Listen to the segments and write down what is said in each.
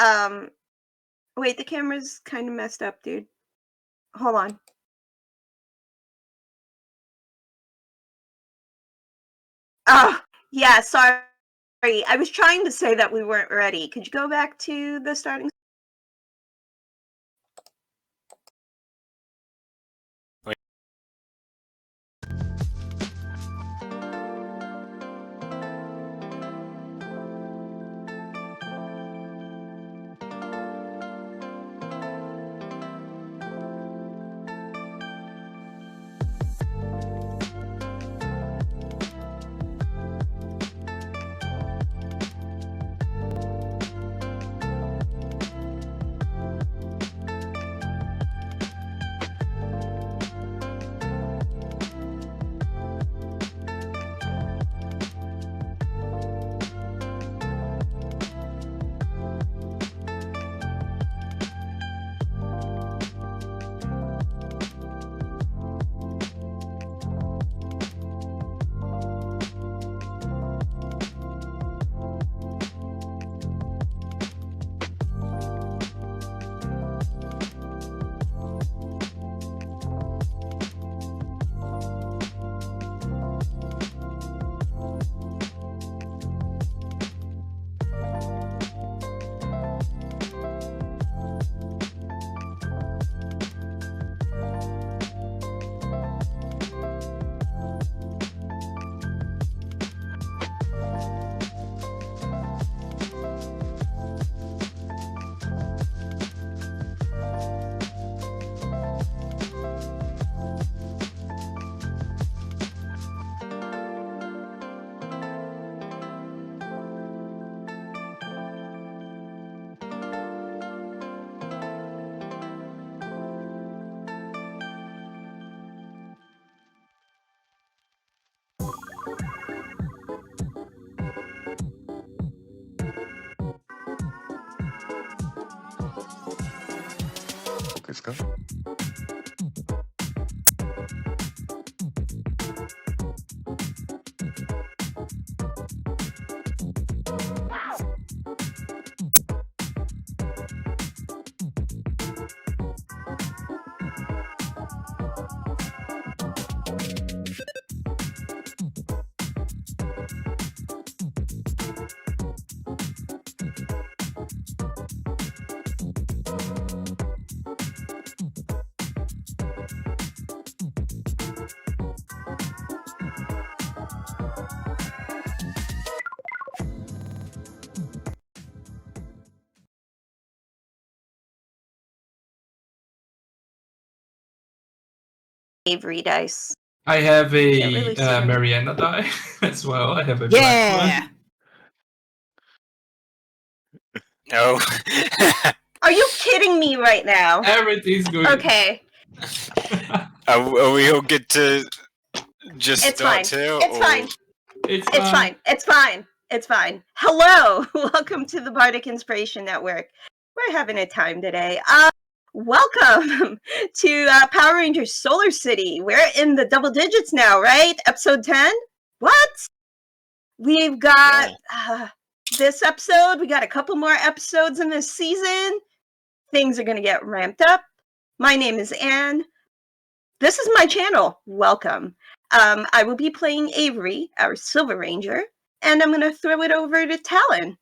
Um, wait, the camera's kind of messed up, dude. Hold on. Oh, yeah, sorry. I was trying to say that we weren't ready. Could you go back to the starting? Let's go. Avery dice. I have a Can't really see them. Mariana die as well. I have a Yeah. No. Are you kidding me right now? Everything's good. Okay, We'll get to just it's start fine. too. It's fine. It's It's fine. It's fine. It's fine. Hello, welcome to the Bardic Inspiration Network. We're having a time today. Welcome to Power Rangers Solar City. We're in the double digits now, right? Episode 10? What? We've got this episode. We got a couple more episodes in this season. Things are going to get ramped up. My name is Anne. This is my channel. Welcome. I will be playing Avery, our Silver Ranger, and I'm going to throw it over to Talon.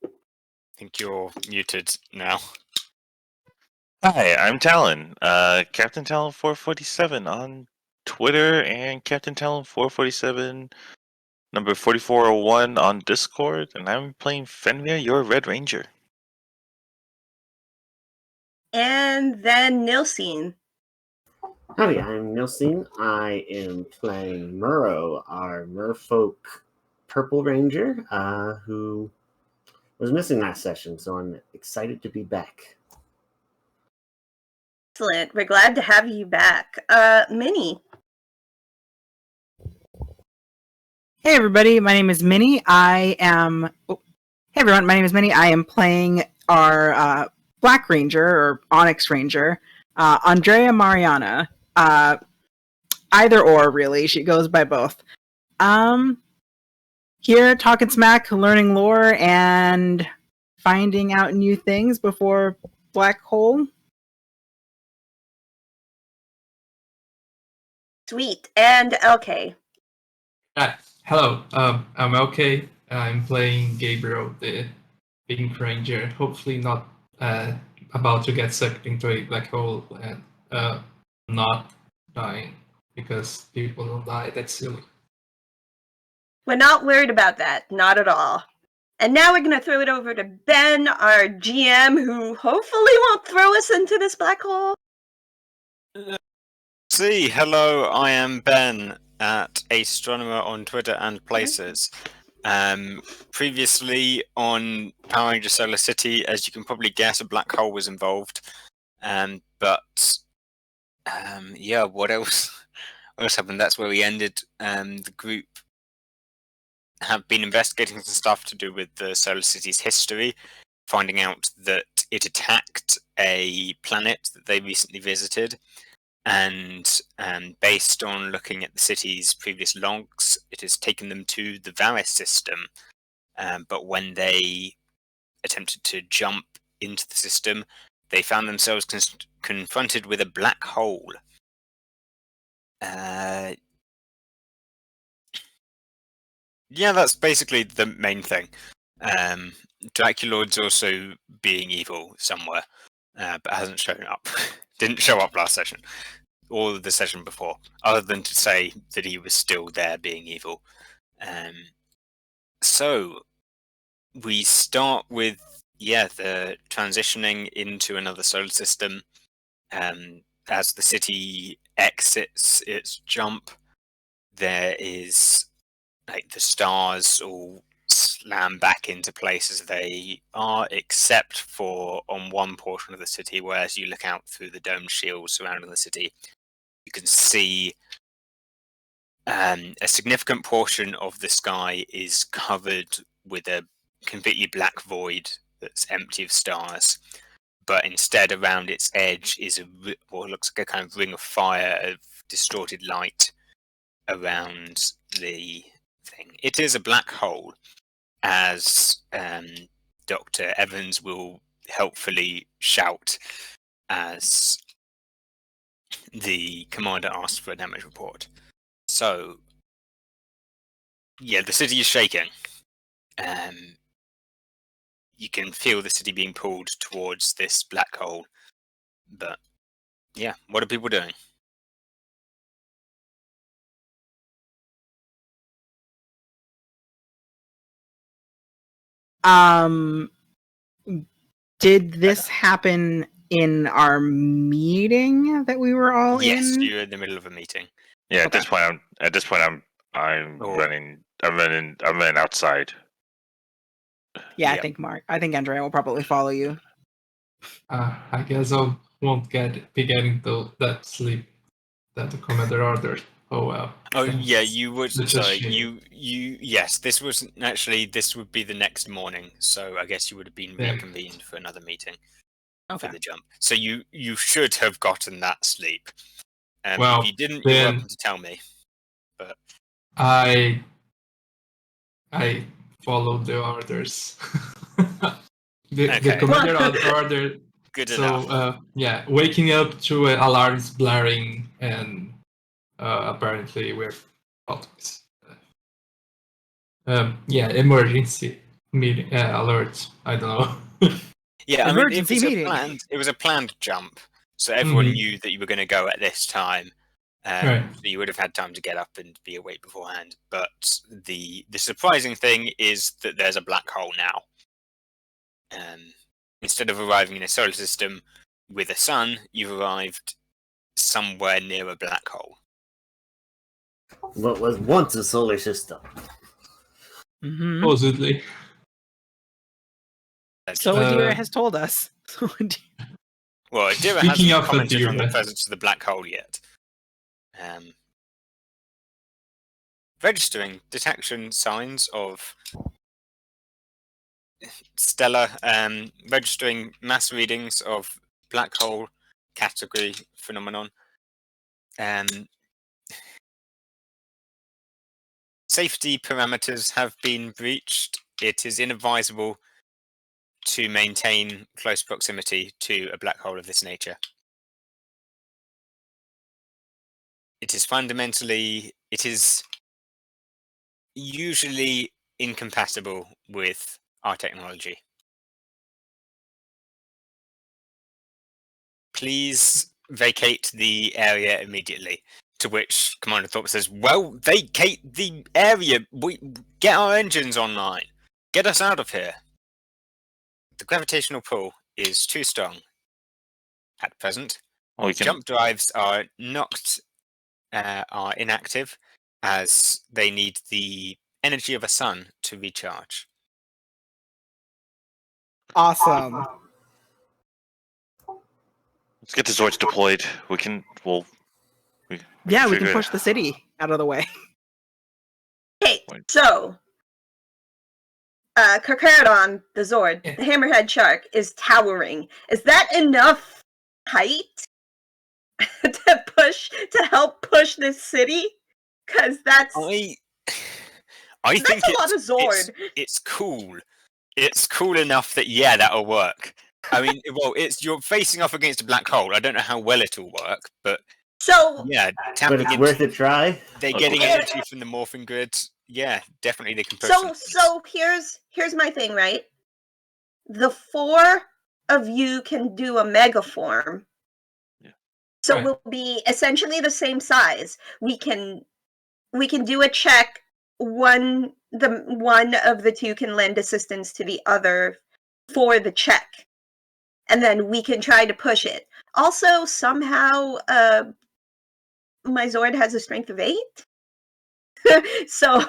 I think you're muted now. Hi, I'm Talon. Captain Talon 447 on Twitter and Captain Talon 447 number 4401 on Discord, and I'm playing Fenrir, your Red Ranger. And then Nilsine. Howdy, I'm Nilsine. I am playing Murrow, our Merfolk Purple Ranger, who was missing last session, so I'm excited to be back. Excellent. We're glad to have you back. Minnie. Hey everybody, my name is Minnie. Hey everyone, my name is Minnie. I am playing our Black Ranger or Onyx Ranger, Andrea Mariana. Either or, really. She goes by both. here talking smack, learning lore, and finding out new things before black hole. Sweet. And okay. Hello, I'm okay. I'm playing Gabriel, the Pink Ranger. Hopefully not about to get sucked into a black hole and not dying because people don't die. That's silly. We're not worried about that. Not at all. And now we're going to throw it over to Ben, our GM, who hopefully won't throw us into this black hole. Hello, I am Ben at Astronomer on Twitter and places. Previously on Power Ranger Solar City, as you can probably guess, a black hole was involved. But yeah, what else? What else happened? That's where we ended. The group have been investigating some stuff to do with the Solar City's history, finding out that it attacked a planet that they recently visited. And based on looking at the city's previous logs, it has taken them to the Varys system. But when they attempted to jump into the system, they found themselves confronted with a black hole. Yeah, that's basically the main thing. Draculord's also being evil somewhere, but hasn't shown up. Didn't show up last session. Or the session before, other than to say that he was still there being evil. So we start with the transitioning into another solar system. As the city exits its jump, there is like the stars all slam back into place as they are, except for on one portion of the city where, as you look out through the dome shield surrounding the city, you can see a significant portion of the sky is covered with a completely black void that's empty of stars. But instead, around its edge is what looks like a kind of ring of fire of distorted light around the thing. It is a black hole, as Dr. Evans will helpfully shout as the commander asked for a damage report. So, yeah, the city is shaking. You can feel the city being pulled towards this black hole. But, yeah, what are people doing? Did this happen in our meeting that we were all Yes, in? you're in the middle of a meeting. Yeah, Okay. at this point I'm Oh. running outside. Yeah, Yep. I think Andrea will probably follow you. I guess I won't be getting that sleep that the commander ordered. Oh well. Oh That's yeah, you would. such a Sorry, shame. Yes, this was actually. This would be the next morning, so I guess you would have been Yeah. reconvened for another meeting Okay. for the jump. So you should have gotten that sleep. Well, if you didn't, you're then- welcome to tell me. I followed the orders. the Okay. commander ordered. Good So enough. waking up to alarms blaring, and apparently we're always emergency meeting alerts. I don't know. Yeah, I mean, Emergency meeting. it was a planned jump, so everyone Mhm. knew that you were going to go at this time. Right. So you would have had time to get up and be awake beforehand. But the surprising thing is that there's a black hole now. Instead of arriving in a solar system with a sun, you've arrived somewhere near a black hole. What was once a solar system. Mm-hmm. Supposedly. So Uh, Adira has told us. Well, Adira Speaking hasn't of commented on the Adira. presence of the black hole yet. Registering detection signs of stellar, registering mass readings of black hole category phenomenon. safety parameters have been breached. It is inadvisable to maintain close proximity to a black hole of this nature. It is usually incompatible with our technology. Please vacate the area immediately. To which Commander Thorpe says, well, vacate the area. We get our engines online. Get us out of here. The gravitational pull is too strong at present. Well, we can. Jump drives are inactive as they need the energy of a sun to recharge. Awesome. Let's get the Zords deployed. We can. Well. Yeah, we can figure it push the city out of the way. Okay, Right. so Carcharodon, the Zord, Yeah. the hammerhead shark, is towering. Is that enough height to help push this city? Because that's I that's think a lot of Zord. it's cool. It's cool enough that yeah, that'll work. I mean, well, you're facing off against a black hole. I don't know how well it'll work, but So yeah, But tapping it's into worth a try. they're Okay. getting Yeah. energy from the morphing grid. Yeah, definitely they can push. so some things. so here's my thing, right? The four of you can do a megaform. Yeah. So Right. we'll be essentially the same size. We can do a check. One of the two can lend assistance to the other for the check, and then we can try to push it. Also, somehow, my Zord has a strength of 8. So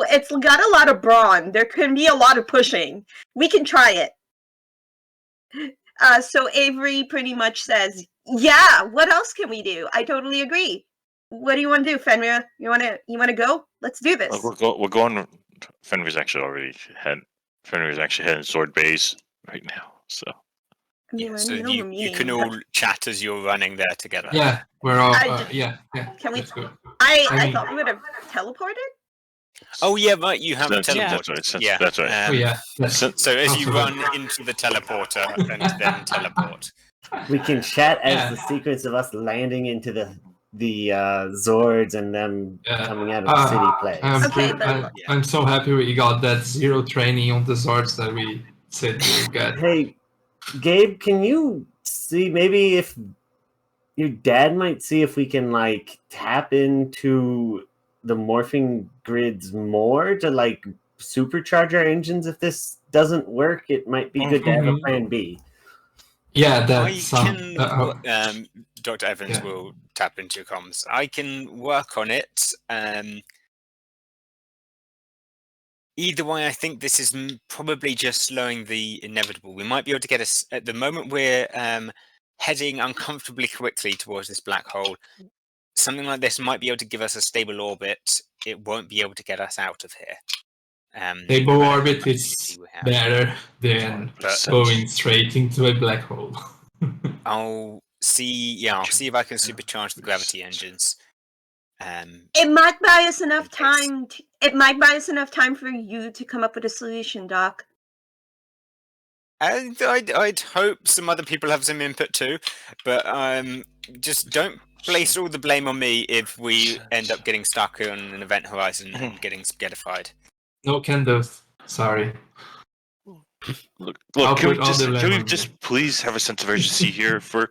it's got a lot of brawn. There can be a lot of pushing. We can try it. So Avery pretty much says, yeah, what else can we do? I totally agree. What do you want to do, Fenrir? You want to go? Let's do this. We're going. Fenrir's actually heading Zord base right now. So I mean, Yeah, we're so in the middle of a you meeting, can but all chat as you're running there together. Yeah, we're all. I d- Yeah. Can we- Let's go. I mean- thought we would have teleported. Oh yeah, right. You have That's teleport. right. Yeah, That's right. Oh yeah. That's, So as you also- run into the teleporter and then teleport. We can chat as Yeah. the sequence of us landing into the Zords and them Yeah. coming out of the city plays. Okay, but- I'm so happy we got that 0 training on the Zords that we said we would get. Hey, Gabe, can you see maybe if your dad might see if we can like tap into the morphing grids more to like supercharge our engines? If this doesn't work, it might be good to have a Mhm. plan B. Yeah, I that's can. Dr. Evans Yeah. will tap into comms. I can work on it. Either way, I think this is probably just slowing the inevitable. We might be able to get us at the moment. We're heading uncomfortably quickly towards this black hole. Something like this might be able to give us a stable orbit. It won't be able to get us out of here. stable no matter how orbit much is energy we have. better than But going straight into a black hole. I'll see. Yeah, I'll see if I can supercharge the gravity engines. It might buy us enough In case. time. It might buy us enough time for you to come up with a solution, Doc. And I'd hope some other people have some input too, but just don't place all the blame on me if we end up getting stuck on an event horizon and getting spaghettified. No candles. Sorry. look, I'll can we put all the can blame we on just you. please have a sense of urgency here for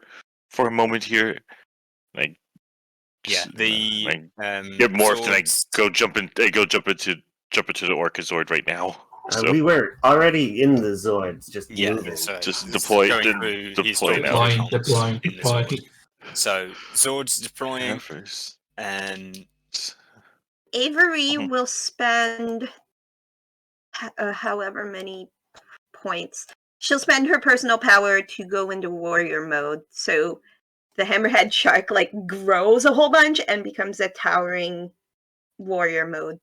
a moment here? Like, Yeah, just, the like, get morphed and swords- go jump into the Orca Zord right now. So We were already in the Zords, just Yeah, moving. so Just it's deploy- going then through his deploy now. deploy Deploying. in the Zord. So Zord's deploying, first. and Avery Mhm. will spend however many points. She'll spend her personal power to go into warrior mode. So the hammerhead shark like grows a whole bunch and becomes a towering warrior mode.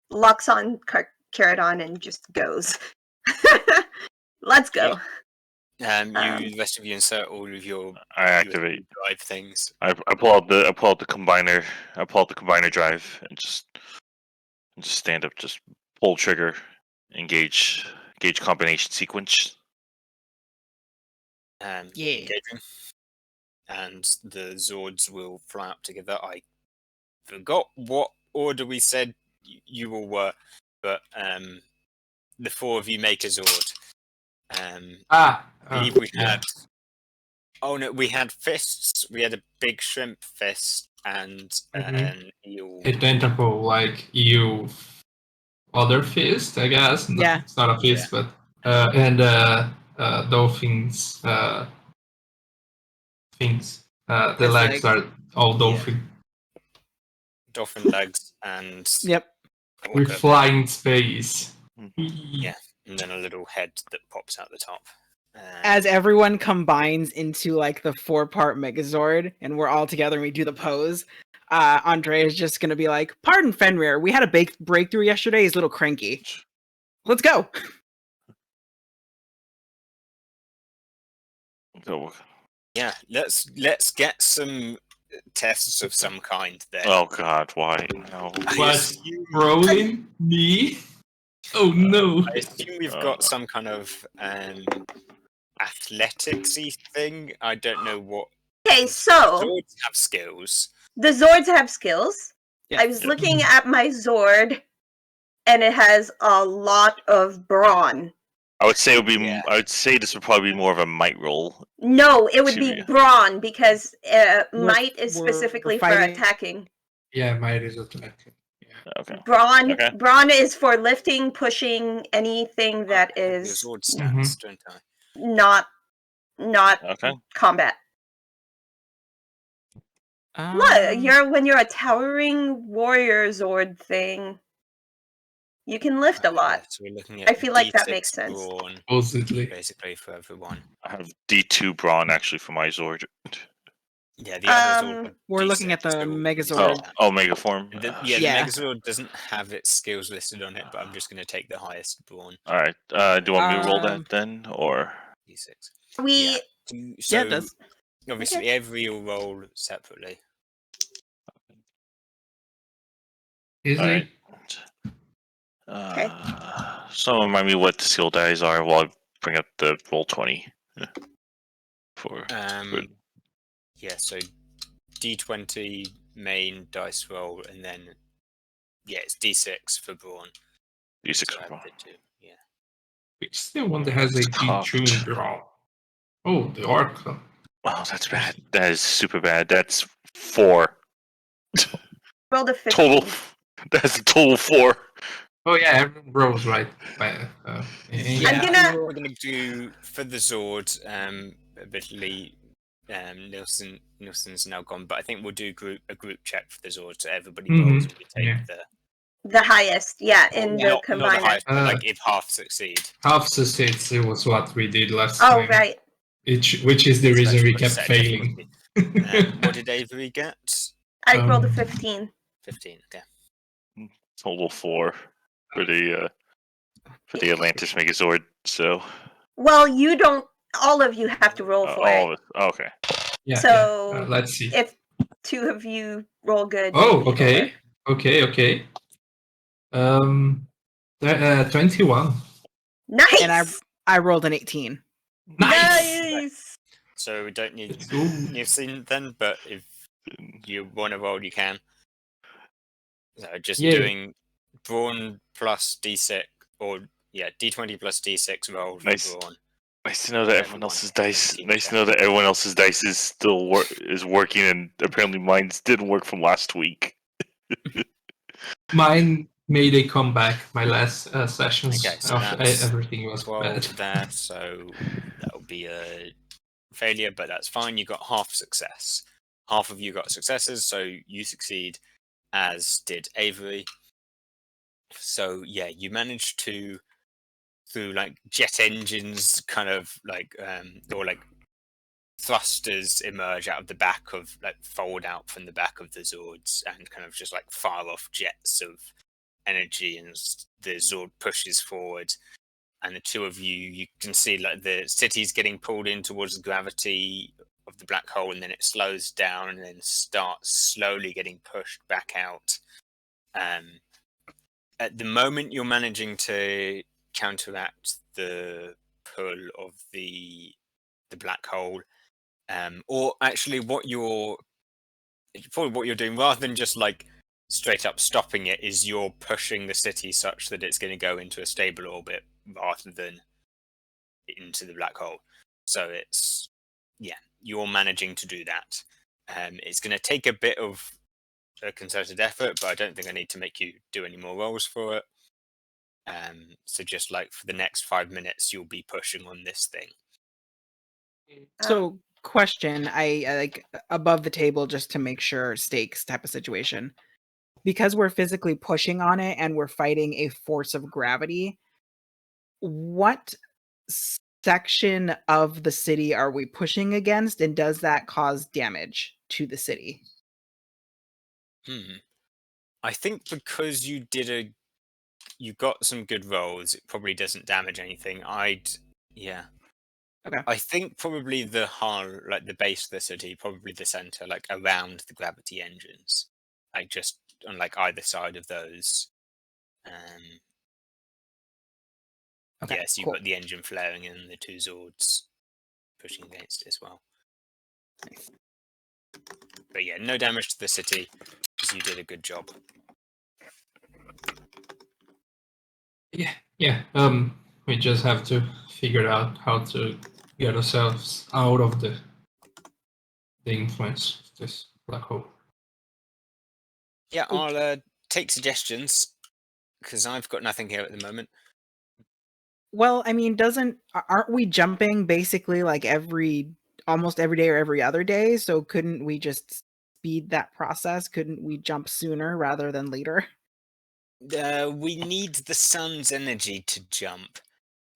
Locks on Carcharodon and just goes. Let's go. the rest of you insert all of your I activate. drive things. I pull out the combiner. I pull out the combiner drive and just Just stand up, just pull trigger, engage combination sequence. Yeah. Engaging. And the Zords will fly up together. I forgot what order we said you all were, but the four of you make a Zord. I believe we had. Oh no, we had fists. We had a big shrimp fist and an eel. A tentacle like you, other fist, I guess. No, Yeah. it's not a fist, but and dolphins. Things. The His legs legs. are all dolphin. Dolphin legs and Yep. We orca, fly in space. Yeah. and then a little head that pops out the top. As everyone combines into like the 4-part Megazord and we're all together and we do the pose, Andre is just gonna be like, "Pardon Fenrir, we had a breakthrough yesterday. He's a little cranky. Let's go." Yeah, let's get some tests of some kind then. Oh God, why? No. What? Rolling me? Oh no! I assume we've got some kind of athleticsy thing. I don't know what. Okay, so Zords have skills. the Zords have skills. Yeah. I was looking at my Zord, and it has a lot of brawn. I would say it would be. Yeah. I would say this would probably be more of a might roll. No, it would be Two. brawn because We're- might is we're specifically for fighting- attacking. Yeah, mine is attacking. Okay. Brawn, Okay. brawn is for lifting, pushing, anything that The is Zord stats, don't I? not Okay. combat. Look, when you're a towering warrior Zord thing, you can lift a lot. Yeah, so we're looking at I feel like that D6 makes sense. brawn, Supposedly. basically for everyone. I have D2 brawn actually for my Zord. Yeah, the other Zord. have We're looking at D6, the so Megazord. Oh, Mega Form. The Yeah. Megazord doesn't have its skills listed on it, but I'm just going to take the highest brawn, All right. Do you want me to roll Um, that then, or? D6. We Yeah, it does. Obviously, every will roll separately. Is All it? right. So remind me what the skill dice are while I bring up the roll 20 for. Yeah, so D20 main dice roll, and then it's D6 for brawn. D6 So for add brawn. the two, yeah. Which is the one that has a It's cocked. D2 draw? Oh, the Orca. Wow, that's bad. That is super bad. That's 4 rolled a 15. total. That's a total 4. Oh yeah, everyone rolls right. I'm gonna- We're gonna do for the Zord. Admittedly, Nielsen's now gone, but I think we'll do a group check for the Zord, so everybody rolls and we take yeah. The highest, in the not the combiner. highest, but like if half succeed. Half succeeds. It was what we did last Oh, time. right. Which is the reason we kept Set failing. What did Avery get? I rolled a Um, 15. 15. Okay. Total 4 for the Atlantis Megazord. So Well, you don't. All of you have to roll for all it. of it. Okay. Yeah. So yeah. Let's see. if 2 of you roll good. Oh, you roll okay. it. Okay. 21. Nice. And I rolled an 18. Nice. So we don't need Ooh. Nielsen then, but if you want to roll, you can. So just Yeah. doing brawn plus D6, or D20 plus D6 roll for Nice. brawn. Nice to know that everyone Everyone else's in the dice. team Nice to chat. know that everyone else's dice is still working, and apparently mine didn't work from last week. Mine made a comeback. My last sessions. Okay, so after that's everything was 12 bad. there, so that'll be a failure, but that's fine. You got half success. Half of you got successes, so you succeed, as did Avery. So you managed to, through like jet engines, kind of like or like thrusters emerge out of the back of, like, fold out from the back of the Zords and kind of just like fire off jets of energy, and the Zord pushes forward, and the two of you can see like the city's getting pulled in towards the gravity of the black hole, and then it slows down and then starts slowly getting pushed back out. at the moment, you're managing to counteract the pull of the black hole, or actually, what you're doing, rather than just like straight up stopping it, is you're pushing the city such that it's going to go into a stable orbit rather than into the black hole. So you're managing to do that. It's going to take a bit of a concerted effort, but I don't think I need to make you do any more rolls for it. So just like for the next 5 minutes, you'll be pushing on this thing. So, question, I like above the table just to make sure, stakes type of situation. Because we're physically pushing on it and we're fighting a force of gravity, what section of the city are we pushing against, and does that cause damage to the city? I think because you got some good rolls, it probably doesn't damage anything. Okay. I think probably the hull, like the base of the city, probably the center, like around the gravity engines, like just on like either side of those. Okay, Yes, you've cool. got the engine flaring and the two Zords pushing against it as well. Nice. But yeah, no damage to the city because you did a good job. Yeah. We just have to figure out how to get ourselves out of the influence of this black hole. Yeah, I'll take suggestions because I've got nothing here at the moment. Well, I mean, aren't we jumping basically like almost every day or every other day? So couldn't we just speed that process? Couldn't we jump sooner rather than later? We need the sun's energy to jump.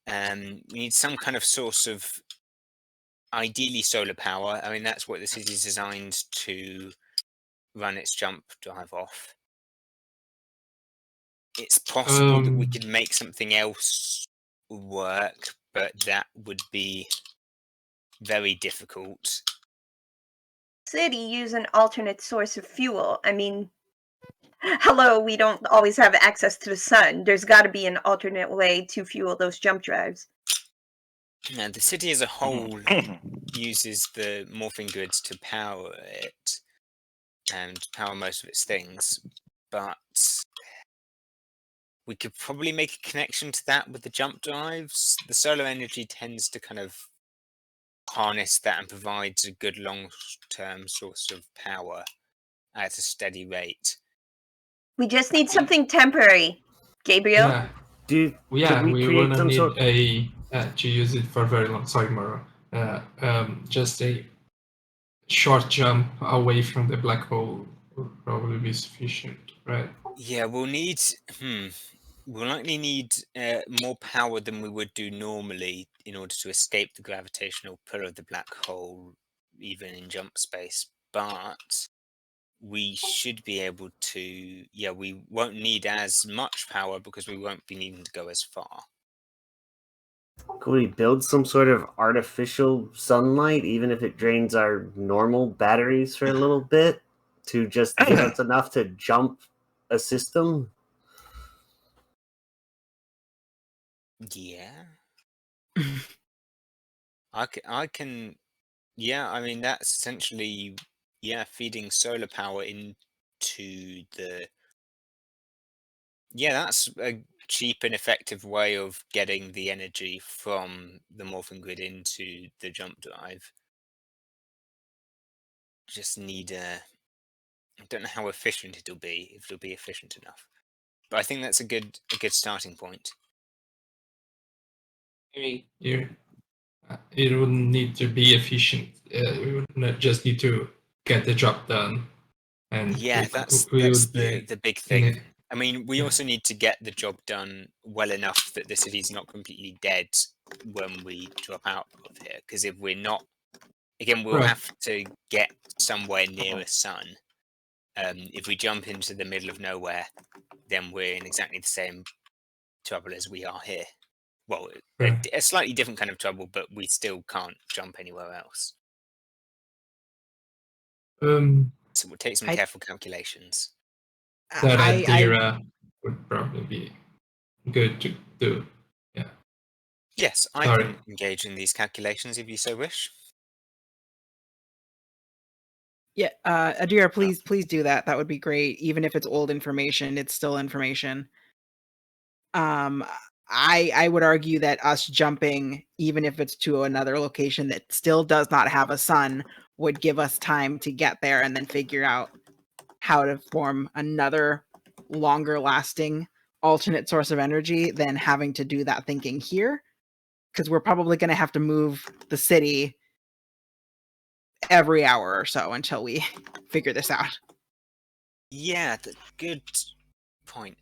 We need some kind of source of, ideally, solar power. I mean, that's what the city's designed to run its jump drive off. It's possible that we could make something else work, but that would be very difficult. City use an alternate source of fuel. I mean, hello, we don't always have access to the sun. There's got to be an alternate way to fuel those jump drives. Now, the city as a whole uses the morphing grids to power it and power most of its things, but we could probably make a connection to that with the jump drives. The solar energy tends to kind of harness that and provides a good long-term source of power at a steady rate. We just need something temporary. Gabriel? Yeah. Could We create wanna some need sort? to use it for very long. Sorry, Moro. Just a short jump away from the black hole would probably be sufficient, right? Yeah, we'll likely need more power than we would do normally in order to escape the gravitational pull of the black hole, even in jump space. But we should be able to. Yeah, we won't need as much power because we won't be needing to go as far. Could we build some sort of artificial sunlight, even if it drains our normal batteries for a little bit, to just give us enough to jump a system? Yeah. I can. Yeah, I mean that's essentially feeding solar power into the. Yeah, that's a cheap and effective way of getting the energy from the morphing grid into the jump drive. Just need a. I don't know how efficient it'll be, if it'll be efficient enough, but I think that's a good starting point. It wouldn't need to be efficient. We would just need to get the job done. And Yeah, that's the big thing. I mean, we also need to get the job done well enough that the city's not completely dead when we drop out of here. Because if we're not, again, we'll have to get somewhere near a sun. If we jump into the middle of nowhere, then we're in exactly the same trouble as we are here. Well, a slightly different kind of trouble, but we still can't jump anywhere else. So we'll take some careful calculations. That Adira would probably be good to do. Yes, I Sorry. can engage in these calculations if you so wish. Yeah, Adira, please do that. That would be great. Even if it's old information, it's still information. I would argue that us jumping, even if it's to another location that still does not have a sun, would give us time to get there and then figure out how to form another longer lasting alternate source of energy than having to do that thinking here. Because we're probably going to have to move the city every hour or so until we figure this out. Yeah, good point.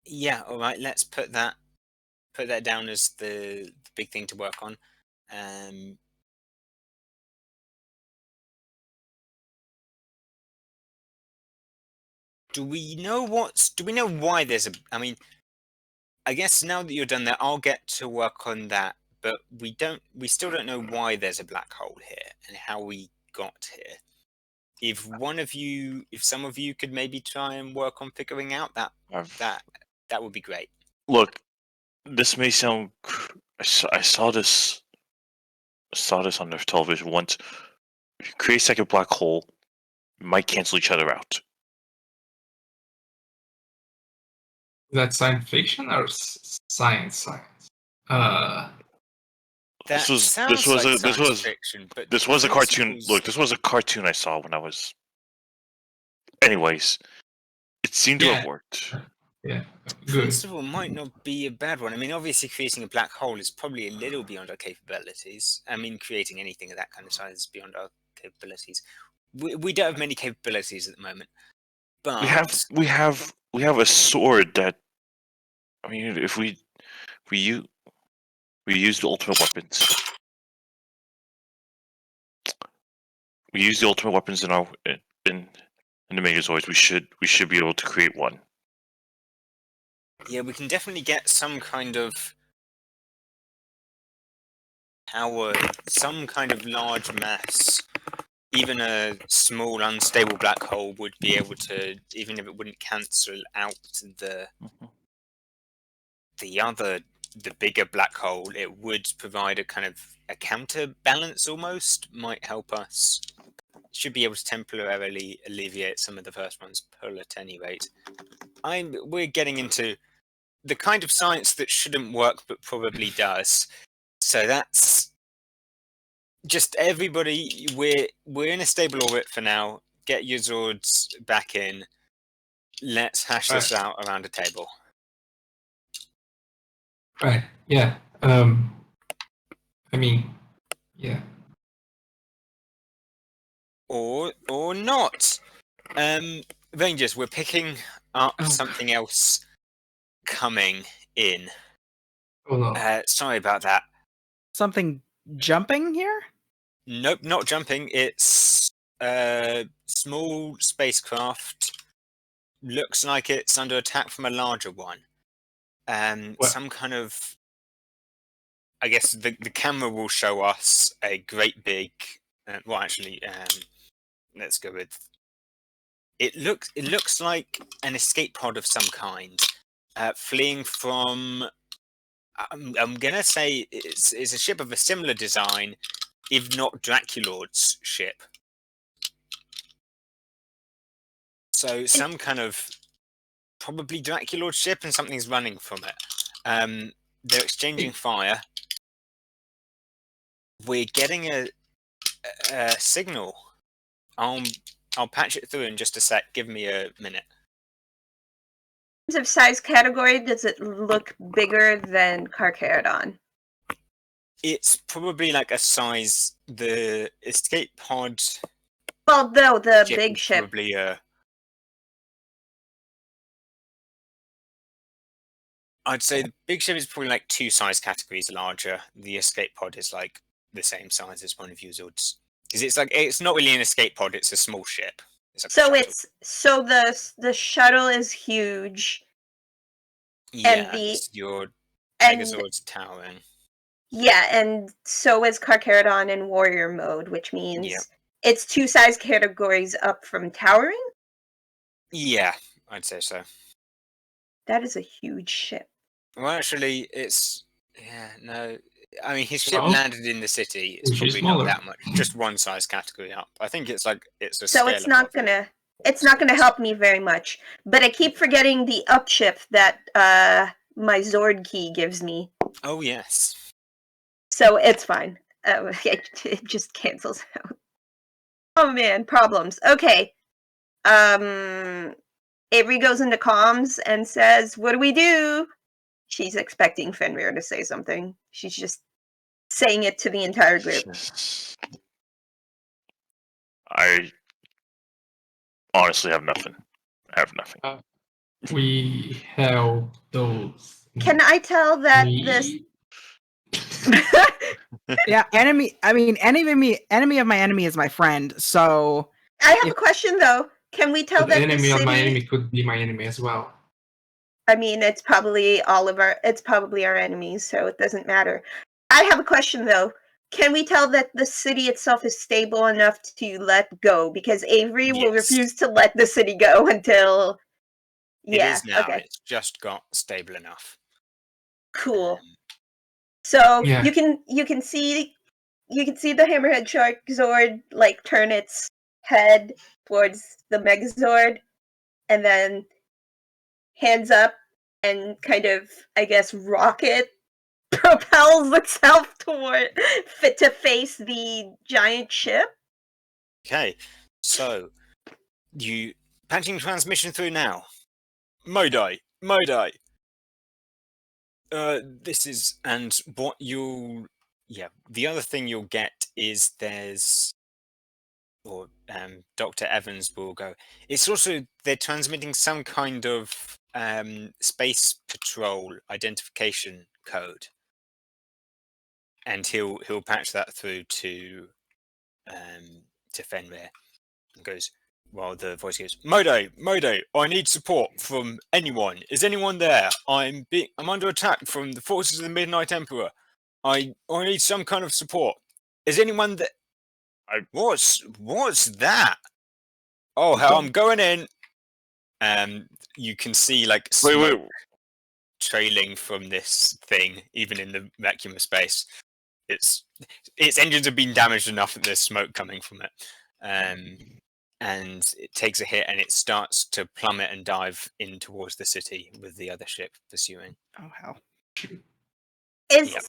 Yeah, all right. Let's put that down as the big thing to work on. Do we know why there's a? I mean, I guess now that you're done there, I'll get to work on that. But we still don't know why there's a black hole here and how we got here. If some of you could maybe try and work on figuring out that would be great. Look, this may sound. I saw this on the television once. If you create a second black hole, it might cancel each other out. Is that science fiction or science? This was fiction, but this was a cartoon. Look, this was a cartoon I saw when I was. Anyways, it seemed to have worked. Yeah, good. Principle might not be a bad one. I mean, obviously, creating a black hole is probably a little beyond our capabilities. I mean, creating anything of that kind of size is beyond our capabilities. We don't have many capabilities at the moment, but we have a sword that. I mean, if we use the ultimate weapons. We use the ultimate weapons in the Megazords. We should be able to create one. Yeah, we can definitely get some kind of power, some kind of large mass. Even a small, unstable black hole would be able to, even if it wouldn't cancel out the bigger black hole, it would provide a kind of a counterbalance almost, might help us. Should be able to temporarily alleviate some of the first one's pull at any rate. We're getting into the kind of science that shouldn't work but probably does. So that's just everybody. We're in a stable orbit for now. Get your Zords back in. Let's hash this out around a table. Right. Yeah. I mean, yeah. Or not. Rangers, we're picking up something else coming in. Oh no. Sorry about that. Something jumping here? Nope, not jumping. It's a small spacecraft. Looks like it's under attack from a larger one. Some kind of. I guess the camera will show us a great big. Well, actually, let's go with. It looks like an escape pod of some kind, fleeing from. I'm gonna say it's a ship of a similar design, if not Draculord's ship. So some kind of probably Draculord's ship, and something's running from it. They're exchanging fire. We're getting a signal. I'll patch it through in just a sec. Give me a minute. In terms of size category, does it look bigger than Carcharodon? It's probably like a size. The escape pod. Well, no, the big ship. Probably I'd say the big ship is probably like 2 size categories larger. The escape pod is like the same size as one of your Zords. Because it's not really an escape pod, it's a small ship. The shuttle is huge. Yeah, and your Megazord's towering. Yeah, and so is Carcharodon in warrior mode, which means it's 2 size categories up from towering? Yeah, I'd say so. That is a huge ship. Well, actually, no. I mean, his ship Well, landed in the city. It's which is probably not smaller. that much. Just one size category up. I think it's a So scale it's not above it. gonna help me very much. But I keep forgetting the upshift that my Zord key gives me. Oh yes. So it's fine. It just cancels out. Oh man, problems. Okay. Avery goes into comms and says, "What do we do?" She's expecting Fenrir to say something. She's just saying it to the entire group. I honestly have nothing. I have nothing. We have those. Can I tell that this? Yeah, enemy. I mean, enemy of my enemy is my friend. So I have a question though. Can we tell The that enemy the of my city? enemy could be my enemy as well. I mean, it's probably our enemies, so it doesn't matter. I have a question though. Can we tell that the city itself is stable enough to let go? Because Avery will Yes. refuse to let the city go until. It Yeah. is now. Okay. It's just got stable enough. Cool. So Yeah. you can see the Hammerhead Shark Zord like turn its head towards the Megazord, and then hands up and kind of, I guess, rocket propels itself to face the giant ship. Okay, so you patching transmission through now. Modai. This is, and what you'll, the other thing you'll get is Dr. Evans will go. It's also, they're transmitting some kind of space patrol identification code, and he'll patch that through to Fenrir, and goes. While the voice goes, Mayday, I need support from anyone. Is anyone there? I'm under attack from the forces of the Midnight Emperor. I need some kind of support. Is anyone there? What's that? Oh hell, I'm going in. You can see like smoke trailing from this thing, even in the vacuum of space. Its engines have been damaged enough that there's smoke coming from it. And it takes a hit and it starts to plummet and dive in towards the city with the other ship pursuing. oh hell. Is Yep.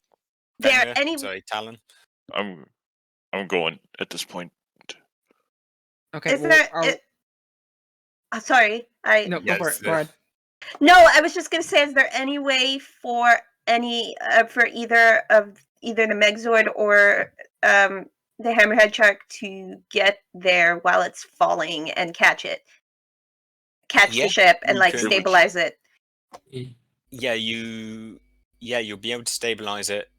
there Fenrir, any? Sorry, Talon. I'm going at this point. Okay. Is there? Sorry, No, Yeah, go for it's it. Go ahead. No, I was just gonna say, is there any way for either the Megazord or the Hammerhead Shark to get there while it's falling and catch Yeah, the ship and you like could. stabilize it? You'll be able to stabilize it.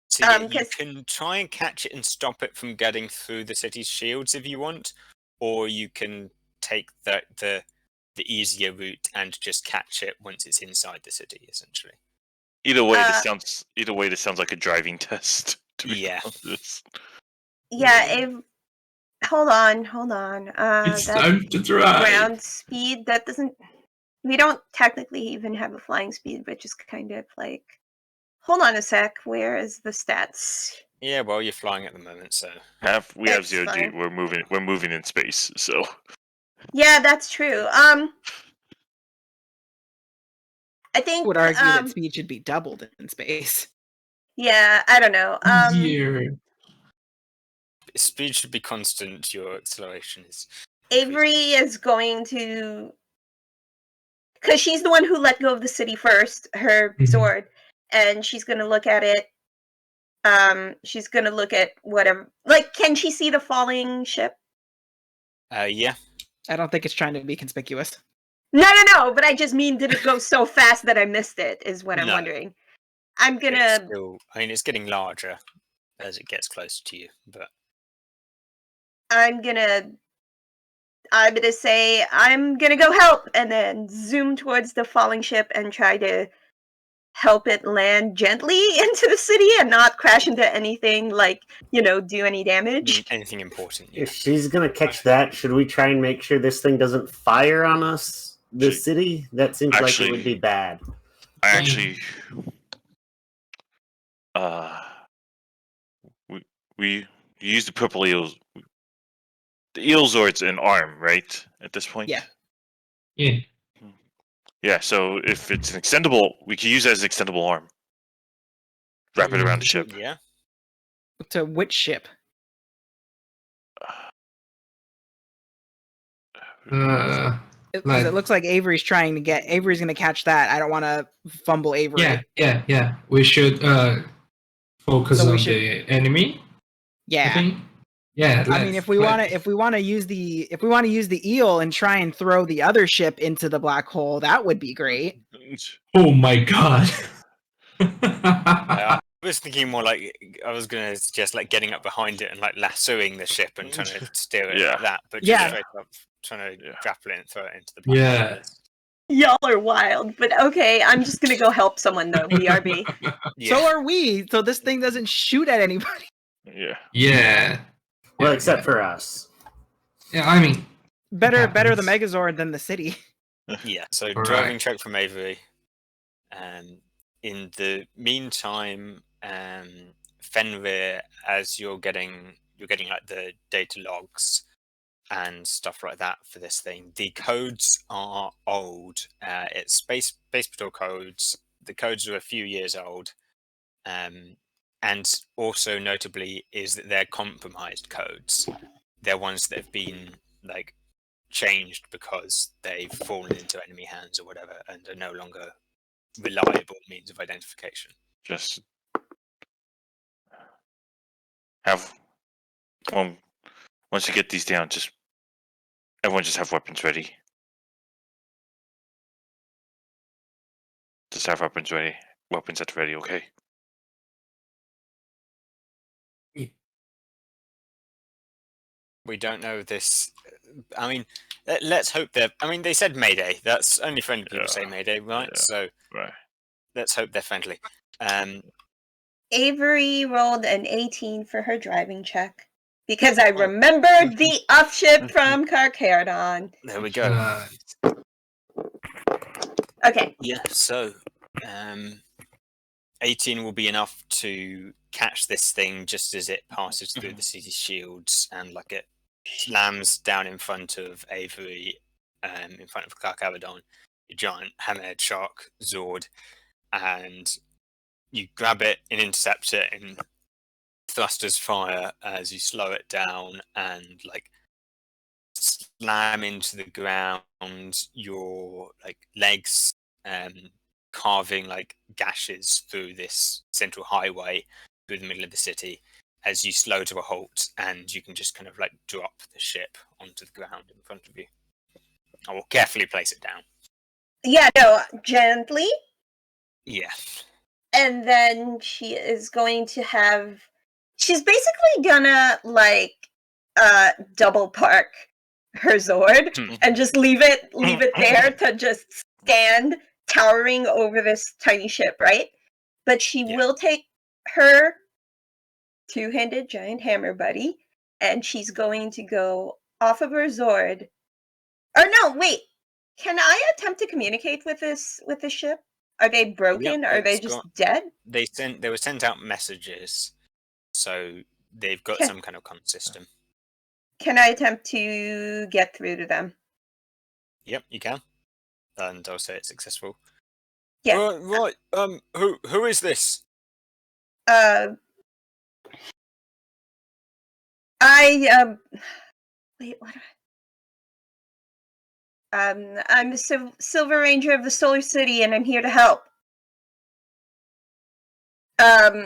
So you 'Cause- can try and catch it and stop it from getting through the city's shields if you want, or you can take the easier route and just catch it once it's inside the city, essentially. Either way, this sounds like a driving test. To be Yeah. honest. Yeah, hold on. It's That time to drive. ground speed, that doesn't. We don't technically even have a flying speed, but just kind of like. Hold on a sec. Where is the stats? Yeah, well, you're flying at the moment, so We have It's 0G. fine. We're moving in space. So Yeah, that's true. I think. I would argue that speed should be doubled in space. Yeah, I don't know. Easier. speed should be constant. Your acceleration is. Avery is going to, because she's the one who let go of the city first, her Mhm. sword, and she's going to look at it. She's going to look at whatever. Like, can she see the falling ship? Yeah. I don't think it's trying to be conspicuous. No. But I just mean, did it go so fast that I missed it? Is what I'm No. It's wondering. I'm gonna. still, it's getting larger as it gets closer to you, but I'm gonna say I'm gonna go help, and then zoom towards the falling ship and try to help it land gently into the city and not crash into anything, like, do any damage. Anything important? Yeah. If she's gonna catch that, should we try and make sure this thing doesn't fire on us, the She- city? That seems like it would be Actually- bad. I actually, we use the purple eels. The eel Zord's an arm, right? At this point. Yeah. Yeah. Yeah. So if it's an extendable, we can use it as an extendable arm. Wrap it around the ship. Yeah. To which ship? Because Like- it looks like Avery's trying to get. Avery's going to catch that. I don't want to fumble Avery. Yeah. We should focus So we on should- the enemy. I Yeah. think. Yeah. I mean, if we want to use the eel and try and throw the other ship into the black hole, that would be great. Oh my god. I was thinking more like I was gonna suggest like getting up behind it and like lassoing the ship and trying to steer it Yeah. like that, but just Yeah. straight up trying to Yeah. grapple it and throw it into the black Yeah. hole. Y'all are wild, but okay, I'm just gonna go help someone though. BRB. Yeah. So are we. So this thing doesn't shoot at anybody. Yeah. Yeah. Well, Yeah. except for us. Yeah, I mean, Better the happens. Megazord than the city. Yeah, so Alright. driving check from Avery. In the meantime, Fenrir, as you're getting like the data logs and stuff like that for this thing. The codes are old. It's Space Patrol codes. The codes are a few years old. And also notably is that they're compromised codes. They're ones that have been like changed because they've fallen into enemy hands or whatever and are no longer reliable means of identification. Just have once you get these down, just everyone just have weapons ready. Just have weapons ready. Weapons at the ready, okay? We don't know this. I mean, let's hope they're. I mean, they said Mayday. That's only friendly people say Yeah. Mayday, right? Yeah. So Right. let's hope they're friendly. Avery rolled an 18 for her driving check because I remembered the off ship from Carcharodon. There we go. Okay. Yeah. So, 18 will be enough to catch this thing just as it passes through the city shields, and like it slams down in front of Avery, in front of Carcharodon, a giant hammerhead shark Zord, and you grab it and intercept it and thrusters fire as you slow it down and like slam into the ground, your like legs carving like gashes through this central highway through the middle of the city as you slow to a halt, and you can just kind of like drop the ship onto the ground in front of you. I will carefully place it down. Yeah, no, gently. Yeah. And then she is going to have. She's basically gonna like double park her Zord and just leave it there to just stand towering over this tiny ship, right? But she Yeah. will take her two-handed giant hammer buddy, and she's going to go off of her Zord. Or no, wait. Can I attempt to communicate with this ship? Are they broken? Are they it's just got- dead? They were sent out messages, so they've got Okay. some kind of comm system. Can I attempt to get through to them? Yep, you can, and I'll say it's successful. Yeah. Right. Who is this? Wait, what? I'm the Silver Ranger of the Solar City, and I'm here to help.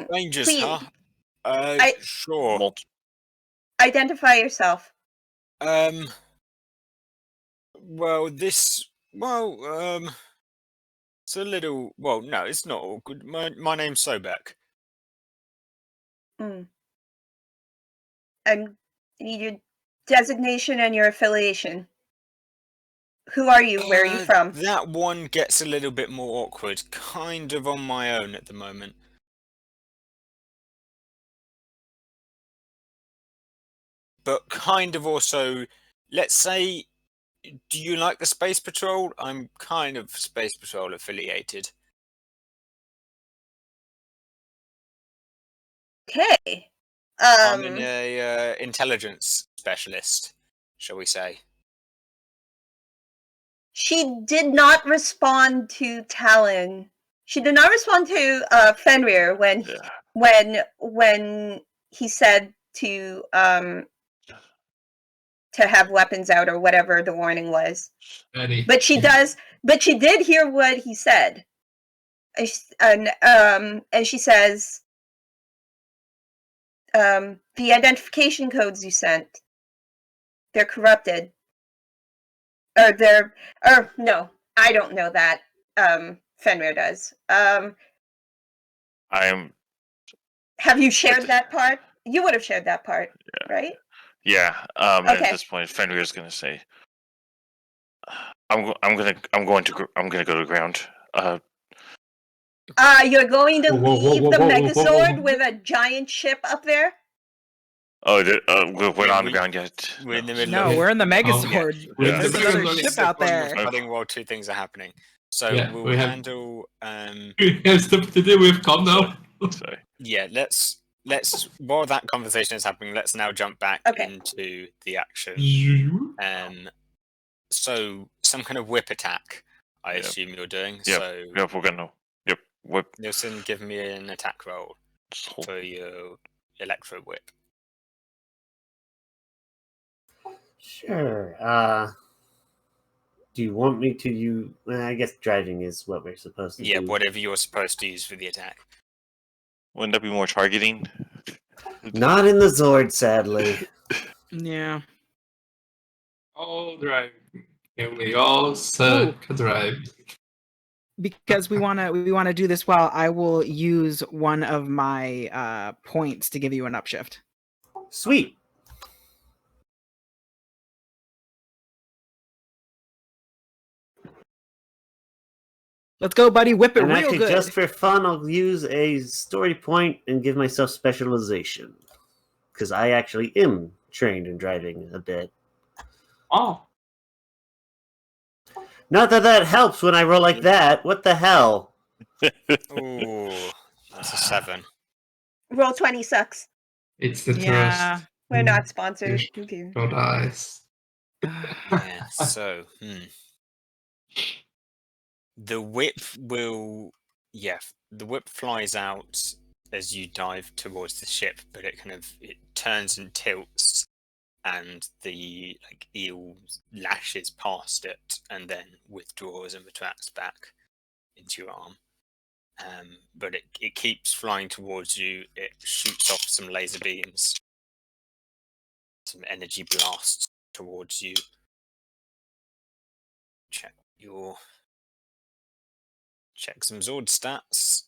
Rangers, please. huh? Sure. Identify yourself. Well, it's a little. Well, no, it's not awkward. My name's Sobek. I need your designation and your affiliation. Who are you? Where are you from? That one gets a little bit more awkward. Kind of on my own at the moment. But kind of also, let's say, do you like the Space Patrol? I'm kind of Space Patrol affiliated. Okay. I'm an intelligence specialist, shall we say. She did not respond to Talon. She did not respond to Fenrir when when he said to have weapons out or whatever the warning was. Eddie. But she did hear what he said. And she says, the identification codes you sent, they're corrupted. No, I don't know that. Fenrir does. Have you shared that part? You would have shared that part, right? Yeah. Okay. At this point, Fenrir is going to say, "I'm going to go to ground." You're going to Whoa, whoa, leave whoa, the whoa, whoa, Megazord whoa. with a giant ship up there? Oh, we're not on the we- ground yet. We're in the middle No, of we're in the yeah. Megazord. We're in There's the another Megazord. ship out there. Flooding while two things are happening. So Yeah, we'll we have- handle. We have stuff to do with. Calm down. Sorry. Yeah, let's while that conversation is happening, let's now jump back Okay. into the action. You- So some kind of whip attack, I Yep. assume you're doing. Yep. So Yep, we're gonna. Yep. Whip. Nielsen, give me an attack roll for your electro whip. Sure. Do you want me to use? I guess driving is what we're supposed to Yeah, do. whatever you're supposed to use for the attack. Wouldn't that be more targeting? Not in the Zord, sadly. Yeah. All drive. And we all suck drive. Because we wanna do this well, I will use one of my points to give you an upshift. Sweet. Let's go, buddy. Whip it And real actually, good. just for fun, I'll use a story point and give myself specialization. Because I actually am trained in driving a bit. Oh. Not that that helps when I roll like that. What the hell? Ooh, that's a 7. Roll 20 sucks. It's the Yeah. trust. We're not sponsored. Who cares? God eyes. Yeah, so, the whip will, the whip flies out as you dive towards the ship, but it turns and tilts, and the eel lashes past it and then withdraws and retracts back into your arm. But it keeps flying towards you. It shoots off some laser beams, some energy blasts towards you. Check some Zord stats.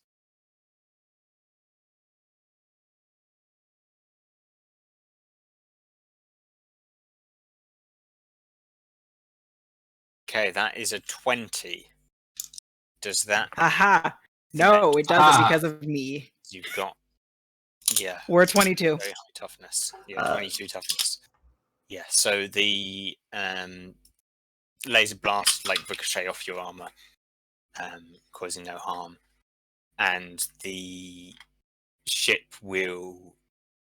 Okay, that is a 20. Does that... Haha. No, it doesn't Ah. because of me. You've got... Yeah. We're 22. Very high toughness. Yeah, 22 toughness. Yeah, so the laser blast ricochet off your armor, causing no harm. And the ship will,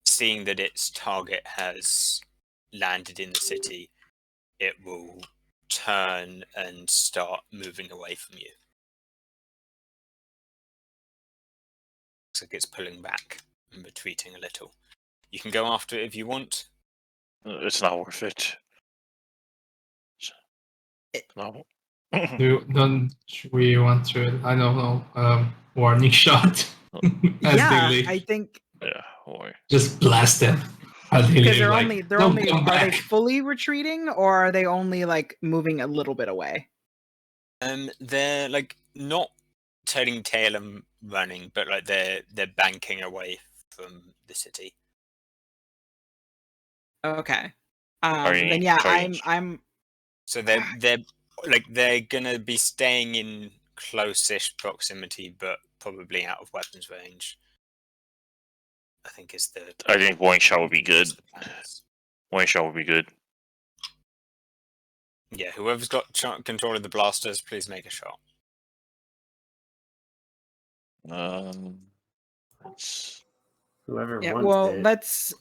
seeing that its target has landed in the city, it will turn and start moving away from you. Looks like it's pulling back and retreating a little. You can go after it if you want. It's not worth it. No. Don't we want to? I don't know. Warning shot. As Yeah, they leave. I think Yeah. Boy. Just blast them. As they because leave, they're like, only "Don't come are they back." fully retreating or are they only moving a little bit away? They're not turning tail and running, but they're banking away from the city. Okay. Are you Then yeah, charging? I'm So they're like they're gonna be staying in close-ish proximity, but probably out of weapons range. I think is the. I think warning shot would be good. the plans. Warning shot would be good. Yeah, whoever's got control of the blasters, please make a shot. Let's- Whoever Yeah, wants well, it. let's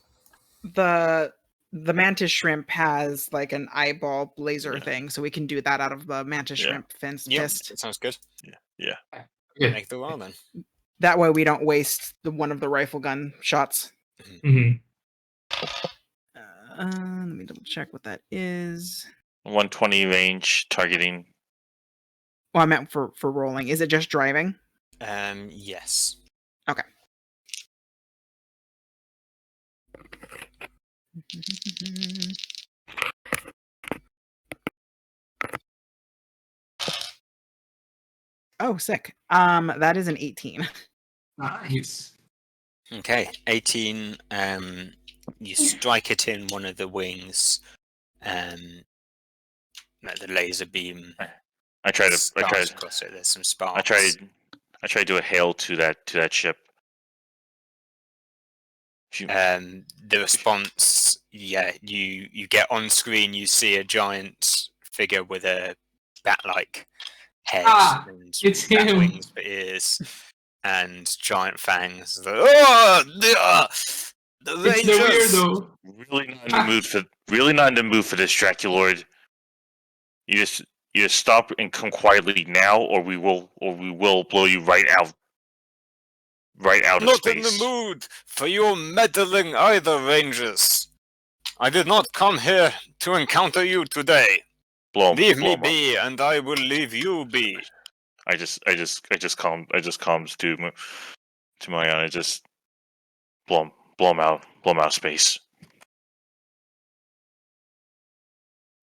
the mantis shrimp has like an eyeball laser Yeah. thing, so we can do that out of the mantis Yeah. shrimp fence Yeah, fist. that sounds good. Yeah. Okay. Make the roll then. That way we don't waste one of the rifle gun shots. Mhm. Let me double check what that is. 120 range targeting. Well, I meant for rolling. Is it just driving? Yes. Okay. Oh, sick. That is an 18. Nice. Okay, 18. You strike it in one of the wings. Like the laser beam. I try to starts across it. There's some sparks. I try to do a hail to that ship. The response, yeah, you get on screen. You see a giant figure with a bat-like head and it's bat him. wings for ears and giant fangs. The It's the Rangers! weirdo. Really not in the mood for this, Draculord. You just stop and come quietly now, or we will blow you right out of Not space. in the mood for your meddling either, Rangers. I did not come here to encounter you today. Leave me be, and I will leave you be. I just calms to my I just blow him out of space.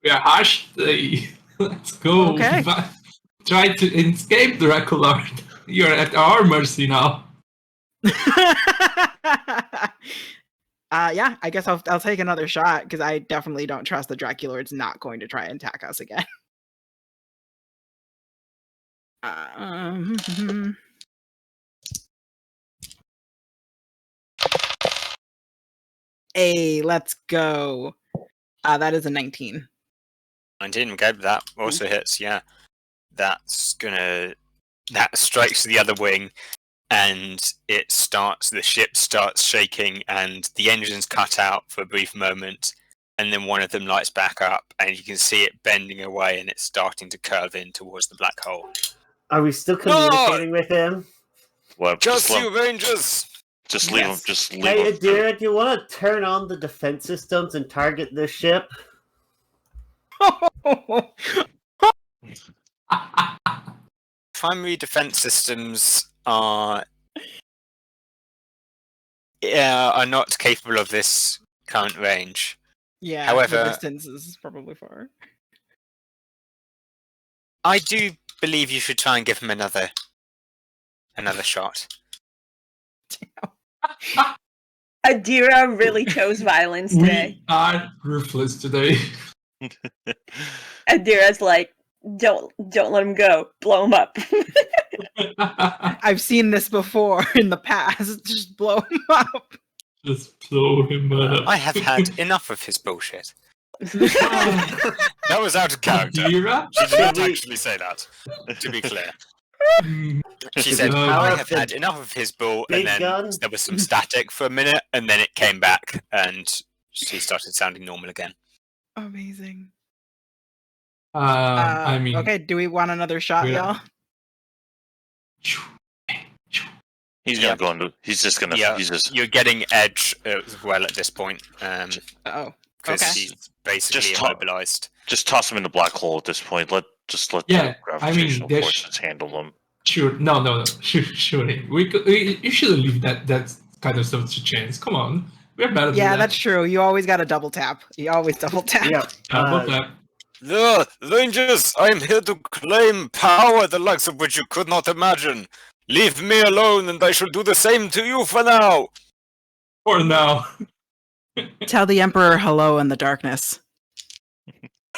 We are harsh today. Let's go. Okay. Try to escape, Dracula. You're at our mercy now. Yeah, I guess I'll take another shot because I definitely don't trust the Draculord's not going to try and attack us again. Hey, let's go. That is a 19. 19, okay, that also hits, yeah. That strikes the other wing, and the ship starts shaking, and the engines cut out for a brief moment, and then one of them lights back up, and you can see it bending away, and it's starting to curve in towards the black hole. Are we still communicating with him? Well, Just you, Rangers! Just leave Yes. him. Just leave Hey, him. Adira, do you want to turn on the defense systems and target this ship? Primary defense systems are not capable of this current range. Yeah, However- the distance is probably far. I do believe you should try and give him another shot. Adira really chose violence today. We are ruthless today. Adira's like, don't let him go. Blow him up. I've seen this before in the past. Just blow him up. Just blow him up. I have had enough of his bullshit. That was out of character. Adira? She did not Should we- actually say that, to be clear. Mm, She said, No. I have had enough of his bull, and Big then gun. there was some static for a minute, and then it came back, and she started sounding normal again. Amazing. I mean, okay, do we want another shot, Yeah. y'all? He's Yeah. gonna go into. He's just gonna. Yeah. He's just. You're getting edge as well at this point, Oh, because okay. he's basically Just talk- immobilized. Just toss him in the black hole at this point. Let Yeah, the gravitational there's- forces handle them. Sure, no. Surely you shouldn't leave that kind of stuff to chance. Come on, we're better. Yeah, than that's true. You always got to double tap. You always double tap. Yep. that. The Rangers, I am here to claim power the likes of which you could not imagine. Leave me alone, and I shall do the same to you for now. For now. Tell the Emperor hello in the darkness.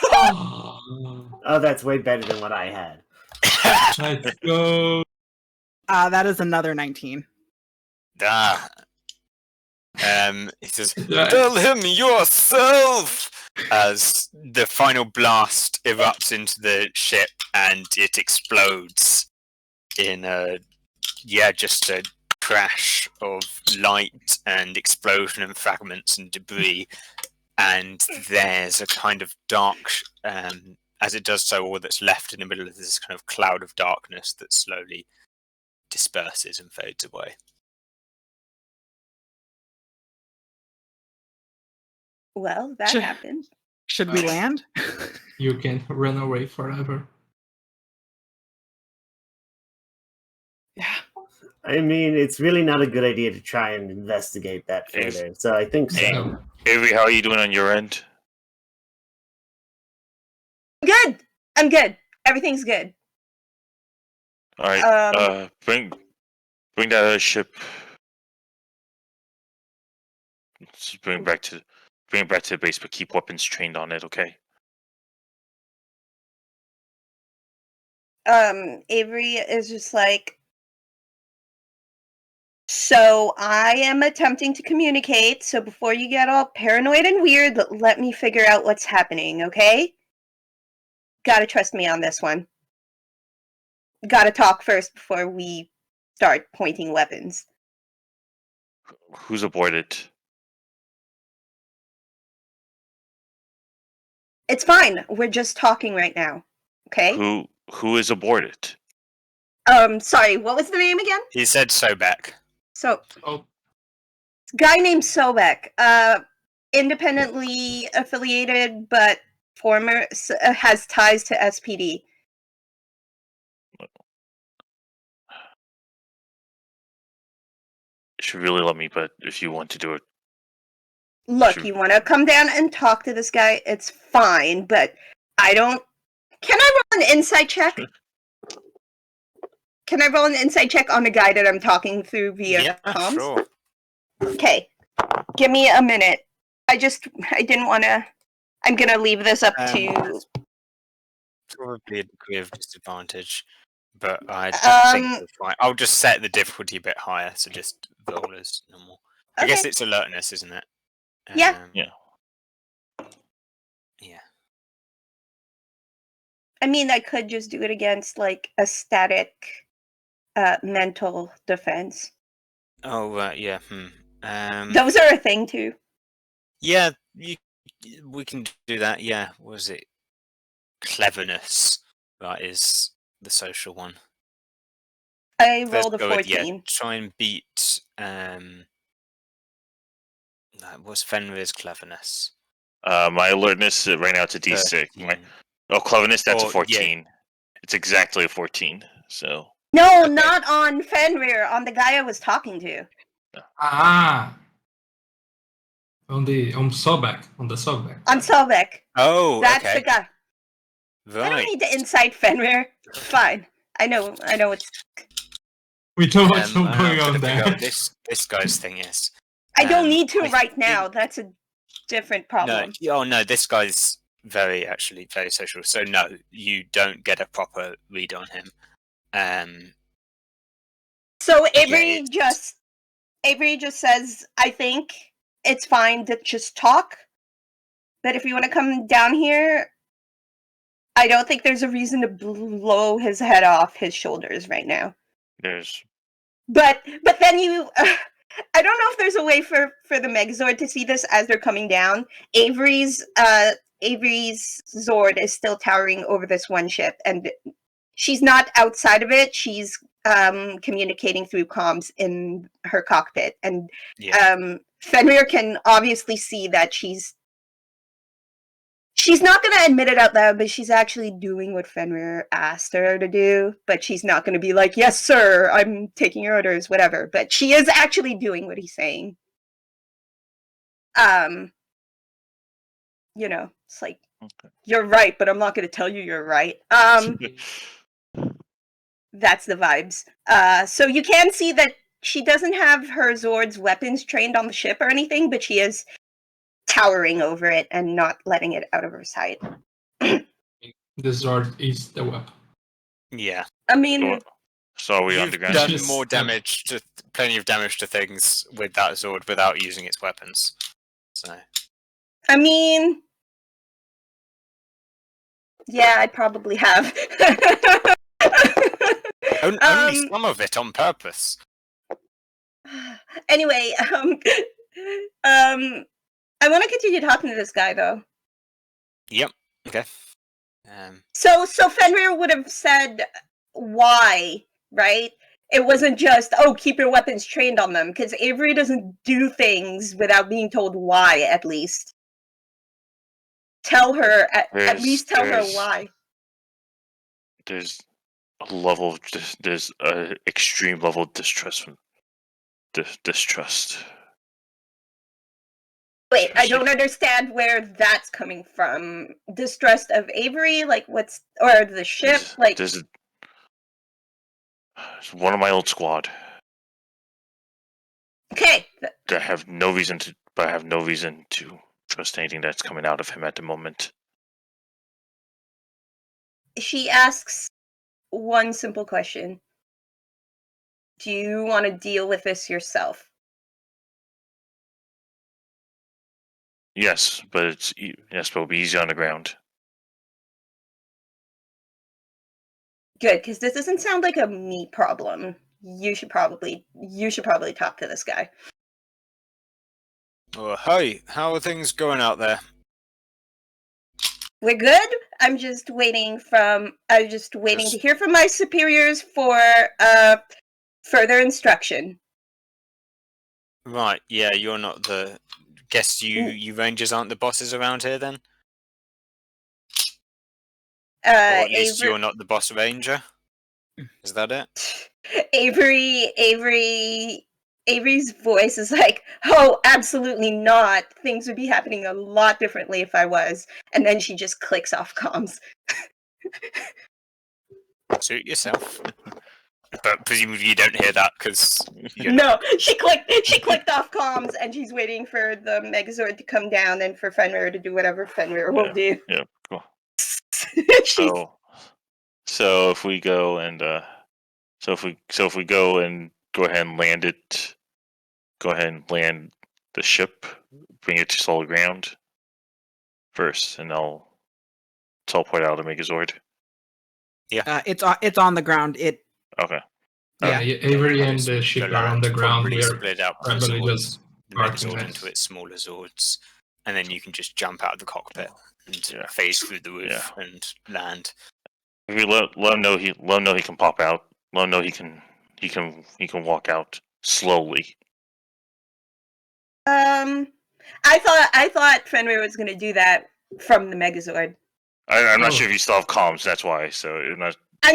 Oh, Oh, that's way better than what I had. Let's go. That is another 19. Ah. He says, Right. "Tell him yourself!" As the final blast erupts into the ship and it explodes in just a crash of light and explosion and fragments and debris. And there's a kind of dark, as it does so, all that's left in the middle of this kind of cloud of darkness that slowly disperses and fades away. Well, that Sure. happened. Should we land? You can run away forever. Yeah. I mean, it's really not a good idea to try and investigate that Yes. further. So I think so. Hey. Avery, how are you doing on your end? Good. I'm good. Everything's good. All right. Bring that other ship. Let's bring it back to the base, but keep weapons trained on it, okay? Avery is just like, so I am attempting to communicate, so before you get all paranoid and weird, let me figure out what's happening, okay? Gotta trust me on this one. Gotta talk first before we start pointing weapons. Who's aboard it? It's fine. We're just talking right now. Okay? Who is aboard it? Sorry, what was the name again? He said Sobek. So, Oh, guy named Sobek, independently affiliated, but has ties to SPD. You should really let me, but if you want to do it, Look, Sure. you want to come down and talk to this guy? It's fine, but I don't. Can I roll an insight check? Can I roll an insight check on the guy that I'm talking through via comms? Sure. Okay, give me a minute. I didn't want to. I'm gonna leave this up to. Probably a degree of disadvantage, but I think we're fine. I'll just set the difficulty a bit higher, so just roll as normal. I guess Okay. it's alertness, isn't it? Yeah. Yeah. Yeah. I mean, I could just do it against like a static mental defense. Oh, yeah. Those are a thing too. Yeah, we can do that. Yeah. Was it cleverness? That is the social one. I Let's rolled a go with, 14. try and beat. What's Fenrir's cleverness? my alertness right now it's a D6. 13. Cleverness, that's a Or, yeah. 14. It's exactly a 14. So No, Okay. not on Fenrir, on the guy I was talking to. on the Sobek. On the Sobek. On Sobek. Oh, That's okay. the guy. I don't Right. need to incite Fenrir. Fine. I know it's. We know what's I'm going gonna on figure out there. what this guy's thing is. I don't need to I right now. think- That's a different No, problem. no, this guy's very social. So no, you don't get a proper read on him. So Yeah, Avery just says, I think it's fine to just talk. But if you want to come down here, I don't think there's a reason to blow his head off his shoulders right now. there's But then you, I don't know if there's a way for the Megazord to see this as they're coming down. Avery's Zord is still towering over this one ship, and she's not outside of it. She's communicating through comms in her cockpit, and Yeah. Fenrir can obviously see that she's not going to admit it out loud, but she's actually doing what Fenrir asked her to do. But she's not going to be like, yes, sir, I'm taking your orders, whatever. But she is actually doing what he's saying. It's like, Okay. you're right, but I'm not going to tell you you're right. That's the vibes. So you can see that she doesn't have her Zord's weapons trained on the ship or anything, but she is towering over it and not letting it out of her sight. The sword is the weapon. Yeah. I mean, So are we You've underground? done Just more have- damage to plenty of damage to things with that sword without using its weapons. So I mean, yeah, I probably have. only some of it on purpose. Anyway, I want to continue talking to this guy though. Yep. Okay. So Fenrir would have said why, right? It wasn't just, oh, keep your weapons trained on them, because Avery doesn't do things without being told why, at least. Tell her, at least tell her why. There's a level of there's a extreme level of distrust from distrust. Wait, I don't understand where that's coming from. Distrust of Avery, like or the ship, like. There's one of my old squad. Okay. I have no reason to trust anything that's coming out of him at the moment. She asks one simple question. Do you want to deal with this yourself? Yes, but it'll be easy on the ground. Good, because this doesn't sound like a me problem. You should probably talk to this guy. Oh, hey, how are things going out there? We're good. I'm just waiting to hear from my superiors for further instruction. Right, yeah, you're not the. Guess you Rangers aren't the bosses around here then? Or at least you're not the boss Ranger? Is that it? Avery's voice is like, oh, absolutely not. Things would be happening a lot differently if I was. And then she just clicks off comms. Suit yourself. But presumably you don't hear that because No, she clicked off comms and she's waiting for the Megazord to come down and for Fenrir to do whatever Fenrir will do. Yeah, cool. She's So if we go and go ahead and land it, go ahead and land the ship, bring it to solid ground first, and I'll teleport out of Megazord. It's on the ground. Okay. Yeah, Avery and the The ship are on land the ground. probably We are split up the probably Zords, just the parking Megazord it. into its smaller Zords, and then you can just jump out of the cockpit and Yeah. phase through the roof and land. If we let him know he can pop out. Let him know he can walk out slowly. I thought Fenrir was gonna do that from the Megazord. I'm not Oh. sure if you still have comms. That's why. So I'm not. I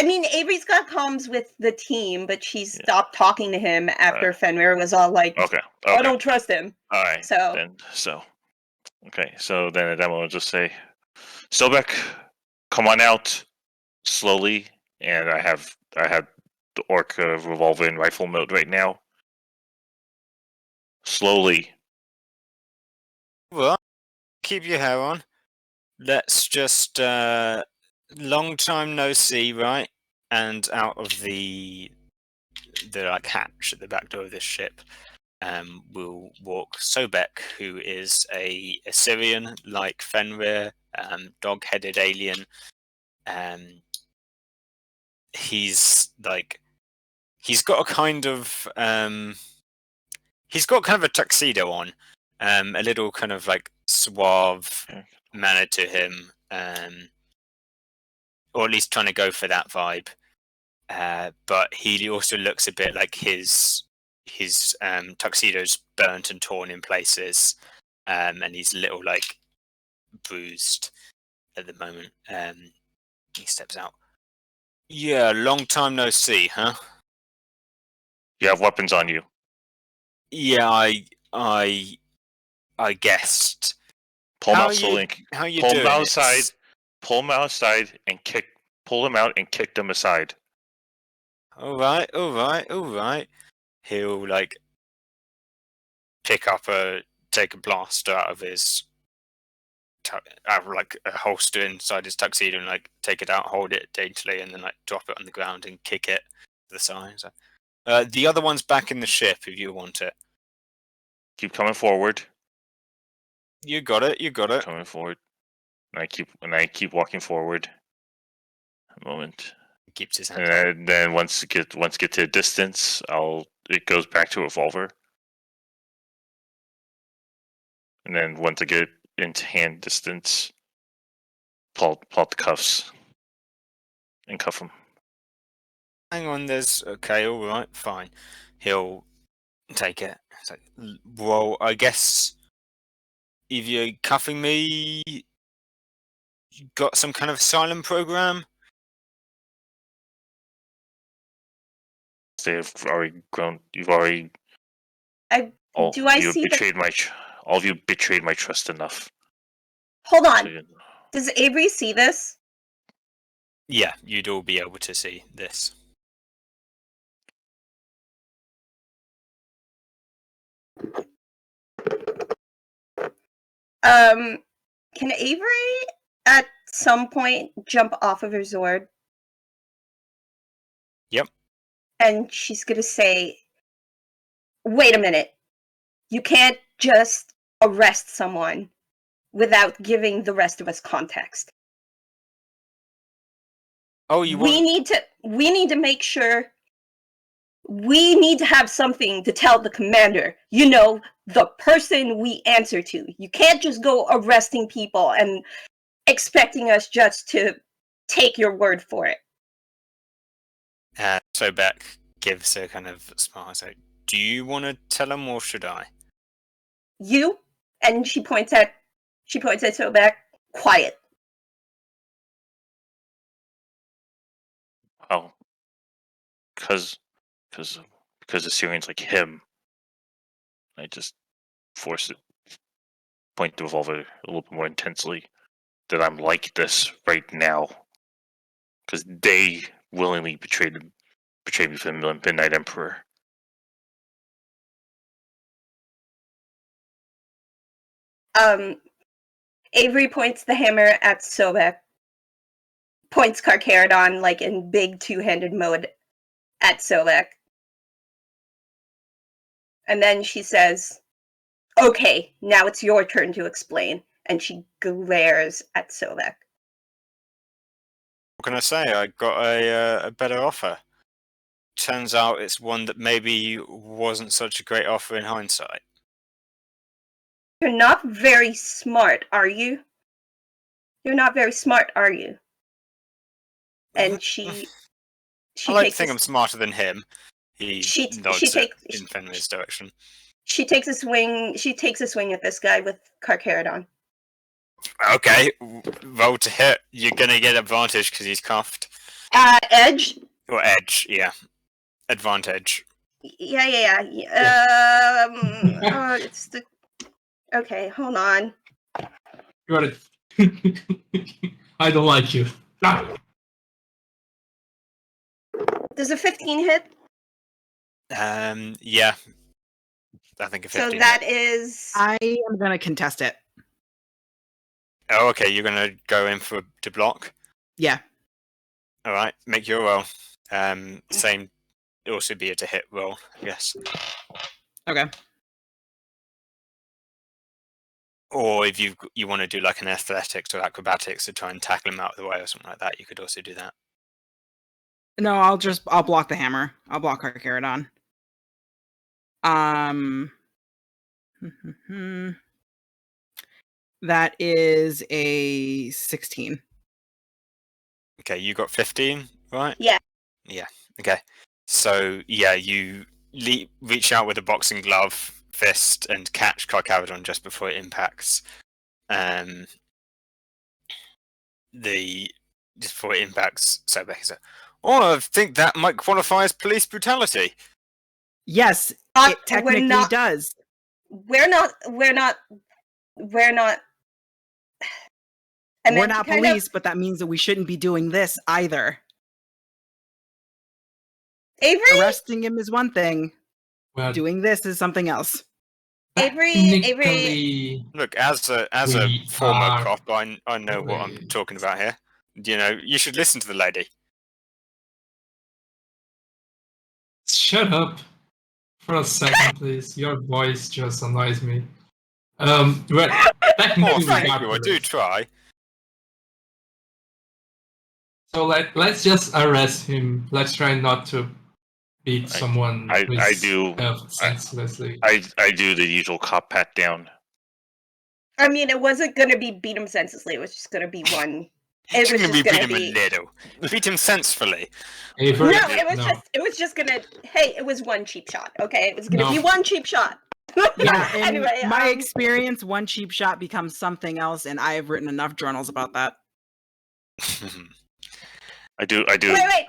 mean, Avery's got comms with the team, but she stopped talking to him after Fenrir was all like, Okay. I don't trust him. All right. So- Okay. So then at that moment, I'll just say, Sobek, come on out slowly. And I have the Orca revolver in rifle mode right now. Slowly. Well, keep your hair on. Let's just long time no see, right? And out of the like hatch at the back door of this ship, will walk Sobek, who is a Assyrian like Fenrir, dog-headed alien. He's got a kind of a tuxedo on, a little kind of like suave manner to him, or at least trying to go for that vibe. But he also looks a bit like his tuxedo's burnt and torn in places, and he's a little like bruised at the moment. He steps out. Yeah, long time no see, huh? You have weapons on you. Yeah, I guessed. Pull him How out you- slowly. How you Pull doing? him outside. It's- Pull him outside and pull him out and kick them aside. All right. He'll like take a blaster out of his have like a holster inside his tuxedo and like take it out, hold it daintily, and then like drop it on the ground and kick it to the side. So, the other one's back in the ship if you want it. Keep coming forward. You got it. You got it. Coming forward. And I keep walking forward. A moment. He keeps his hands up. And then once it get to a distance, it goes back to a revolver. And then once I get into hand distance, pull out the cuffs and cuff him. Hang on, okay, all right, fine. He'll take it. It's like, well, I guess if you're cuffing me, you got some kind of asylum program? They've already grown. You've already. All of you betrayed my trust enough. Hold on. So, you know. Does Avery see this? Yeah, you'd all be able to see this. Can Avery at some point jump off of her Zord? Yep. And she's gonna say, wait a minute. You can't just arrest someone without giving the rest of us context. Oh, We need to make sure. We need to have something to tell the commander. You know, the person we answer to. You can't just go arresting people and expecting us just to take your word for it. So Beck gives a kind of smile. So, do you want to tell him or should I? You, and she points at Sobek. Quiet. Oh, because of Syrians like him, I just force it. Point the revolver a little bit more intensely. That I'm like this right now, because they willingly betrayed me for the Midnight Emperor. Avery points the hammer at Sobek. Points Carcharodon like in big two-handed mode at Sobek. And then she says, okay, now it's your turn to explain. And she glares at Sobek. What can I say? I got a better offer. Turns out it's one that maybe wasn't such a great offer in hindsight. You're not very smart, are you? You're not very smart, are you? And she I like to takes think I'm smarter than him. He nods in Fenrir's direction. She takes a swing at this guy with Carcharodon. Okay, roll to hit. You're gonna get advantage because he's cuffed. Edge? Or edge, yeah. Advantage. Yeah. It's the... Okay, hold on. Got it. I don't like you. Ah. Does a 15 hit? Yeah. I think a 15. So that is... I am going to contest it. Oh, okay, you're gonna go in to block? Yeah. Alright, make your roll. Same, also be a to hit roll, yes. Okay. Or if you want to do like an athletics or acrobatics to try and tackle him out of the way or something like that, you could also do that. No, I'll block the hammer. I'll block Carcharodon. That is a 16. Okay, you got 15, right? Yeah. Yeah, okay. So, yeah, you reach out with a boxing glove, fist, and catch Carcharodon just before it impacts. Just before it impacts Sobek is oh, I think that might qualify as police brutality. Yes, it technically does. We're not. And we're not police, but that means that we shouldn't be doing this either. Avery? Arresting him is one thing. Well, Doing this is something else. Avery. Technically, Look, as a We former are- cop, I know what I'm Wait. talking about here. You know, you should listen to the lady. shut up for a second, please. Your voice just annoys me. Well, Oh, technically, we thank got you. I this. do try. So let's just arrest him. Let's try not to beat someone I who's do- senselessly. I do the usual cop pat down. I mean, it wasn't gonna be beat him senselessly. It was just gonna be one. It It's was gonna just beat gonna him be. a little. Beat him sensibly. Avery, No, it was just gonna. Hey, it was one cheap shot. Okay, it was gonna No. be one cheap shot. Yeah, in Anyway, my experience, one cheap shot becomes something else, and I have written enough journals about that. I do. Wait,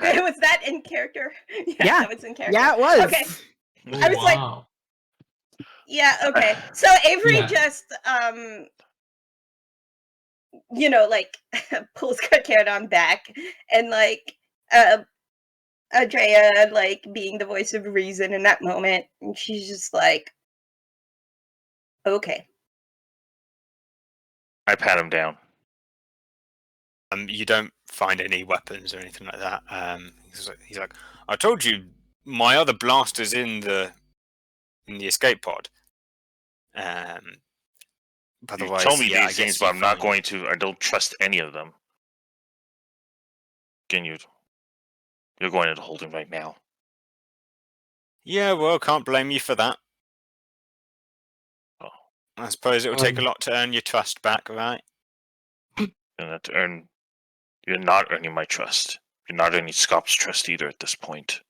was that in character? Yeah. That was in character. Yeah, it was. Okay. Oh, I was like- wow. Yeah, okay. So Avery Yeah. just like pulls Carcaradon back and like Andrea like being the voice of reason in that moment, and she's just like, okay. I pat him down. You don't find any weapons or anything like that. He's like, I told you, my other blaster's in the escape pod. Otherwise, You tell me yeah, I these guess things, you but I'm not find- going to. I don't trust any of them. Again, you're going into holding right now. Yeah, well, can't blame you for that. Oh. I suppose it will take a lot to earn your trust back, right? And you're not earning my trust. You're not earning Scop's trust either at this point.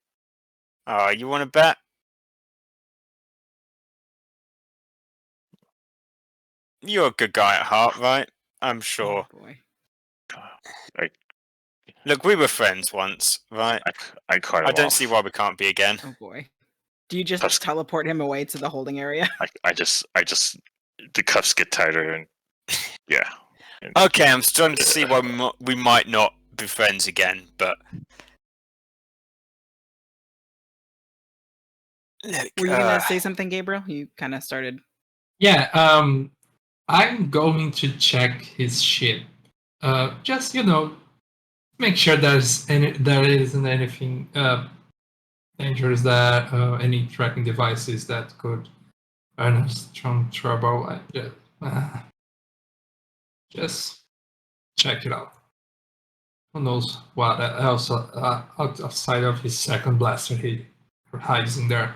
Oh, you want to bet? You're a good guy at heart, right? I'm sure. Oh, boy. Look, we were friends once, right? I cut him I don't off. see why we can't be again. Oh boy. Do you just Cuffs- teleport him away to the holding area? I just, the cuffs get tighter, and yeah. Okay, I'm starting to see why we might not be friends again, but look, Were you gonna say something, Gabriel? You kind of started. Yeah, I'm going to check his ship. Just make sure there isn't anything dangerous there, any tracking devices that could earn us some trouble. Just check it out. Who knows what else outside of his second blaster he hides in there.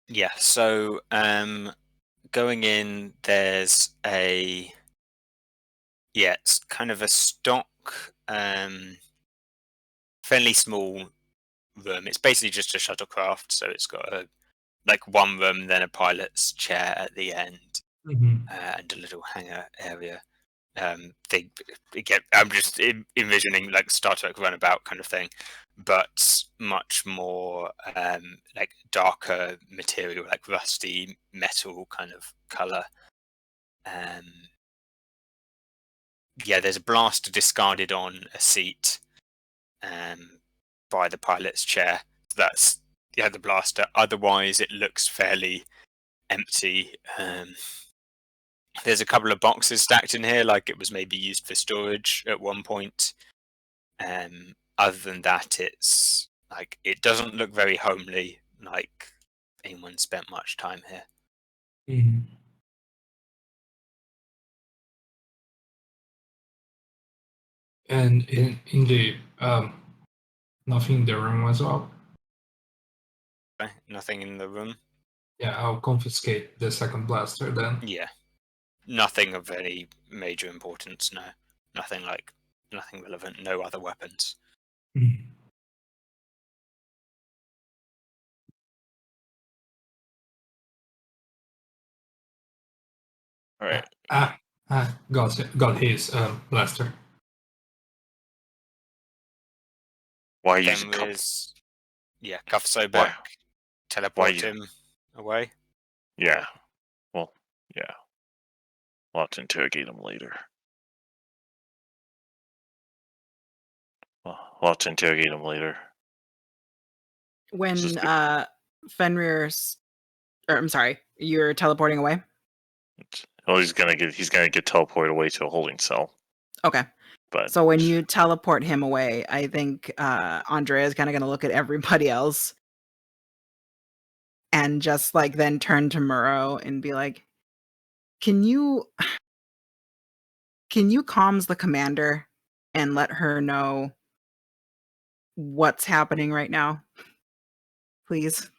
yeah. So, going in, there's it's kind of a stock, fairly small room. It's basically just a shuttlecraft, so it's got one room, then a pilot's chair at the end, and a little hangar area. I'm just envisioning like Star Trek Runabout kind of thing, but much more darker material, like rusty metal kind of color. There's a blaster discarded on a seat by the pilot's chair. That's the blaster. Otherwise, it looks fairly empty. There's a couple of boxes stacked in here, like it was maybe used for storage at one point. Other than that, it's like it doesn't look very homely, like anyone spent much time here. And in the nothing in the room as well. Okay, nothing in the room. Yeah, I'll confiscate the second blaster then. Yeah, nothing of any major importance. No, nothing relevant. No other weapons. All right. Got his blaster. Why Then use a cup? cuff so Why? back, teleport you- him away. Yeah. Well, yeah. We'll have to interrogate him later. We'll have to interrogate him later. When This is Fenrir Or I'm sorry, you're teleporting away. Oh, he's gonna get teleported away to a holding cell. Okay. But So when you teleport him away, I think Andrea is kind of going to look at everybody else and just like then turn to Muro and be like, "Can you comms the commander and let her know what's happening right now, please?"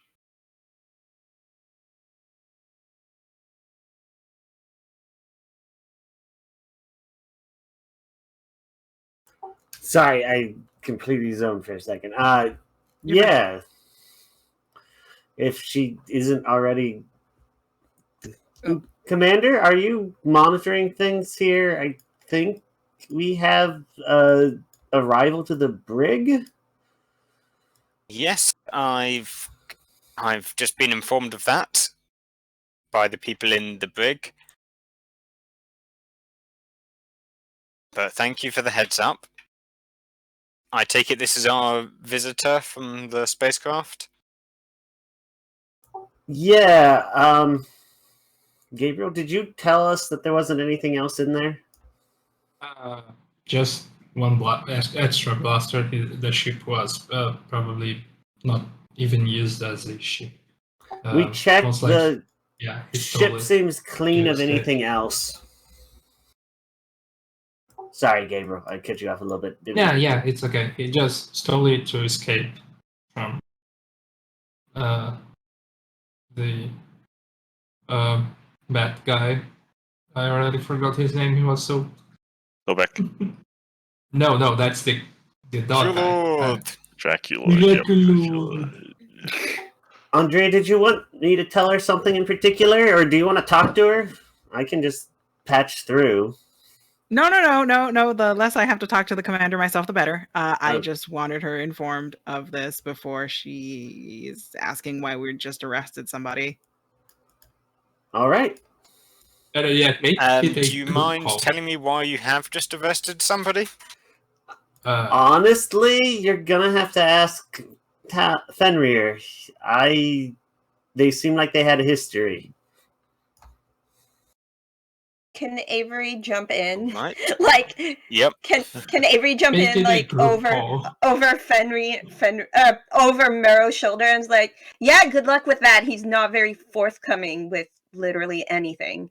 Sorry, I completely zoned for a second. You're Yeah. If she isn't already. Oh. Commander, are you monitoring things here? I think we have arrival to the brig. Yes, I've just been informed of that by the people in the brig. But thank you for the heads up. I take it this is our visitor from the spacecraft? Yeah, Gabriel, did you tell us that there wasn't anything else in there? Just one extra blaster. The ship was probably not even used as a ship. We checked most the yeah, he ship stole it. seems clean of used it. anything else. Sorry, Gabriel, I cut you off a little bit. didn't Yeah, mean to. yeah, it's okay. He just stole it to escape from the bad guy. I already forgot his name. He was so. go back. No, that's the dog guy. Lord. Dracula. Dracula. Andrea, did you want me to tell her something in particular, or do you want to talk to her? I can just patch through. No. The less I have to talk to the commander myself, the better. I Oh. just wanted her informed of this before she's asking why we just arrested somebody. All right. Better yet, make it a Do you good mind call. telling me why you have just arrested somebody? Honestly, you're gonna have to ask Fenrir. They seem like they had a history. Can Avery jump in? Right. Like, Yep. can Avery jump Make in it a like group call. over over Mero's shoulder and's like, yeah, good luck with that. He's not very forthcoming with literally anything.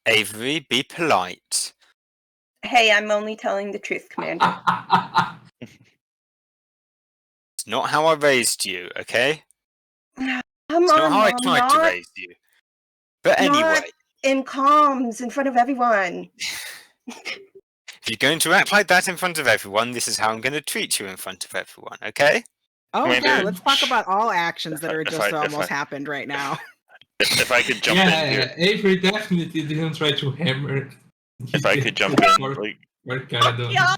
Avery, be polite. Hey, I'm only telling the truth, Commander. It's not how I raised you, okay? Come It's on, not how I Mom, tried to not raise you. But anyway, in comms in front of everyone. if you're going to act like that in front of everyone, this is how I'm going to treat you in front of everyone, okay? Oh Commander, yeah, let's talk about all actions that are if just I- almost happened right now. If I could jump in here, Avery definitely didn't try to hammer. if I could jump in, like, Yeah.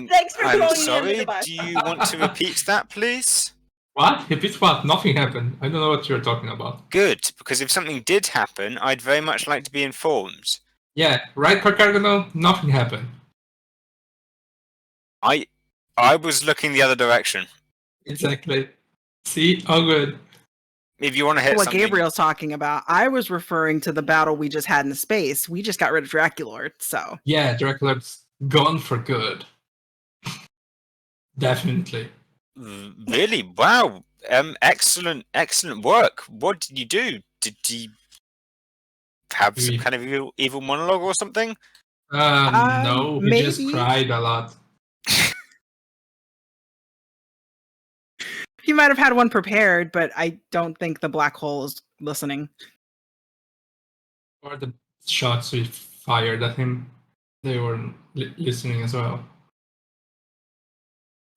Thanks for throwing I'm me sorry. under the bus. Do you want to repeat that, please? What? Repeat what? Nothing happened. I don't know what you're talking about. Good, because if something did happen, I'd very much like to be informed. Yeah, right, Carcardinal? Nothing happened. I was looking the other direction. Exactly. See? All good. If you want to hit What something, Gabriel's talking about, I was referring to the battle we just had in space. We just got rid of Draculord, so. Yeah, Dracula's gone for good. Definitely. really, wow, excellent work. What did you do? Did you have some kind of evil monologue or something? No, he just maybe. cried a lot. He might have had one prepared, but I don't think the black hole is listening. Or the shots we fired at him, they were listening as well.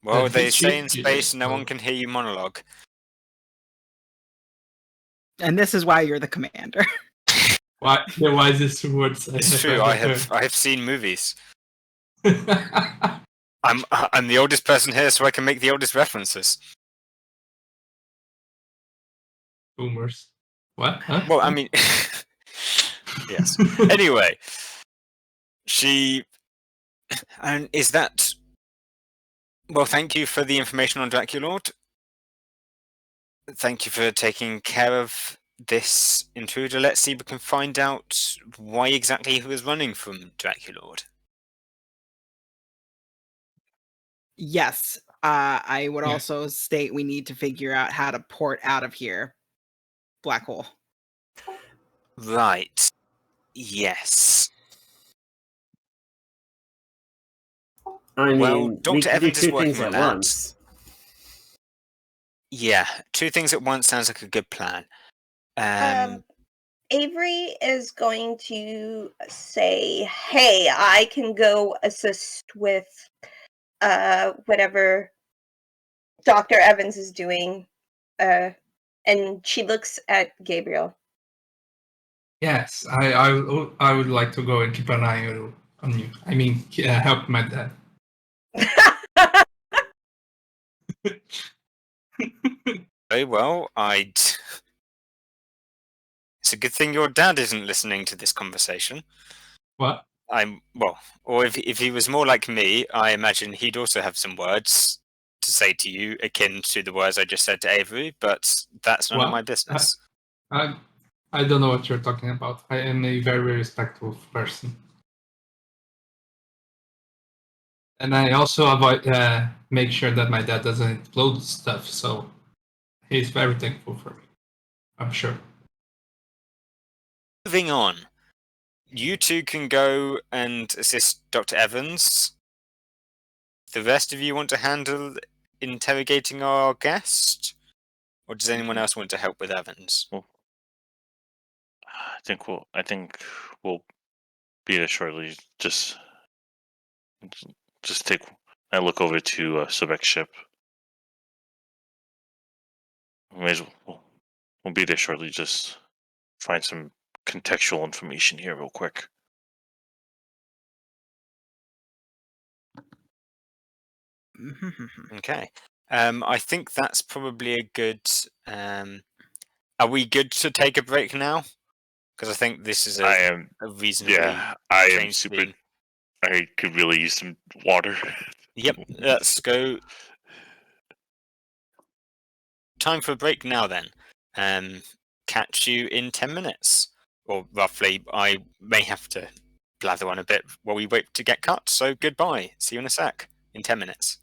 Well, That they hit say you, in you space just no one told. can hear you monologue. And this is why you're the commander. Why the wisest words I It's have true. ever I heard. have seen movies. I'm the oldest person here, so I can make the oldest references. Boomers. What? Huh? Well, I mean, yes. Anyway, and is that? Well, thank you for the information on Draculord. Thank you for taking care of this intruder. Let's see if we can find out why exactly he was running from Draculord. Yes. I would Yeah. also state we need to figure out how to port out of here. Black hole. Right. Yes. I mean, Well, we Dr. could do Evans is two working things on at that. once. Yeah, two things at once sounds like a good plan. Avery is going to say, "Hey, I can go assist with whatever Dr. Evans is doing." And she looks at Gabriel. Yes, I would like to go and keep an eye on you. I mean, help my dad. Very well, It's a good thing your dad isn't listening to this conversation. What? Or if he was more like me, I imagine he'd also have some words to say to you akin to the words I just said to Avery, but that's none of What? my business. I don't know what you're talking about. I am a very, very respectful person. And I also make sure that my dad doesn't explode stuff, so he's very thankful for me. I'm sure. Moving on. You two can go and assist Dr. Evans. The rest of you want to handle interrogating our guest? Or does anyone else want to help with Evans? I think we'll be there shortly. Just take a look over to Sobek's ship. We'll be there shortly. Just find some contextual information here real quick. Okay. I think that's probably a good. Are we good to take a break now? Because I think this is a reasonably. Yeah, I am strange super. scene. I could really use some water. Yep, let's go. Time for a break now then. Catch you in 10 minutes. Or roughly, I may have to blather on a bit while we wait to get cut, so goodbye. See you in a sec. In 10 minutes.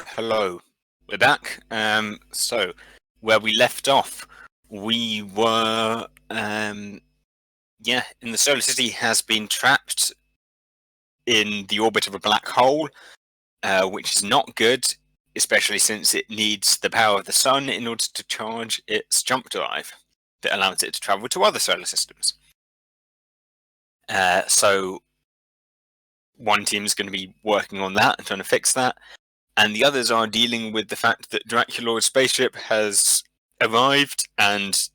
Hello, we're back. So where we left off, we were, in the solar city has been trapped in the orbit of a black hole, which is not good, especially since it needs the power of the sun in order to charge its jump drive that allows it to travel to other solar systems. So one team is going to be working on that and trying to fix that, and the others are dealing with the fact that Draculor's spaceship has arrived and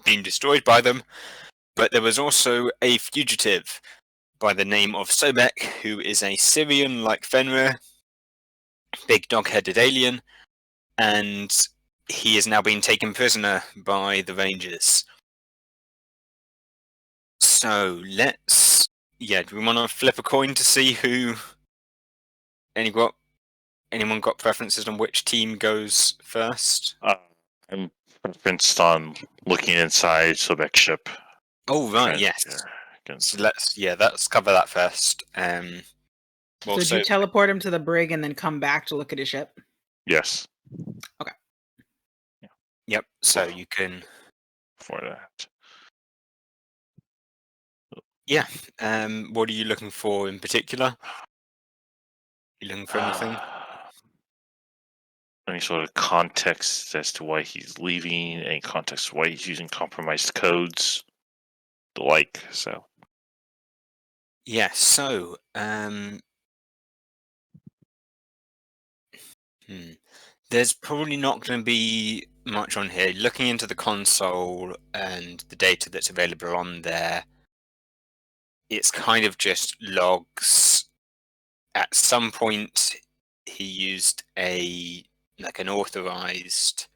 been destroyed by them. But there was also a fugitive by the name of Sobek, who is a Syrian like Fenrir, big dog-headed alien, and he is now being taken prisoner by the Rangers. So let's... do we want to flip a coin to see who... Anyone got preferences on which team goes first? I'm preferenced on looking inside Sobek's ship. Oh, right, yes. So let's cover that first. So did you teleport him to the brig and then come back to look at his ship? Yes. Okay. Yep, so you can... For that. Yeah, what are you looking for in particular? You looking for anything? Any sort of context as to why he's leaving, any context why he's using compromised codes, the like, so. Yeah, so, there's probably not going to be much on here. Looking into the console and the data that's available on there, it's kind of just logs. At some point, he used an authorized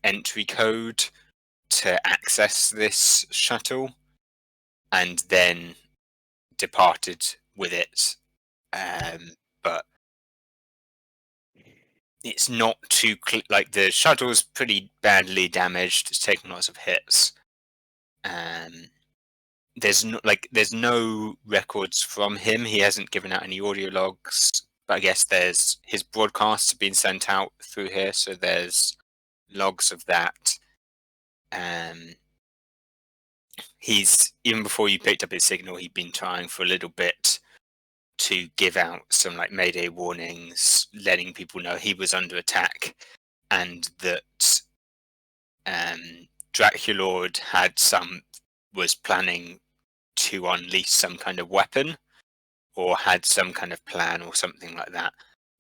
entry code to access this shuttle, and then departed with it. But it's not too like the shuttle's pretty badly damaged. It's taken lots of hits. There's no records from him. He hasn't given out any audio logs, but I guess there's his broadcasts have been sent out through here, so there's logs of that. He's, even before you picked up his signal, he'd been trying for a little bit to give out some like mayday warnings, letting people know he was under attack, and that Draculord was planning to unleash some kind of weapon, or had some kind of plan or something like that.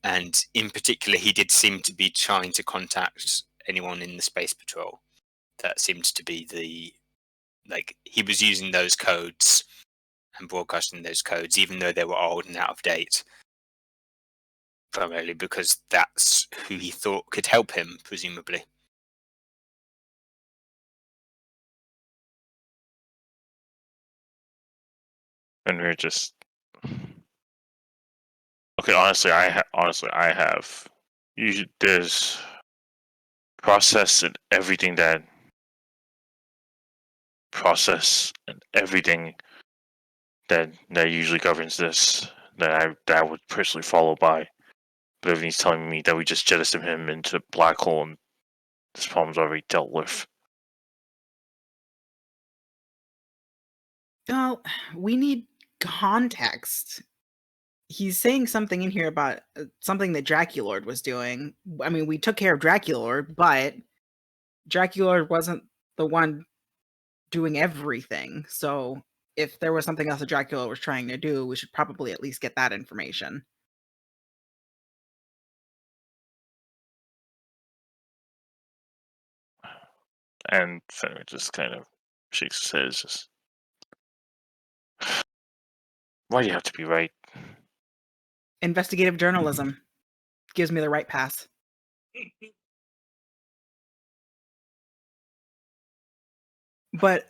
And in particular, he did seem to be trying to contact anyone in the Space Patrol. That seemed to be he was using those codes and broadcasting those codes, even though they were old and out of date. Primarily because that's who he thought could help him, presumably. And we're just... Okay, honestly, I have... Usually, there's process and everything that usually governs this, that I would personally follow by. But everything's telling me that we just jettison him into a black hole and this problem's already dealt with. Well, we need context. He's saying something in here about something that Draculord was doing. I mean, we took care of Draculord, but Draculord wasn't the one doing everything. So if there was something else that Draculord was trying to do, we should probably at least get that information. And Fenrir just kind of shakes his head. Just, why do you have to be right? Investigative journalism gives me the right pass. But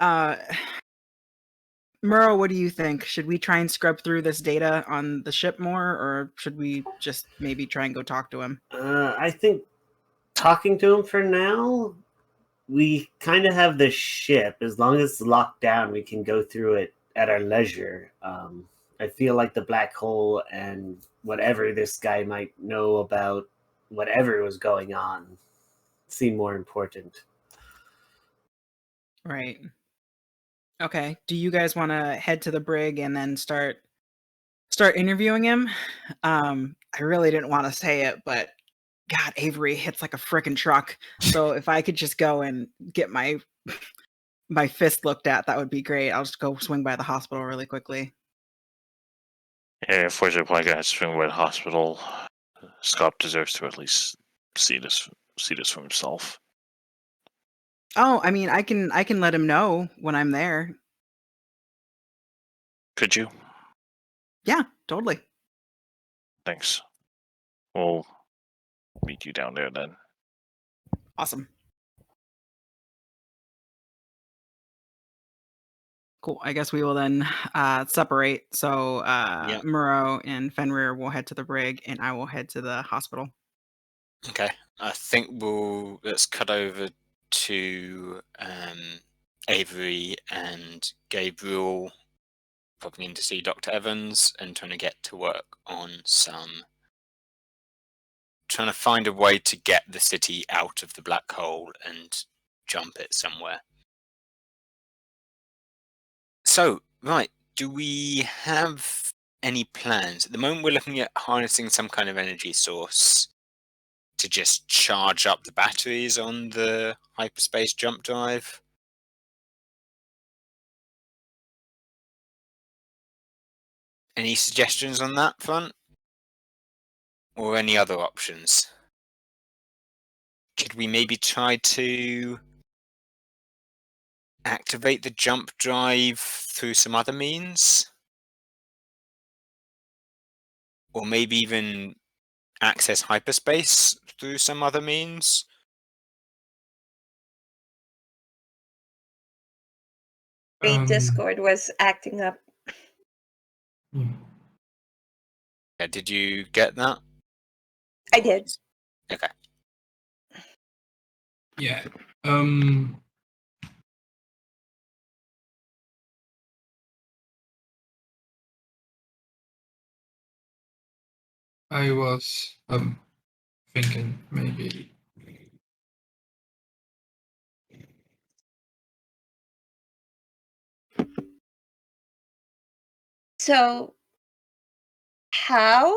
Muro, what do you think? Should we try and scrub through this data on the ship more, or should we just maybe try and go talk to him? I think talking to him for now. We kind of have the ship. As long as it's locked down, we can go through it at our leisure. I feel like the black hole and whatever this guy might know about whatever was going on seemed more important. Right. Okay. Do you guys want to head to the brig and then start interviewing him? I really didn't want to say it, but God, Avery hits like a frickin' truck. So if I could just go and get my fist looked at, that would be great. I'll just go swing by the hospital really quickly. Yeah, unfortunately, Black Guy's swing by the hospital. Scott deserves to at least see this for himself. Oh, I mean, I can let him know when I'm there. Could you? Yeah, totally. Thanks. We'll meet you down there then. Awesome. Cool. I guess we will then separate. So Yeah. Murrow and Fenrir will head to the brig, and I will head to the hospital. Okay. I think let's cut over to Avery and Gabriel popping in to see Dr. Evans and trying to get to work on trying to find a way to get the city out of the black hole and jump it somewhere. So, right, do we have any plans? At the moment, we're looking at harnessing some kind of energy source to just charge up the batteries on the hyperspace jump drive. Any suggestions on that front? Or any other options? Could we maybe try to activate the jump drive through some other means? Or maybe even access hyperspace through some other means? The Discord was acting up. Hmm. Yeah, did you get that? I did. Okay. Yeah. I was thinking maybe. So, how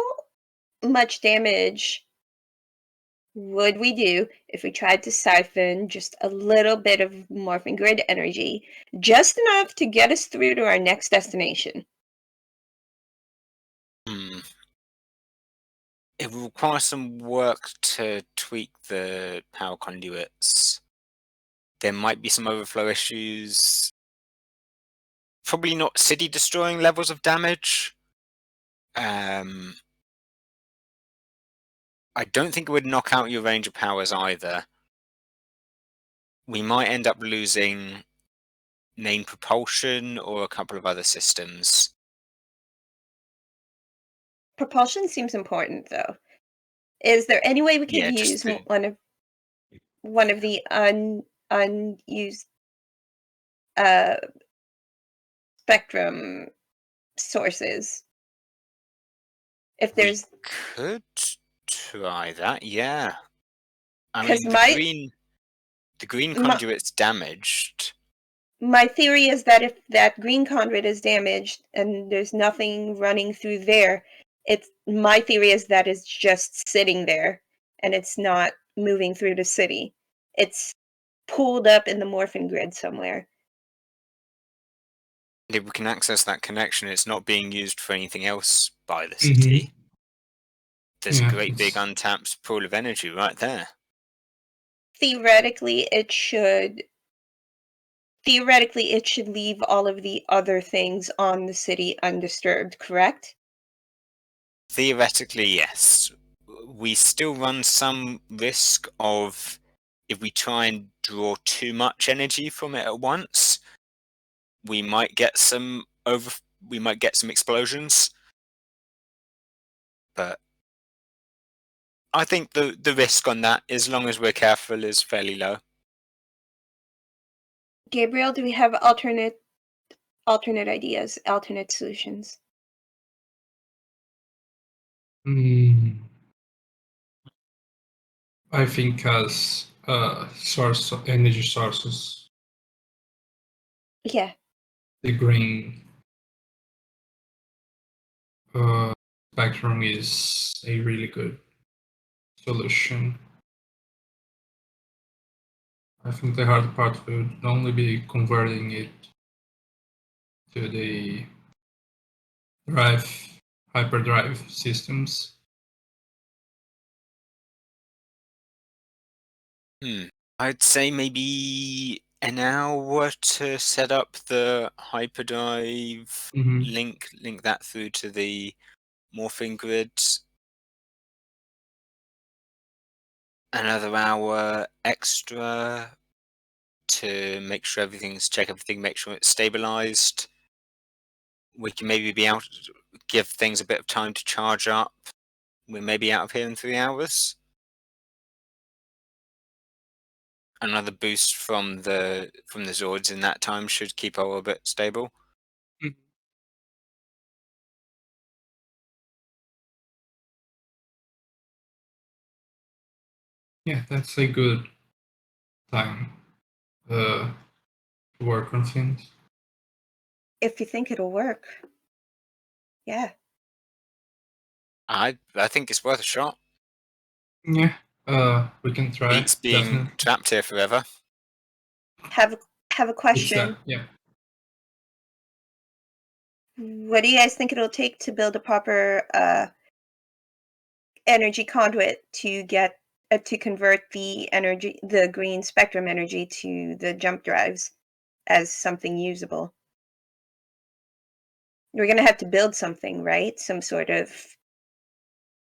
much damage would we do if we tried to siphon just a little bit of morphing grid energy, just enough to get us through to our next destination? It will require some work to tweak the power conduits. There might be some overflow issues. Probably not city destroying levels of damage. I don't think it would knock out your range of powers either. We might end up losing main propulsion or a couple of other systems. Propulsion seems important, though. Is there any way we could Yeah, use just the- one of the unused spectrum sources? If We there's, could try that, yeah. I 'cause mean, the green my- conduit's damaged. my theory is that if that green conduit is damaged and there's nothing running through there, my theory is that it's just sitting there and it's not moving through the city. It's pulled up in the morphing grid somewhere. If we can access that connection, it's not being used for anything else by the Mhm. city. There's Yeah, a great big it's- untapped pool of energy right there. Theoretically, it should leave all of the other things on the city undisturbed, correct? Theoretically, yes. We still run some risk of, if we try and draw too much energy from it at once, we might get some explosions. But I think the risk on that, as long as we're careful, is fairly low. Gabriel, do we have alternate ideas, alternate solutions? Hmm. I think as energy sources, Yeah. the green spectrum is a really good solution. I think the hard part would only be converting it to the hyperdrive systems. I'd say maybe an hour to set up the hyperdrive. Mhm. Link that through to the morphing grid. Another hour extra to check everything, make sure it's stabilized. We can maybe be out, give things a bit of time to charge up. We may be out of here in 3 hours. Another boost from the Zords in that time should keep our orbit stable. Yeah, that's a good time to work on things. If you think it'll work. Yeah. I think it's worth a shot. Yeah, we can try. Beats being definitely. trapped here forever. Have a It's question. yeah. What do you guys think it'll take to build a proper energy conduit to get to convert the green spectrum energy to the jump drives as something usable? We're gonna have to build something, right? Some sort of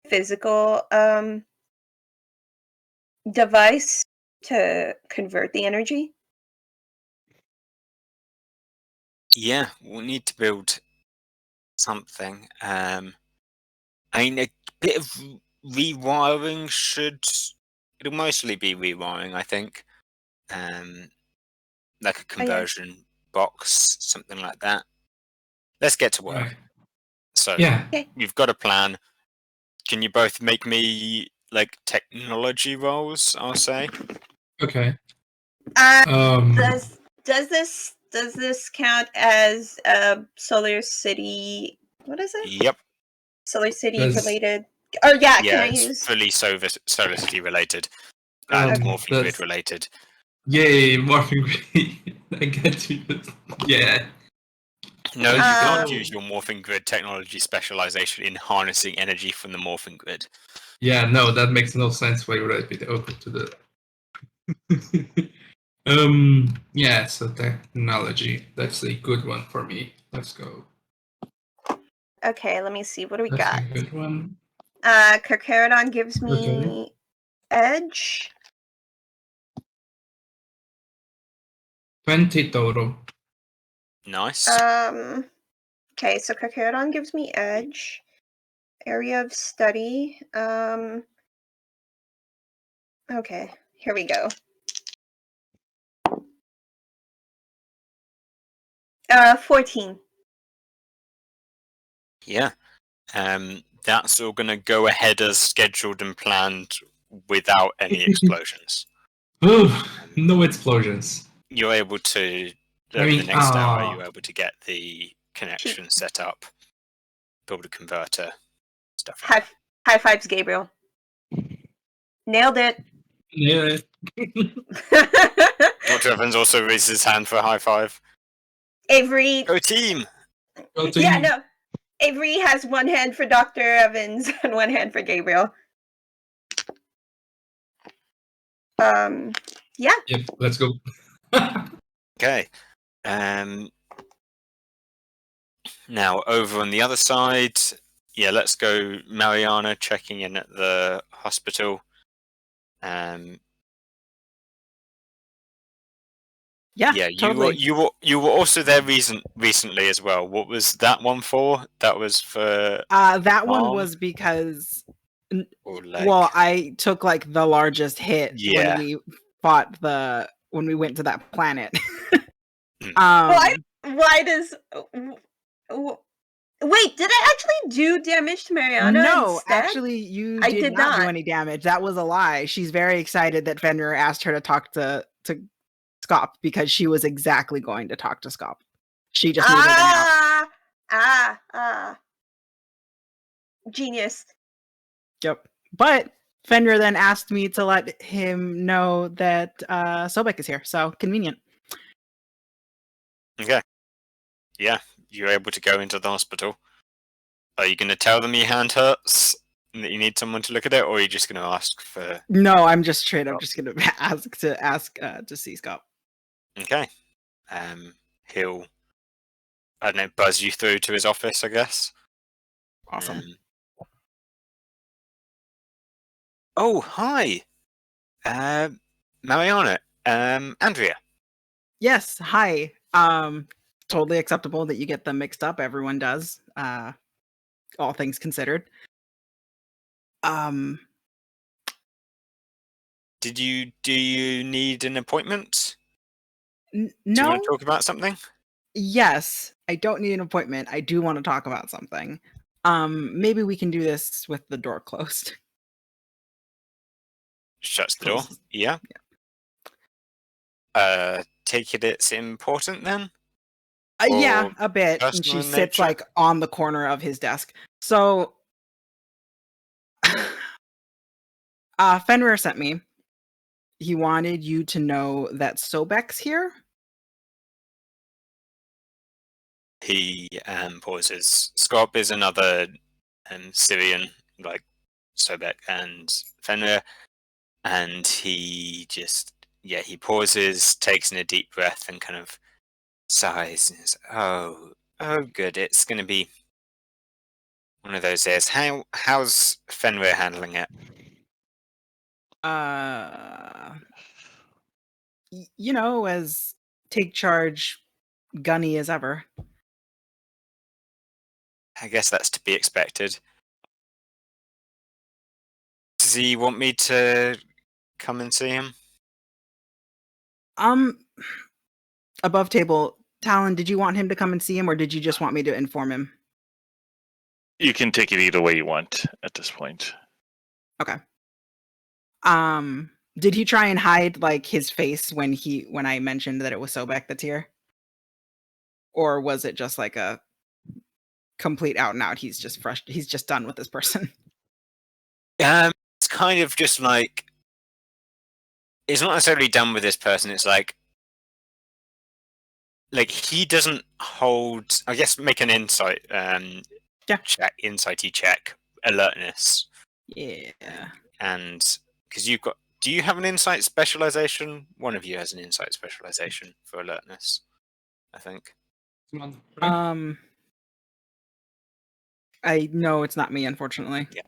physical device to convert the energy. Yeah, we'll need to build something. I mean, a bit of rewiring it'll mostly be rewiring, I think. Like a conversion box, something like that. Let's get to work. Right. So Yeah. we've got a plan. Can you both make me like technology rolls? I'll say. Okay. Does this count as Solar City? What is it? Yep. Solar City Does- related? Or yeah, Yeah, can I it's use? fully Solar City related and Um, Morphing does- Grid related. Yay, morphing grid. I get you. Yeah. No, you can't Um, use your Morphing Grid technology specialization in harnessing energy from the Morphing Grid. Yeah, no, that makes no sense why would I be open to the yeah, so technology. That's a good one for me. Let's go. Okay, let me see. What do we That's got? a good one. Carcharodon gives me Okay. edge. 20 total. Nice. Okay, so Carcharodon gives me edge. Area of study. Okay, here we go. 14. Yeah. That's all gonna go ahead as scheduled and planned without any explosions. Oh, no explosions. You're able to I over mean, the next hour you're able to get the connection set up, build a converter, stuff like High fives, Gabriel. Nailed it. Yeah. that. Dr. Evans also raises his hand for a high five. Avery. Go team! Go Yeah, team. no. Avery has one hand for Dr. Evans and one hand for Gabriel. Yeah. Yep, let's go. Okay. Now over on the other side, yeah, let's go Mariana checking in at the hospital. Yeah, totally. you were also there recently as well. What was that one for? That was for That one arm? was because or leg? well, I took like the largest hit Yeah. when we fought when we went to that planet. Hmm. Why does Wait, did I actually do damage to Mariana No, instead? actually, you I did did not do not. any damage. That was a lie. She's very excited that Fenrir asked her to talk to Scop because she was exactly going to talk to Scop. She just needed an out. Genius. Yep. But Fenrir then asked me to let him know that Sobek is here. So convenient. Okay. Yeah, you're able to go into the hospital. Are you going to tell them your hand hurts and that you need someone to look at it, or are you just going to ask for? No, I'm just straight up just gonna ask to see Scop. Okay. He'll, I don't know, buzz you through to his office, I guess. Awesome. Oh, hi. Mariana. Andrea. Yes, hi. Totally acceptable that you get them mixed up. Everyone does. All things considered. Do you need an appointment? Do you No. want to talk about something? Yes, I don't need an appointment. I do want to talk about something. Maybe we can do this with the door closed. Shuts the door. Closes. Yeah. Take it it's important then? Yeah, Or a bit. And personal she in sits nature? like on the corner of his desk. So Fenrir sent me. He wanted you to know that Sobek's here. He pauses. Skop is another Syrian, like Sobek and Fenrir, and he just he pauses, takes in a deep breath, and kind of sighs. And is, oh, good. It's going to be one of those days. How's Fenrir handling it? You know, as take charge gunny as ever. I guess that's to be expected. Does he want me to come and see him? Above table, Talon, did you want him to come and see him, or did you just want me to inform him? You can take it either way you want at this point. Okay. Did he try and hide like his face when I mentioned that it was Sobek that's here? Or was it just like a complete out and out, he's just done with this person? It's kind of just like it's not necessarily done with this person. It's like he doesn't hold. I guess make an insight check, insighty check, alertness. Yeah. And because you've got, do you have an insight specialization? One of you has an insight specialization for alertness, I think. I know it's not me, unfortunately. Yeah.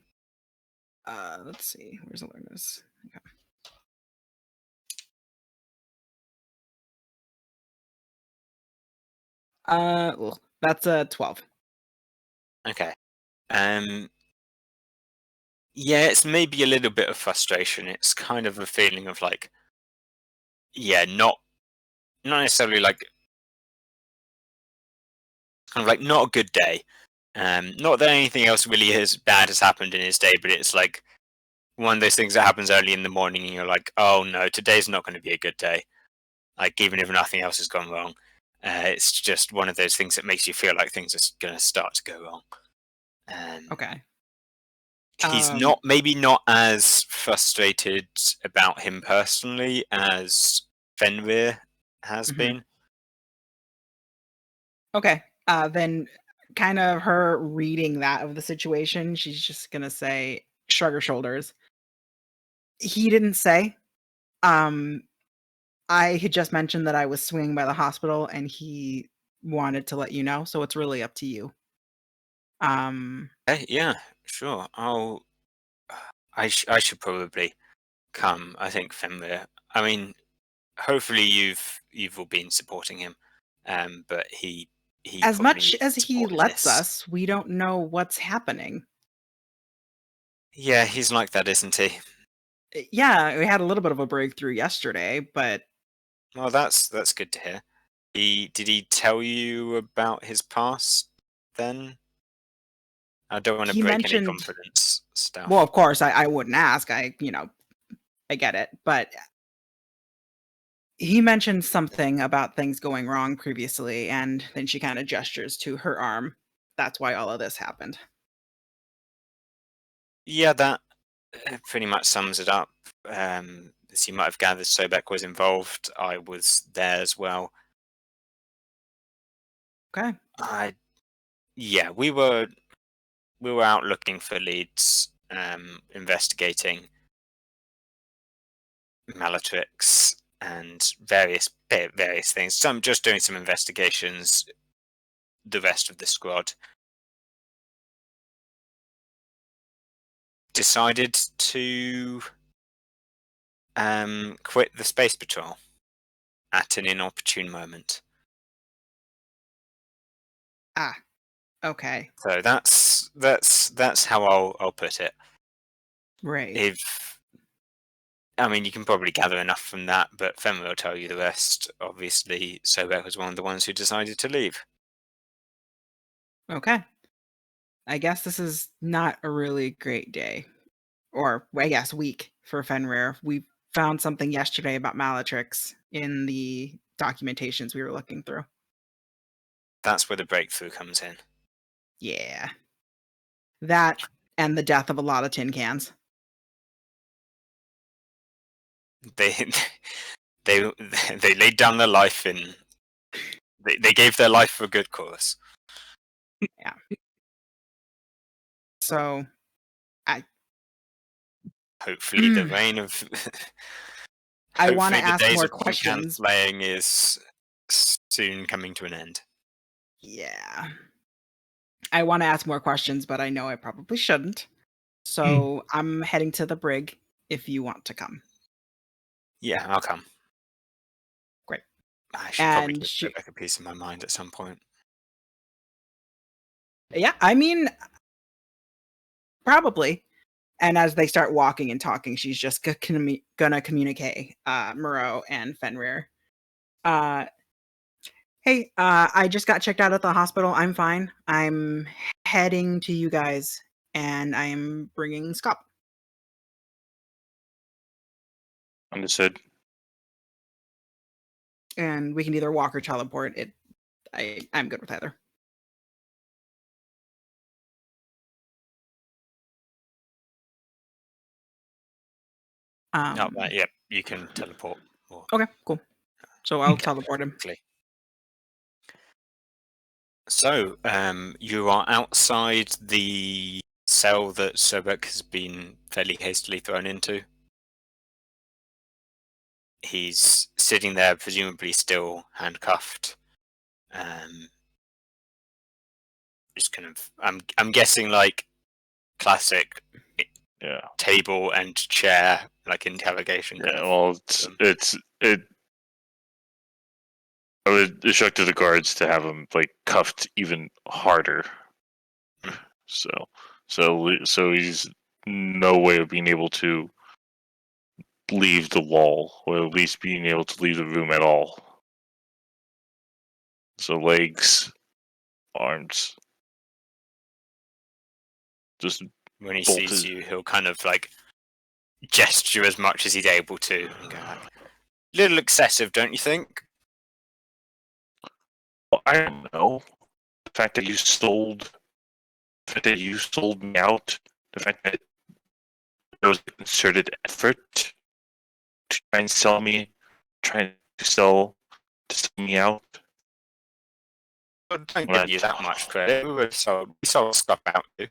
Let's see. Where's alertness? Okay. That's a 12. Okay. Yeah, it's maybe a little bit of frustration. It's kind of a feeling of like, not necessarily like, kind of like not a good day. Not that anything else really as bad has happened in his day, but it's like one of those things that happens early in the morning and you're like, oh no, today's not going to be a good day. Like even if nothing else has gone wrong, it's just one of those things that makes you feel like things are going to start to go wrong. Okay. He's maybe not as frustrated about him personally as Fenrir has been. Okay. Then kind of her reading that of the situation, she's just gonna say, shrug her shoulders. He didn't say. I had just mentioned that I was swinging by the hospital and he wanted to let you know, so it's really up to you. Yeah, sure. I should probably come. I think Fenrir. I mean, hopefully you've all been supporting him. But he as probably much needs as he support in lets this. us, we don't know what's happening. Yeah, he's like that, isn't he? Yeah, we had a little bit of a breakthrough yesterday, but Well, that's good to hear. Did he tell you about his past then? I don't want to He break any mentioned- confidence stuff. Well, of course, I wouldn't ask. I get it, but he mentioned something about things going wrong previously, and then she kind of gestures to her arm. That's why all of this happened. Yeah, that pretty much sums it up. As you might have gathered, Sobek was involved. I was there as well. Okay. Yeah, we were out looking for leads, investigating Malatrix and various things. Some just doing some investigations. The rest of the squad decided to quit the space patrol at an inopportune moment. Okay. So that's how I'll put it. Right. I mean, you can probably gather enough from that, but Fenrir will tell you the rest. Obviously, Sobek was one of the ones who decided to leave. Okay. I guess this is not a really great day. Or, I guess, week for Fenrir. We found something yesterday about Malatrix in the documentations we were looking through. That's where the breakthrough comes in. Yeah. That and the death of a lot of tin cans. They they laid down their life in. They gave their life for a good cause. So, Hopefully, the reign of. I want to hopefully the ask days more of tin can questions. Slaying is soon coming to an end. Yeah. I want to ask more questions, but I know I probably shouldn't. So I'm heading to the brig if you want to come. Yeah, I'll come. Great. I should probably And give she- Sobek a piece of my mind at some point. Yeah, I mean, probably. And as they start walking and talking, she's just gonna communicate Moreau and Fenrir. Hey, I just got checked out at the hospital. I'm fine. I'm heading to you guys, and I'm bringing Scott. Understood. And we can either walk or teleport. I'm good with either. No, yeah, you can teleport. Okay, cool. So I'll teleport him. Quickly. So, you are outside the cell that Sobek has been fairly hastily thrown into. He's sitting there, presumably still handcuffed. Just kind of, I'm guessing like classic Yeah. table and chair, like interrogation. kind Yeah. of. Well, I would instruct the guards to have him like cuffed even harder. So he's no way of being able to leave the wall, or at least being able to leave the room at all. So legs, arms, just When he bolted. sees you, he'll kind of like gesture as much as he's able to and go like, little excessive, don't you think? Well, I don't know. The fact that you sold me out. The fact that there was a concerted effort to try and sell me, trying to sell me out. I don't Well, give you that much credit. We sold stuff out to you.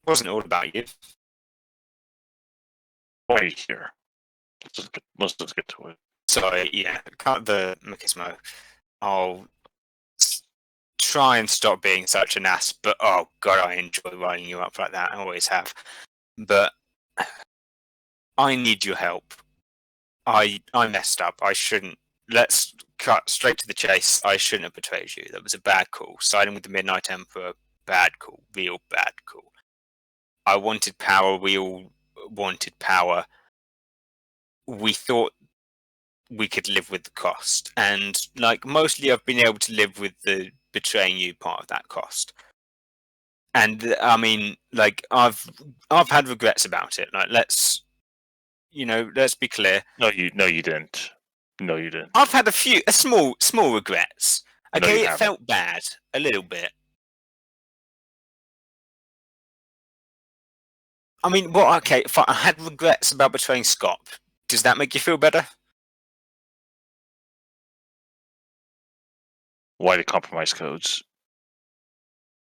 It wasn't all about you. Why are you here? Let's just get to it. So yeah, cut the Machismo. I'll try and stop being such an ass, but oh god, I enjoy writing you up like that. I always have. But I need your help. I messed up. I shouldn't. Let's cut straight to the chase. I shouldn't have betrayed you. That was a bad call. Siding with the Midnight Emperor, bad call. Real bad call. I wanted power. We all wanted power. We thought we could live with the cost, and like mostly I've been able to live with the betraying you part of that cost. And I mean, like I've had regrets about it. Like let's be clear. No, you didn't. No, you didn't. I've had a small regrets. No, Okay, you it haven't. felt bad a little bit. I mean, well, okay, fine. I had regrets about betraying Scott. Does that make you feel better? Why the compromise codes?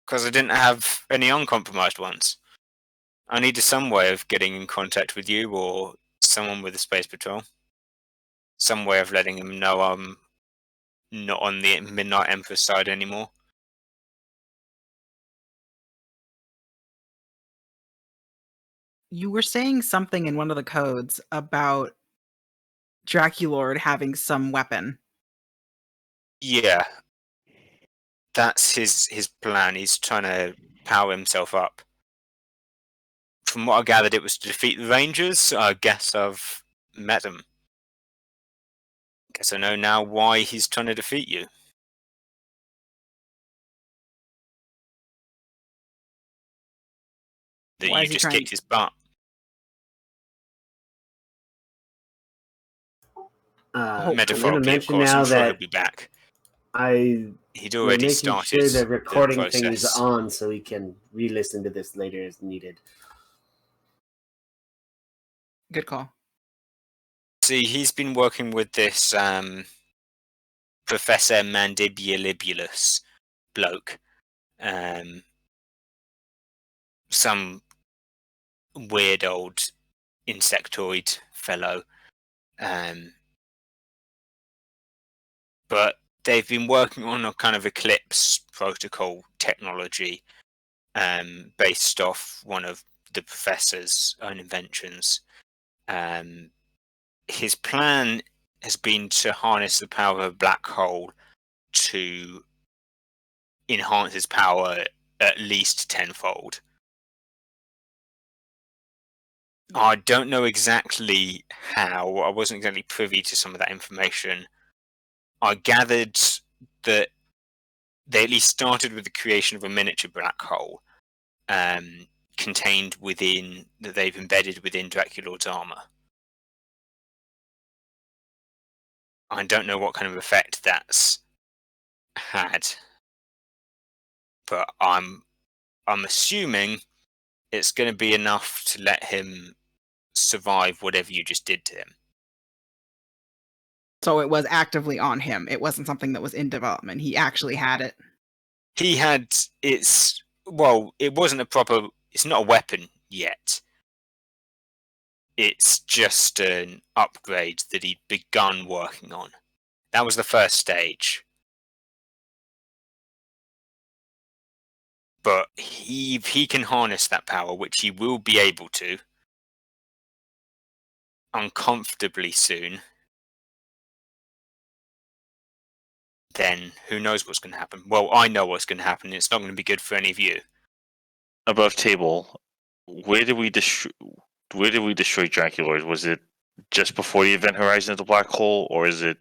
Because I didn't have any uncompromised ones. I needed some way of getting in contact with you or someone with the Space Patrol. Some way of letting them know I'm not on the Midnight Emperor side anymore. You were saying something in one of the codes about Draculord having some weapon. Yeah. That's his plan. He's trying to power himself up. From what I gathered, it was to defeat the Rangers. I guess I've met him. Guess I know now why he's trying to defeat you. That Why you is he just trying- kicked his butt. I'm Metaphorically, going to of mention course. now I'm sure he'll that be back. I He'd we're already making started sure the recording thing is process. on, so we can re-listen to this later as needed. Good call. See, he's been working with this Professor Mandibulibulus bloke. Some weird old insectoid fellow. But they've been working on a kind of Eclipse protocol technology based off one of the professor's own inventions. His plan has been to harness the power of a black hole to enhance its power at least tenfold. I don't know exactly how. I wasn't exactly privy to some of that information. I gathered that they at least started with the creation of a miniature black hole contained within, that they've embedded within Draculord's armor. I don't know what kind of effect that's had, but I'm assuming it's going to be enough to let him survive whatever you just did to him. So it was actively on him. It wasn't something that was in development. He actually had it. He had it wasn't a proper, it's not a weapon yet. It's just an upgrade that he'd begun working on. That was the first stage. But if he can harness that power, which he will be able to, uncomfortably soon, then who knows what's going to happen. Well, I know what's going to happen. It's not going to be good for any of you. Above table, where did we destroy Draculord? Was it just before the event horizon of the black hole, or is it?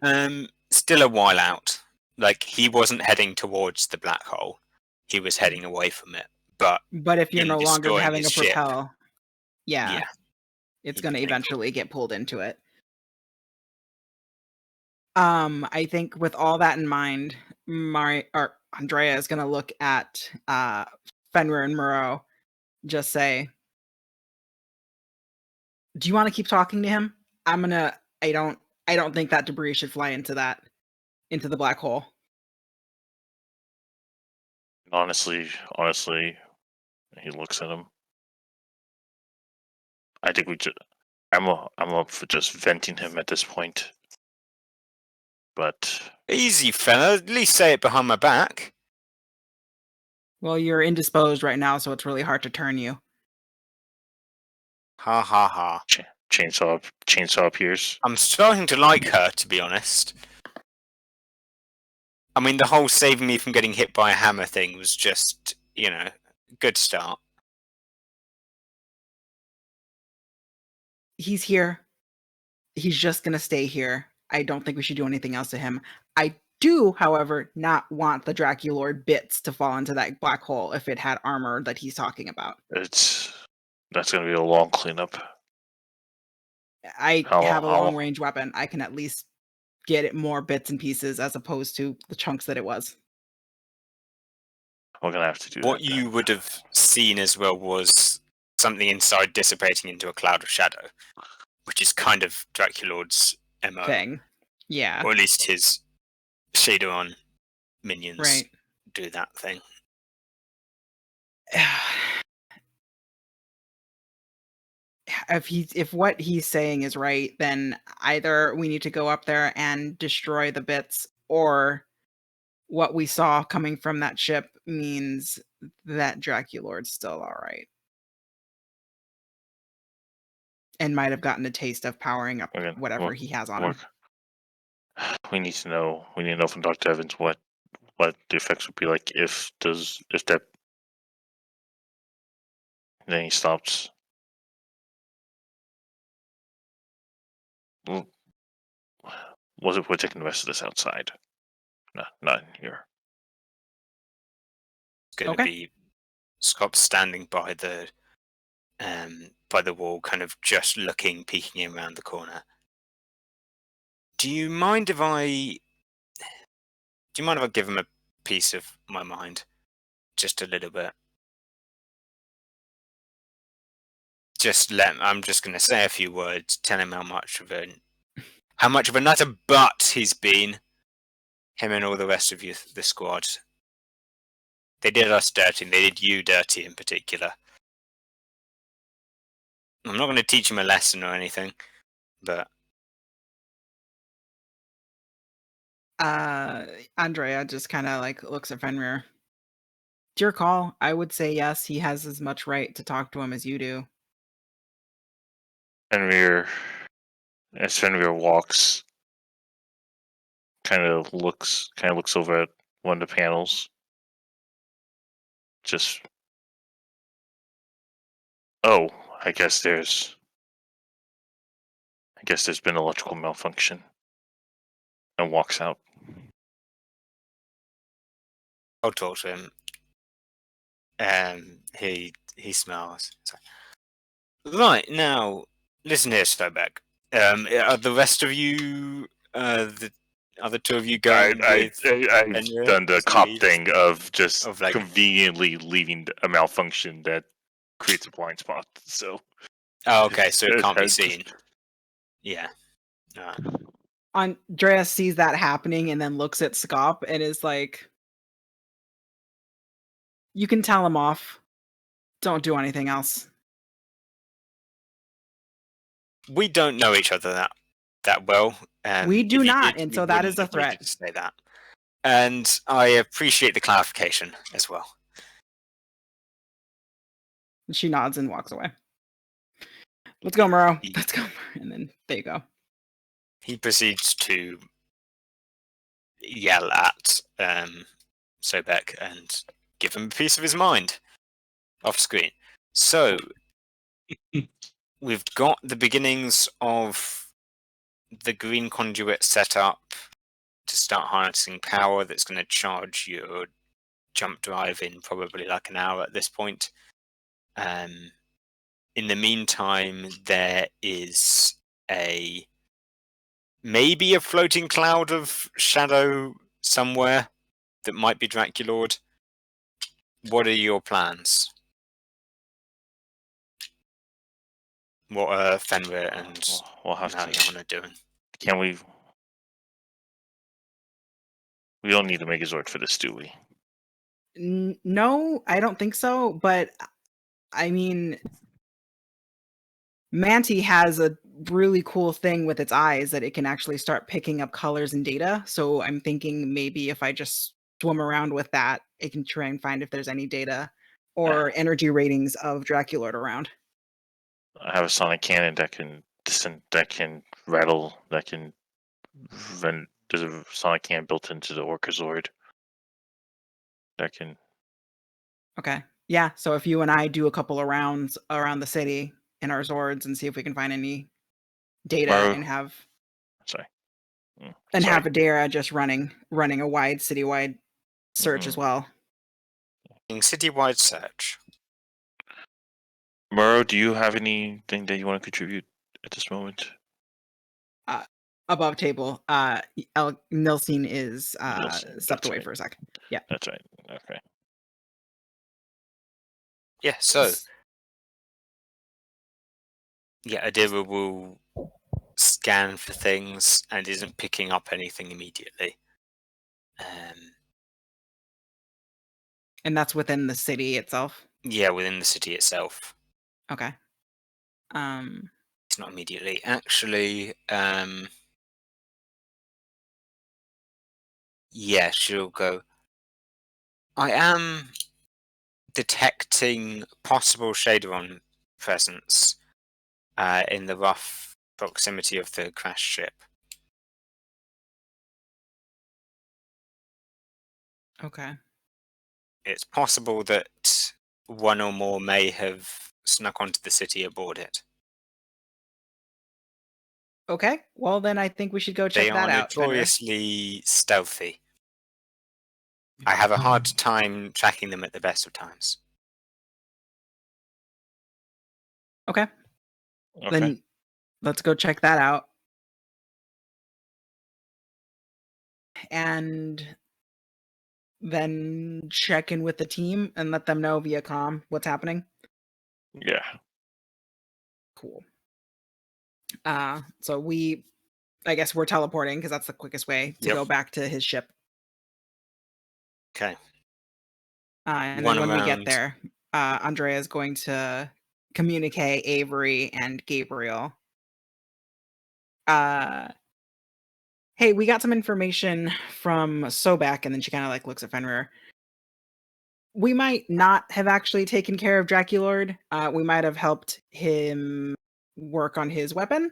Still a while out. Like, he wasn't heading towards the black hole. He was heading away from it. But if you're in no longer destroying having a his ship, propel, yeah, it's he'd going to be getting eventually get pulled into it. I think with all that in mind, Andrea is going to look at Fenrir and Moreau, just say, "Do you want to keep talking to him? I don't think that debris should fly into the black hole." Honestly, he looks at him. I think I'm up for just venting him at this point. But easy, fella. At least say it behind my back. Well, you're indisposed right now, so it's really hard to turn you. Ha ha ha. chainsaw appears. I'm starting to like her, to be honest. I mean, the whole saving me from getting hit by a hammer thing was just, good start. He's here. He's just gonna stay here. I don't think we should do anything else to him. I do, however, not want the Draculord bits to fall into that black hole if it had armor that he's talking about. That's going to be a long cleanup. I How have a long- long range weapon. I can at least get it more bits and pieces as opposed to the chunks that it was. We're going to have to do What that. then. you would have seen as well was something inside dissipating into a cloud of shadow, which is kind of Draculord's MO, Thing. Yeah. or at least his Shadowrun minions Right. do that thing. If what he's saying is right, then either we need to go up there and destroy the bits, or what we saw coming from that ship means that Draculord's still all right. And might have gotten a taste of powering up Okay, whatever well, he has on him. We need to know from Dr. Evans what the effects would be like if that then he stops. Well, we're taking the rest of this outside. No, not in here. It's going to Okay. be Scott standing by the wall, kind of just looking, peeking around the corner. Do you mind if I give him a piece of my mind, just a little bit? I'm just going to say a few words, tell him how much of a nutter butt he's been. Him and all the rest of the squad. They did us dirty, and they did you dirty in particular. I'm not going to teach him a lesson or anything, but Andrea just kind of like looks at Fenrir. It's your call. I would say yes. He has as much right to talk to him as you do. As Fenrir walks, kind of looks over at one of the panels. Just, oh, I guess there's been electrical malfunction, and walks out. I'll talk to him. He smiles. Right, now, listen here, Stowback. Are the rest of you, the other two of you going I've Fenrir done the to cop leave? thing of just Of, like- conveniently leaving a malfunction that creates a blind spot. So Oh, okay, so it can't be I've- seen. Yeah. Andrea sees that happening and then looks at Scop and is like, you can tell him off. Don't do anything else. We don't know each other that well. We do if you not, did, and we so that is wouldn't a have needed threat. to say that. And I appreciate the clarification as well. And she nods and walks away. Let's go, Murrow. Ye- Let's go. And then they go. He proceeds to yell at Sobek and give him a piece of his mind off screen. So we've got the beginnings of the green conduit set up to start harnessing power that's going to charge your jump drive in probably like an hour at this point. In the meantime, there is maybe a floating cloud of shadow somewhere that might be Draculord. What are your plans? What are Fenrir and we'll have to. Mariana doing? Can we? We don't need a Megazord for this, do we? No, I don't think so. But I mean, Manti has a really cool thing with its eyes that it can actually start picking up colors and data. So I'm thinking maybe if I just swim around with that, it can try and find if there's any data or energy ratings of Draculord around. I have a sonic cannon that can rattle, there's a sonic cannon built into the Orcazord that can. Okay. Yeah. So if you and I do a couple of rounds around the city in our Zords and see if we can find any data Maru- and have. Sorry, And Sorry. have Adira just running a wide citywide search as well. Citywide search. Murrow, do you have anything that you want to contribute at this moment? Above table, Nilsine is Nilsine, stepped that's away right. for a sec. Yeah. That's right. Okay. Yeah, so yeah, Adira will scan for things and isn't picking up anything immediately. And that's within the city itself. Yeah, within the city itself. Okay. It's not immediately. Actually, yeah, she'll go. I am detecting possible Shaderon presence in the rough proximity of the crash ship. Okay. It's possible that one or more may have snuck onto the city aboard it. Okay. Well, then I think we should go check They are that out. Fenrir. notoriously stealthy. I have a hard time tracking them at the best of times. Okay. Okay. Then let's go check that out. And then check in with the team and let them know via comm what's happening. Yeah. Cool. So I guess we're teleporting because that's the quickest way to Yep. go back to his ship. Okay. And One then when we get around- there, Andrea is going to communicate Avery and Gabriel. Hey, we got some information from Sobek, and then she kind of like looks at Fenrir. We might not have actually taken care of Draculord. We might have helped him work on his weapon.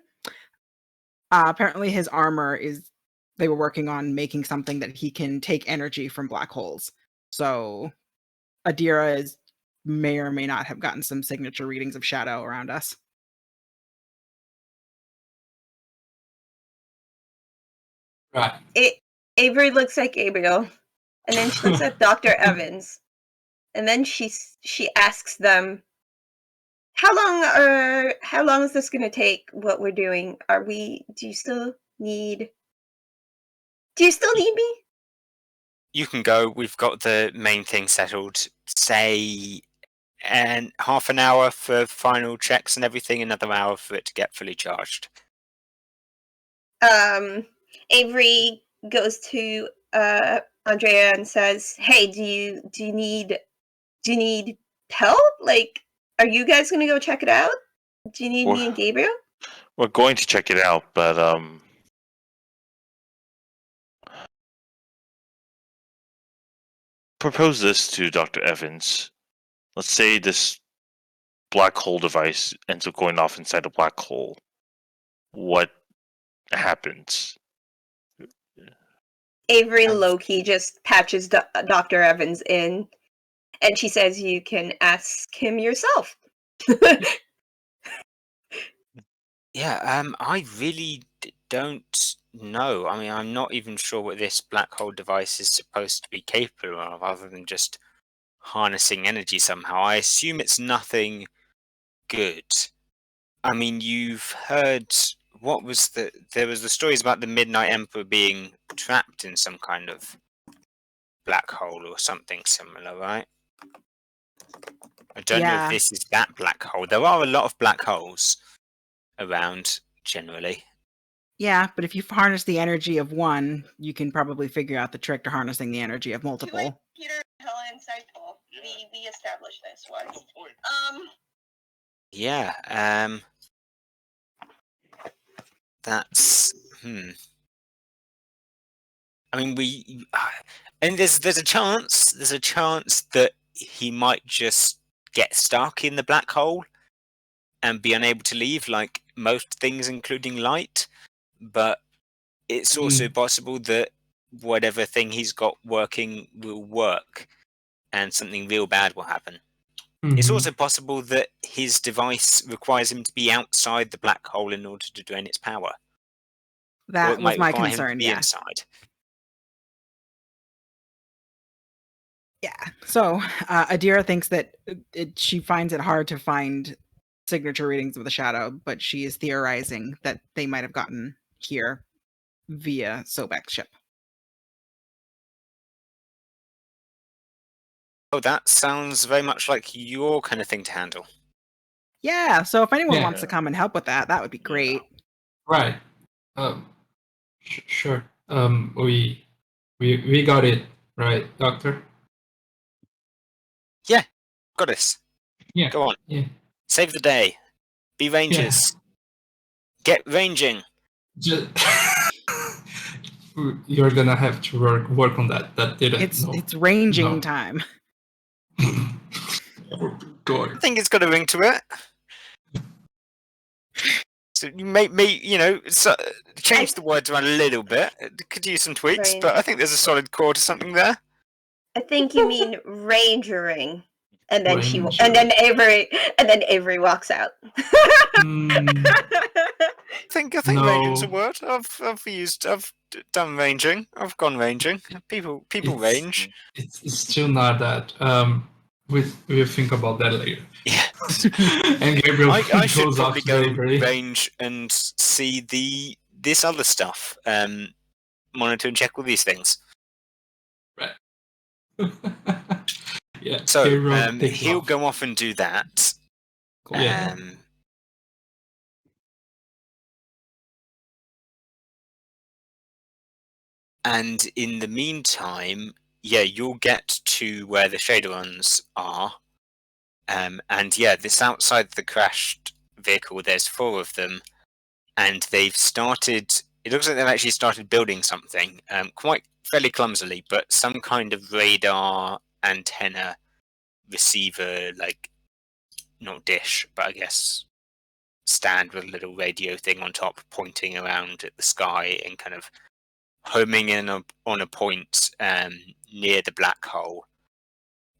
Apparently his armor they were working on making something that he can take energy from black holes. So Adira may or may not have gotten some signature readings of shadow around us. Right. Avery looks at Gabriel, and then she looks at Dr. Evans, and then she asks them, how long is this going to take, what we're doing? Do you still need me? You can go. We've got the main thing settled. Say, and half an hour for final checks and everything. Another hour for it to get fully charged. Avery goes to Andrea and says, "Hey, do you need help? Like, are you guys gonna go check it out? Do you need me and Gabriel?" We're going to check it out, but propose this to Dr. Evans. Let's say this black hole device ends up going off inside a black hole. What happens? Avery low-key just patches Dr. Evans in, and she says, "You can ask him yourself." Yeah. I really don't know. I mean, I'm not even sure what this black hole device is supposed to be capable of, other than just harnessing energy somehow. I assume it's nothing good. I mean, you've heard there was the stories about the Midnight Emperor being trapped in some kind of black hole or something similar, right? I don't know if this is that black hole. There are a lot of black holes around generally. Yeah, but if you harness the energy of one, you can probably figure out the trick to harnessing the energy of multiple. Peter, hella insightful. We established this once. Yeah. That's I mean, and there's a chance that he might just get stuck in the black hole and be unable to leave, like most things, including light. But it's also possible that whatever thing he's got working will work, and something real bad will happen. It's also possible that his device requires him to be outside the black hole in order to drain its power. That it was might my require him to concern, be yeah. inside. Yeah. So Adira thinks that she finds it hard to find signature readings of the shadow, but she is theorizing that they might have gotten here via Sobek's ship. Oh, that sounds very much like your kind of thing to handle. Yeah, so if anyone Yeah. wants to come and help with that, that would be great. Right. Sure. We got it, right, Doctor? Goddess, Yeah. go on. Yeah. Save the day. Be rangers. Get ranging. Just you're gonna have to work on that. That didn't. It's ranging No. time. Oh, God. I think it's got a ring to it. So you may change the words around a little bit. It could use some tweaks, Right. but I think there's a solid core to something there. I think you mean rangering. And then Ranger. and then Avery walks out. Mm, I think No. ranging's a word. I've done ranging. I've gone ranging. People It's- range. it's still not that. We'll think about that later. Yeah. And Gabriel I should goes probably off to go Avery. range and see this other stuff. Monitor and check all these things. Yeah. So Gabriel takes he'll off. go off and do that. Yeah. And in the meantime, yeah, you'll get to where the Shadowruns are. And yeah, this outside the crashed vehicle, there's 4 of them. And they've started, it looks like they've actually started building something, quite fairly clumsily, but some kind of radar antenna receiver, like, not dish, but I guess stand with a little radio thing on top pointing around at the sky and kind of homing in on a point near the black hole,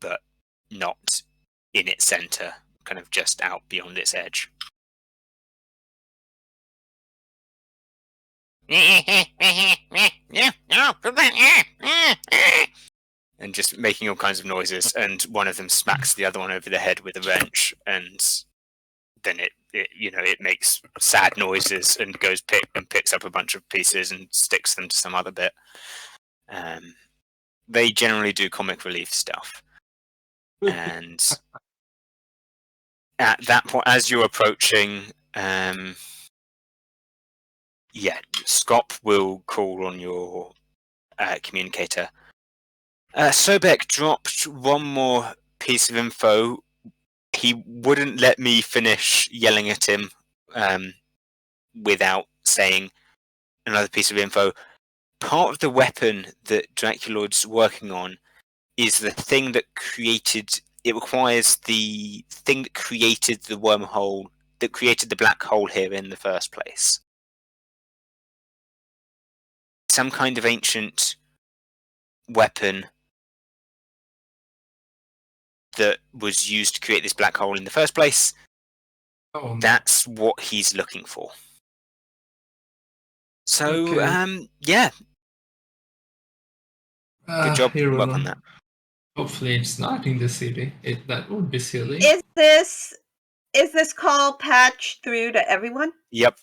but not in its center, kind of just out beyond its edge. And just making all kinds of noises, and one of them smacks the other one over the head with a wrench, and then it makes sad noises and picks up a bunch of pieces and sticks them to some other bit. They generally do comic relief stuff, and at that point, as you're approaching, Scop will call on your communicator. Sobek dropped one more piece of info. He wouldn't let me finish yelling at him without saying another piece of info. Part of the weapon that Draculoid's working on is the thing that created... It requires the thing that created the wormhole, that created the black hole here in the first place. Some kind of ancient weapon that was used to create this black hole in the first place. Oh, no. That's what he's looking for. So, Okay. yeah, good job. Hero, Work on that. Hopefully it's not in the city. That would be silly. Is this call patched through to everyone? Yep.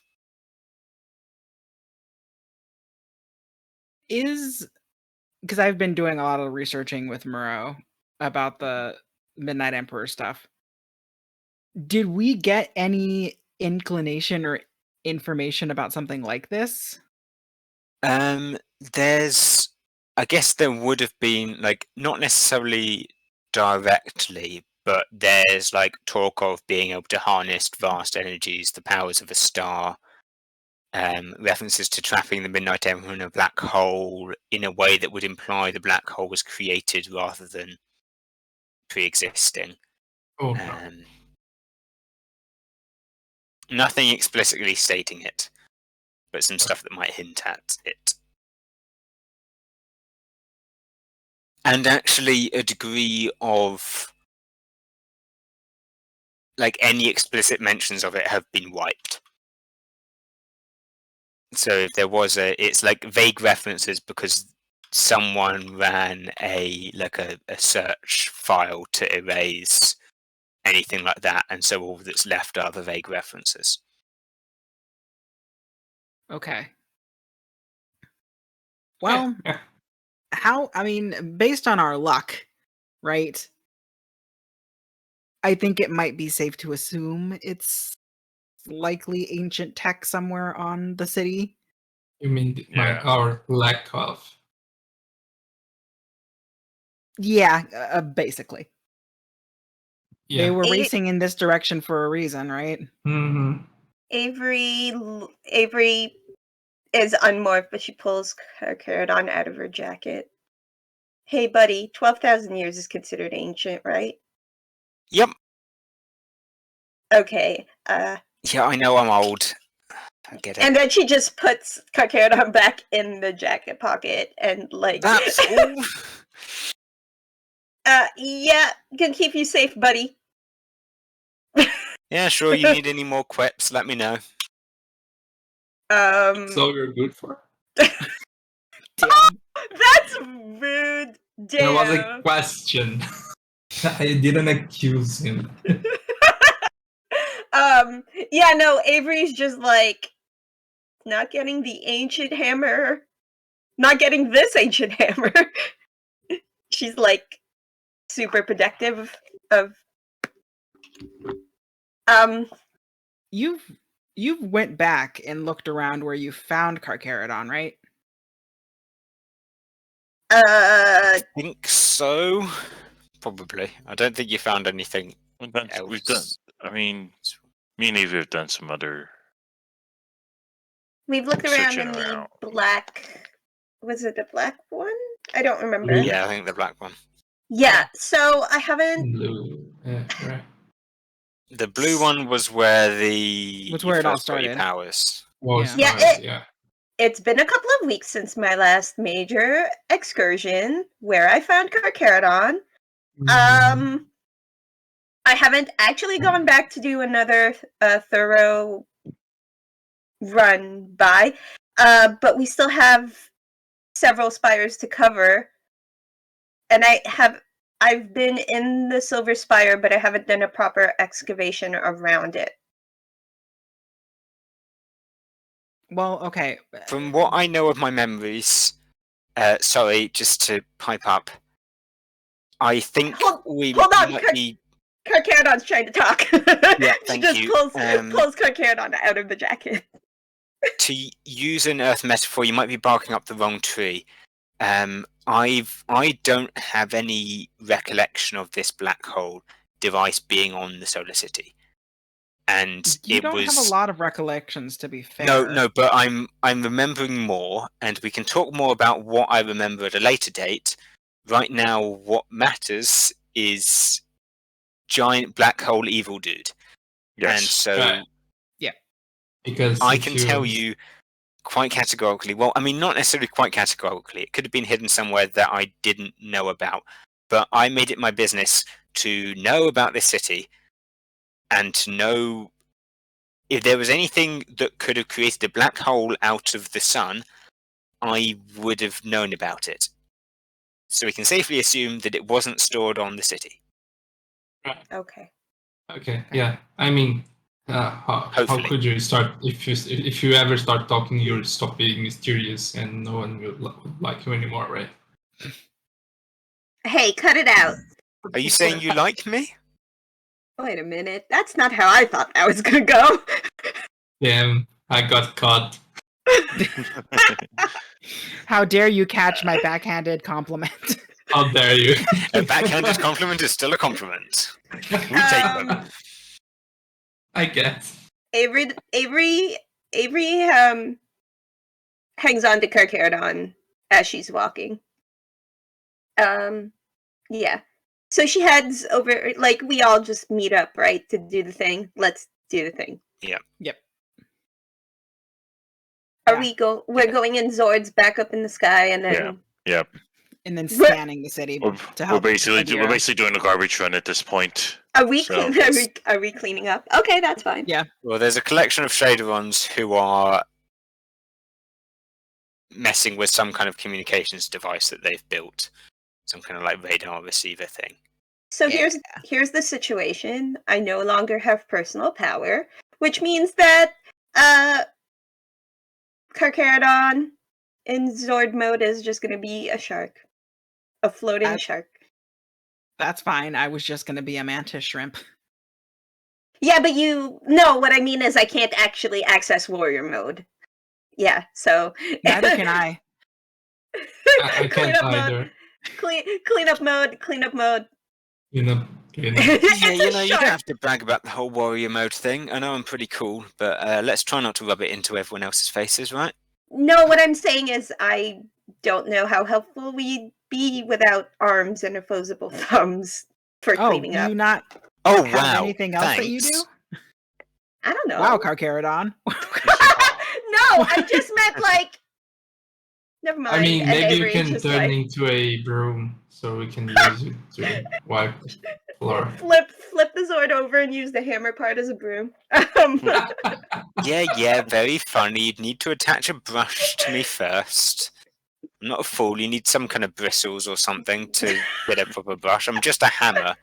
Because I've been doing a lot of researching with Moreau about the Midnight Emperor stuff. Did we get any inclination or information about something like this? There's, I guess there would have been, like, not necessarily directly, but there's like talk of being able to harness vast energies, the powers of a star. References to trapping the Midnight Emperor in a black hole in a way that would imply the black hole was created rather than pre-existing. Oh, no. Nothing explicitly stating it, but some stuff that might hint at it. And actually a degree of, like, any explicit mentions of it have been wiped. So if there was it's like vague references because someone ran a search file to erase anything like that, and so all that's left are the vague references. Okay. Well, Yeah. based on our luck, right? I think it might be safe to assume it's likely ancient tech somewhere on the city. You mean Yeah. our lack of? Yeah, basically. They Yeah. were It- racing in this direction for a reason, right? Hmm. Avery is unmoored, but she pulls Caradon out of her jacket. Hey, buddy, 12,000 years is considered ancient, right? Yep. Okay. Yeah, I know I'm old. I get it. And then she just puts Caradon back in the jacket pocket and like. That's all. Yeah, can keep you safe, buddy. Yeah, sure. You need any more quips? Let me know. So you're good for? Damn. That's rude. There was a Damn. question. I didn't accuse him. Yeah, no, Avery's just like not getting the ancient hammer. Not getting this ancient hammer. She's like super protective of You've went back and looked around where you found Carcharodon, right? I think so. Probably. I don't think you found anything We've done. else. I mean, me and Avery have done some other. we've looked around Searching in the around. black. Was it the black one? I don't remember. Blue? Yeah, I think the black one. Yeah, so I haven't. Blue. Yeah, right. The blue one was where the Was where it all first got your started. powers. Was Yeah, nice, it- yeah. It's been a couple of weeks since my last major excursion where I found Carcharodon. Mm. I haven't actually gone back to do another thorough run by, but we still have several spires to cover, and I've been in the Silver Spire, but I haven't done a proper excavation around it. Well, okay. From what I know of my memories, sorry, just to pipe up, I think Hold we on, might Kirk. be. Carcharodon's trying to talk. Yeah, She thank just you. pulls Carcharodon out of the jacket. To use an Earth metaphor, you might be barking up the wrong tree. I don't have any recollection of this black hole device being on the solar city, and You it don't was have a lot of recollections, to be fair. no, but I'm remembering more, and we can talk more about what I remember at a later date. Right now, what matters is giant black hole evil dude, and Yes. so Right. Because I if can tell you quite categorically. Well, I mean, not necessarily quite categorically. It could have been hidden somewhere that I didn't know about. But I made it my business to know about this city and to know if there was anything that could have created a black hole out of the sun, I would have known about it. So we can safely assume that it wasn't stored on the city. Okay. Okay, yeah. I mean, how Hopefully. could you start if you ever start talking, you'll stop being mysterious, and no one will like you anymore, right? Hey, cut it out. Are you saying you like me? Wait a minute. That's not how I thought that was gonna go. Damn, I got caught. How dare you catch my backhanded compliment? How dare you? A backhanded compliment is still a compliment. We take them. I guess. Avery hangs on to Carcharodon as she's walking. Yeah. So she heads over, like, we all just meet up, right, to do the thing. Let's do the thing. Yeah. Yep. Are Yeah. we're going in Zords back up in the sky, and then Yep. And then We're- scanning the city We're, to we're help. basically Adira. doing a garbage run at this point. are we So- are we cleaning up? Okay, that's fine. Yeah. Well, there's a collection of Shaderons who are messing with some kind of communications device that they've built, some kind of like radar receiver thing. So Yeah. here's the situation. I no longer have personal power, which means that Carcharodon in Zord mode is just going to be a shark, a floating shark. That's fine. I was just going to be a mantis shrimp. Yeah, but no, what I mean is I can't actually access warrior mode. Yeah, so Neither can I. I clean can't up either. mode. Clean up mode. You know. It's Yeah, you a know, you shark. don't have to brag about the whole warrior mode thing. I know I'm pretty cool, but let's try not to rub it into everyone else's faces, right? No, what I'm saying is I don't know how helpful we'd be without arms and opposable thumbs for Oh, cleaning do up. you not Oh have wow! anything else that you do? thanks. I don't know. Wow, Carcharodon. No, I just meant like. Never mind. I mean, and maybe you Avery can just, turn like, into a broom so we can use it to wipe the floor. flip the Zord over and use the hammer part as a broom. Yeah, very funny. You'd need to attach a brush to me first. I'm not a fool. You need some kind of bristles or something to get a proper brush. I'm just a hammer.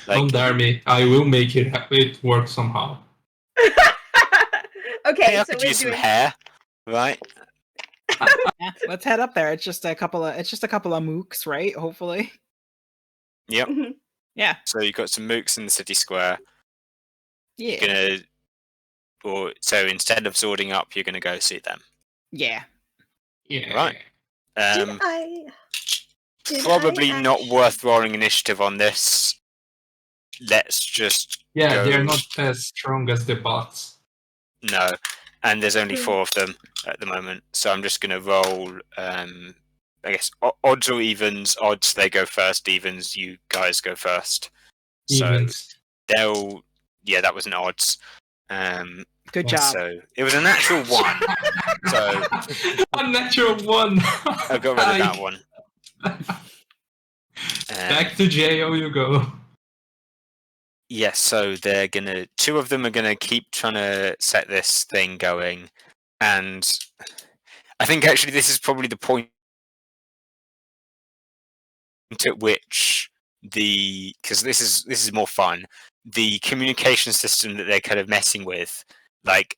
Don't Like, dare me. I will make it work somehow. Okay, hey, I so could we're use some doing. hair, right? Yeah, let's head up there. It's just a couple of mooks, right? Hopefully. Yep. Mhm. Yeah. So you've got some mooks in the city square. Yeah. So instead of swording up, you're gonna go see them. Yeah. Yeah. Right. Did Probably I not actu- worth rolling initiative on this. Let's just Yeah, go. they're not as strong as the bots. No, and there's only Hmm. 4 of them at the moment, so I'm just gonna roll. I guess odds or evens. Odds they go first. Evens you guys go first. So Evens. yeah, that was an odds. Good Yeah, job. So it was a natural 1. So Unnatural 1. I got rid of that one. Back to jail you go. Yes, so they're gonna. 2 of them are gonna keep trying to set this thing going, and I think actually this is probably the point at which because this is more fun. The communication system that they're kind of messing with, like,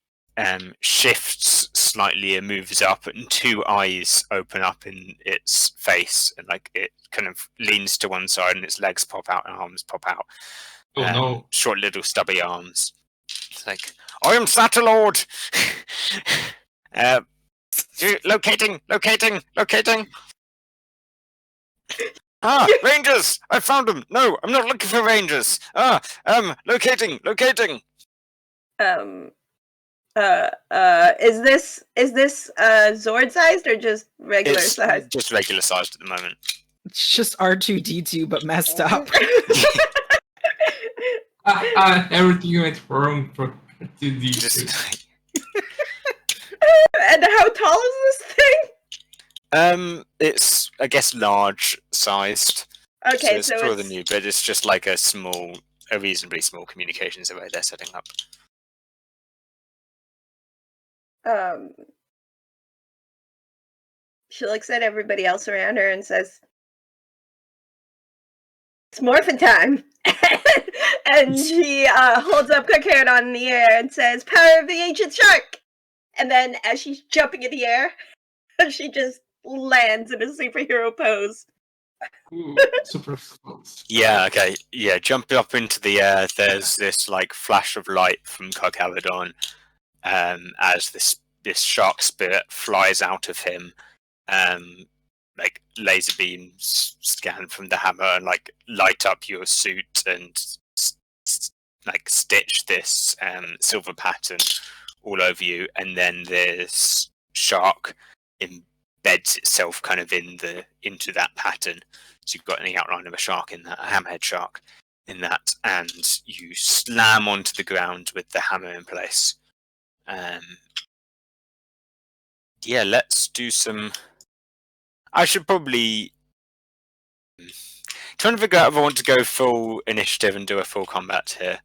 shifts slightly and moves up, and 2 eyes open up in its face, and like it kind of leans to one side, and its legs pop out and arms pop out. Oh no. Short little stubby arms. It's like, I am Satellord! Locating! Ah, Rangers! I found them! No, I'm not looking for Rangers! Locating! Is this Zord sized or just regular It's sized? just regular sized at the moment. It's just R2D2 but messed up. Everything went wrong for the Just, And how tall is this thing? it's, I guess, large sized. Okay, it's so taller it's than you, but it's just like a reasonably small communications array they're setting up. She looks at everybody else around her and says, "It's morphin' time." And she holds up Carcharodon in the air and says, "Power of the ancient shark!" And then as she's jumping in the air, she just lands in a superhero pose. Ooh, super close. Yeah, okay. Yeah, jumping up into the air, there's this like flash of light from Carcharodon as this shark spirit flies out of him. Like laser beams scan from the hammer and like light up your suit and like stitch this silver pattern all over you, and then this shark embeds itself kind of into that pattern. So you've got the outline of a shark in that, a hammerhead shark in that, and you slam onto the ground with the hammer in place. Yeah, let's do some. I should probably trying to figure out if I want to go full initiative and do a full combat here,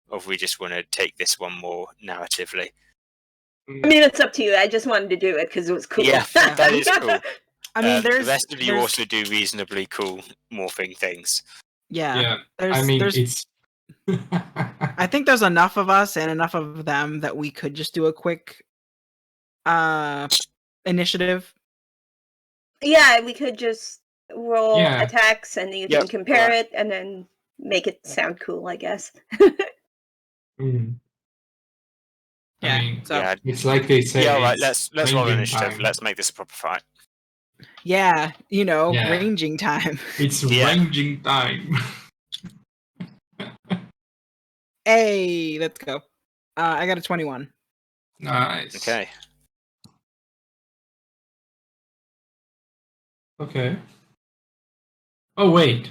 or if we just want to take this one more narratively. I mean, it's up to you. I just wanted to do it because it was cool. Yeah, that is cool. I mean, The rest of you also do reasonably cool morphing things. yeah. I mean, there's it's. I think there's enough of us and enough of them that we could just do a quick initiative. Yeah, we could just roll Yeah. attacks and you Yep, can compare alright. it and then make it sound cool, I guess. Mm. Yeah, I mean, so Yeah, it's like they say. yeah. All right, it's let's roll ranging initiative. time. Let's make this a proper fight. yeah, Yeah. ranging time. It's Yeah. ranging time. Hey, let's go. I got a 21. Nice. Okay. Okay. Oh wait.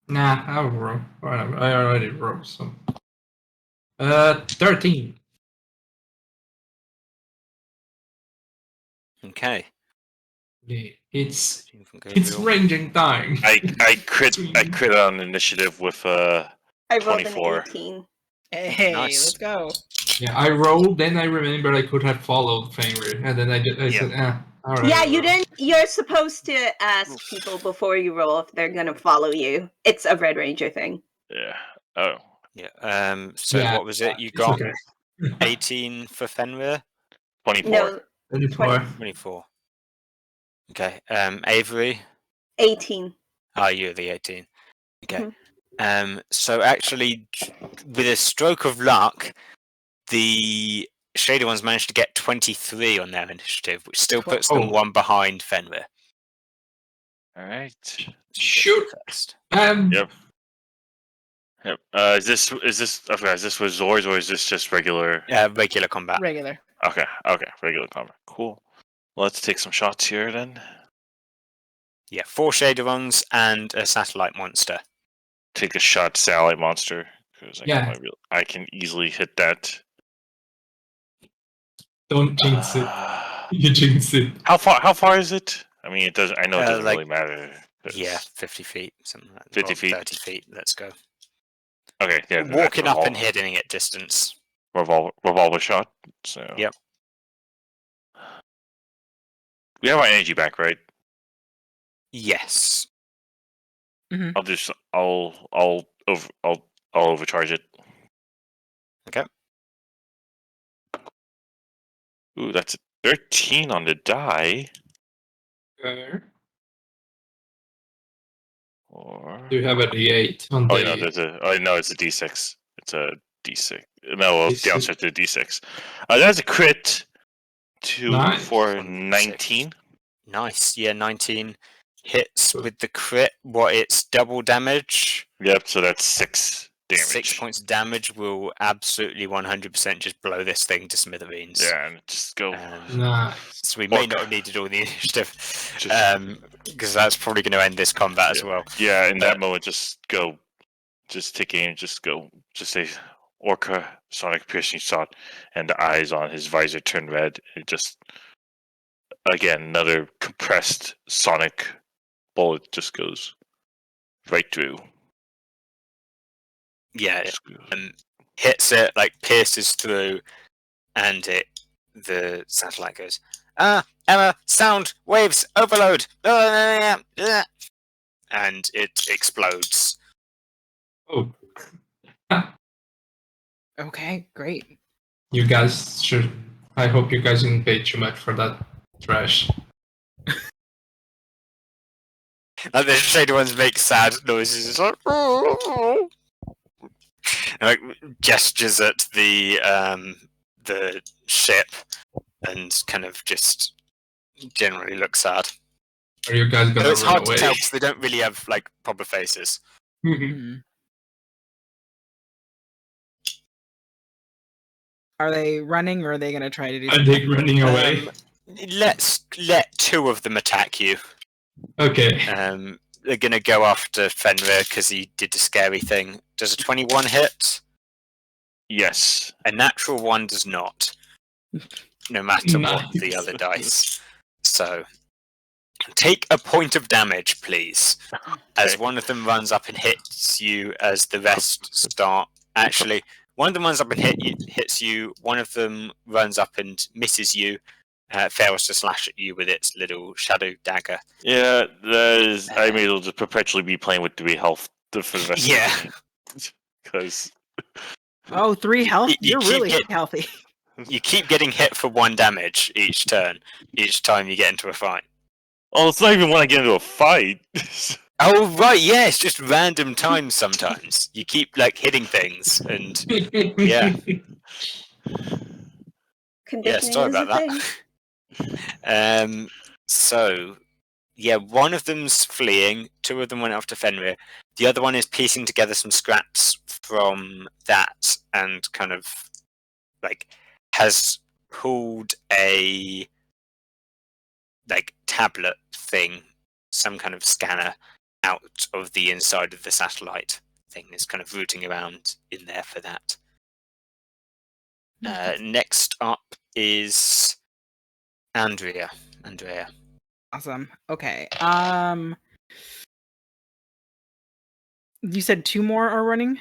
Nah, I'll roll. Whatever. I already rolled some. 13. Okay. Yeah, it's From it's Gabriel. ranging time. I crit on initiative with I rolled 24. an 18. Hey, Nice. let's go. Yeah, I rolled, then I remembered I could have followed Fenrir, and then I said, all right. Yeah, you didn't. You're supposed to ask people before you roll if they're gonna follow you. It's a Red Ranger thing. Yeah. Oh. Yeah. So Yeah, what was it? You it's got okay. 18 for Fenrir. 24. No, 24. 24. Okay. Avery. 18. Oh, you're the 18. Okay. Mhm. So actually, with a stroke of luck, the Shady Ones managed to get 23 on their initiative, which still puts them Oh. one behind Fenrir. All right. Shoot. First. Yep. Yep. Is this okay? Is this with Zords or is this just regular? Regular combat. Regular. Okay. Okay. Regular combat. Cool. Let's take some shots here then. Yeah, 4 Shader Ones and a satellite monster. Take a shot, satellite monster, because Yeah. I can easily hit that. Don't jinx it. You jinx it. How far is it? I mean, it doesn't. I know it doesn't like- really matter. 'cause- Yeah, 50 feet, something like that. 50 Or feet. 30 feet. Let's go. Okay. Yeah. then Walking that's up and hitting at distance. revolver shot. So. Yep. We have our energy back, right? Yes. I'll overcharge it. Okay. Ooh, that's a 13 on the die. Okay. Or Do you have a D8 on oh the... no, it's a D6. It's a D6. No, D6. downside to D6. That's a crit Nice. for 19. Nice. Yeah, 19 hits with the crit. What? It's double damage. Yep, so that's 6 damage. 6 points of damage will absolutely 100% just blow this thing to smithereens. Yeah, and just go. Nice. So we may Orca. not have needed all the initiative, Just- because that's probably going to end this combat as well. Yeah, in that moment, just take aim, just say Orca, Sonic piercing shot, and the eyes on his visor turn red. It just, again, another compressed Sonic bullet just goes right through. Yeah, Just goes- hits it, like pierces through, and the satellite goes, Emma, sound, waves, overload, and it explodes. Oh, Okay, great. you guys should... I hope you guys didn't pay too much for that trash. Like the shady ones make sad noises. It's like, and, like gestures at the ship, and kind of just generally look sad. Are you guys But gonna it's run hard away? to tell because they don't really have like proper faces. Mhm. Are they running or are they going to try to do Are they running away? Let's let 2 of them attack you. Okay. They're gonna go after Fenrir because he did the scary thing. Does a 21 hit? Yes. A natural 1 does not. No matter what the Nice. other dice. So take a point of damage, please. As Okay. one of them runs up and hits you as the rest start. Actually, One of them runs up and hits you. One of them runs up and misses you. Fails to slash at you with its little shadow dagger. Yeah, that is. I mean, it'll just perpetually be playing with 3 health for the rest Yeah. of the because Oh, 3 health? You You're keep really getting- healthy. You keep getting hit for 1 damage each turn, each time you get into a fight. oh, it's not even when I get into a fight. Oh right, yeah, it's just random times sometimes. You keep like hitting things, and Yeah. Conditioning sorry is a about thing. that. So yeah, one of them's fleeing. 2 of them went off to Fenrir. The other one is piecing together some scraps from that, and kind of like has pulled a like tablet thing, some kind of scanner out of the inside of the satellite thing. Is kind of rooting around in there for that. Next up is Andrea. Awesome. Okay. You said 2 more are running?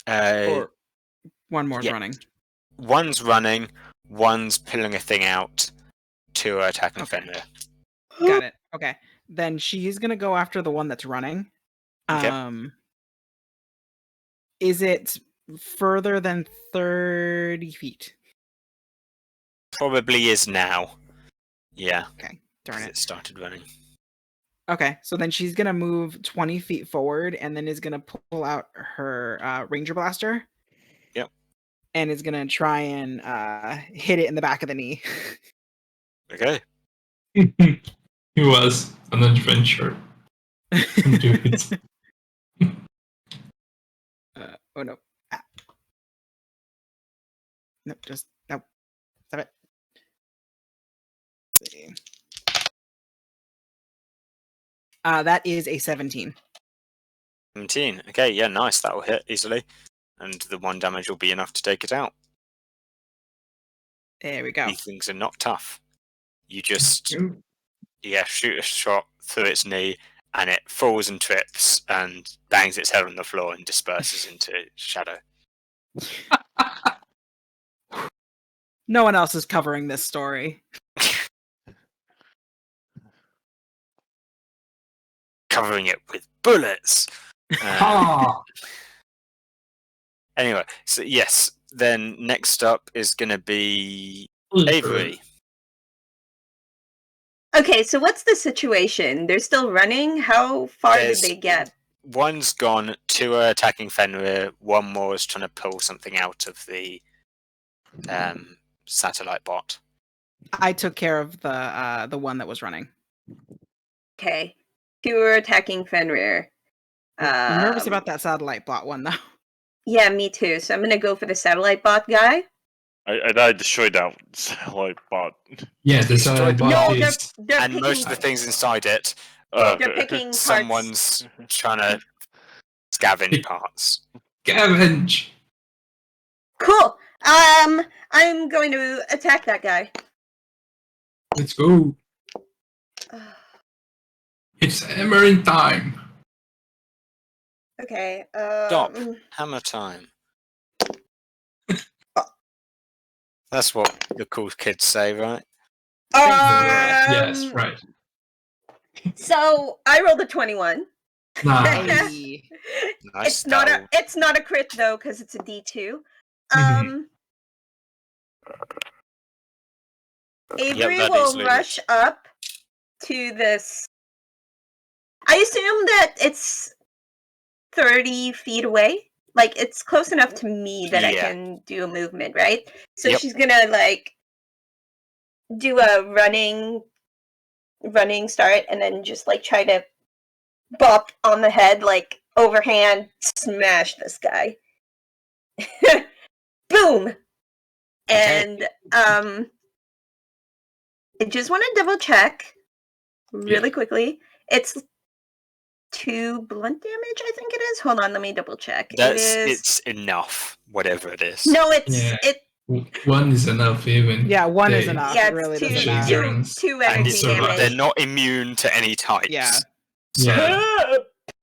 Or 1 more is yeah. running? One's running, one's pulling a thing out, 2 are attacking Okay. Fenrir. Got it. Okay. Then she's gonna go after the one that's running. Okay. Is it further than 30 feet? Probably is now. Yeah, Okay. 'cause Darn it it. started running. Okay, so then she's gonna move 20 feet forward and then is gonna pull out her Ranger Blaster. Yep. And is gonna try and hit it in the back of the knee. Okay. It was an adventure. Do it. Oh no. Ah. Nope, just no. Stop it. Let's see. That is a 17. 17. Okay, yeah, nice. That'll hit easily. And the 1 damage will be enough to take it out. There we go. These things are not tough. You just Ooh. shoot a shot through its knee, and it falls and trips and bangs its head on the floor and disperses into shadow. No one else is covering this story. Covering it with bullets. Ah, Anyway, so yes, then next up is going to be Avery. Okay, so what's the situation? They're still running? How far There's- did they get? One's gone, 2 are attacking Fenrir, 1 more is trying to pull something out of the satellite bot. I took care of the one that was running. Okay. 2 are attacking Fenrir. I'm nervous about that satellite bot one though. Yeah, me too. So I'm gonna go for the satellite bot guy. I destroyed that satellite bot. yeah, the satellite bot No, is. they're And most of the picking, things inside it, they're picking parts. someone's trying to scavenge parts. Scavenge! Cool. I'm going to attack that guy. Let's go. It's hammering time. Okay. Stop. Hammer time. That's what the cool kids say, right? Yes, right. So I rolled a 21. Nice. Hey. Nice. It's not a crit though because it's a D2. Mhm. Avery that will easily rush up to this. I assume that it's 30 feet away. Like it's close enough to me that I Yeah. can do a movement, right? So Yep. she's gonna like do a running start and then just like try to bop on the head, like overhand smash this guy. Boom. And I just want to double check really quickly. It's 2 blunt damage, I think it is. Hold on, let me double check. It's enough, whatever it is. No, it's Yeah. it. 1 is enough, even. Yeah, 1 is They- enough. Yeah, It really it's doesn't two- matter. endurance. two And energy it's, survive. damage. they're not immune to any types. Yeah. So, Yeah.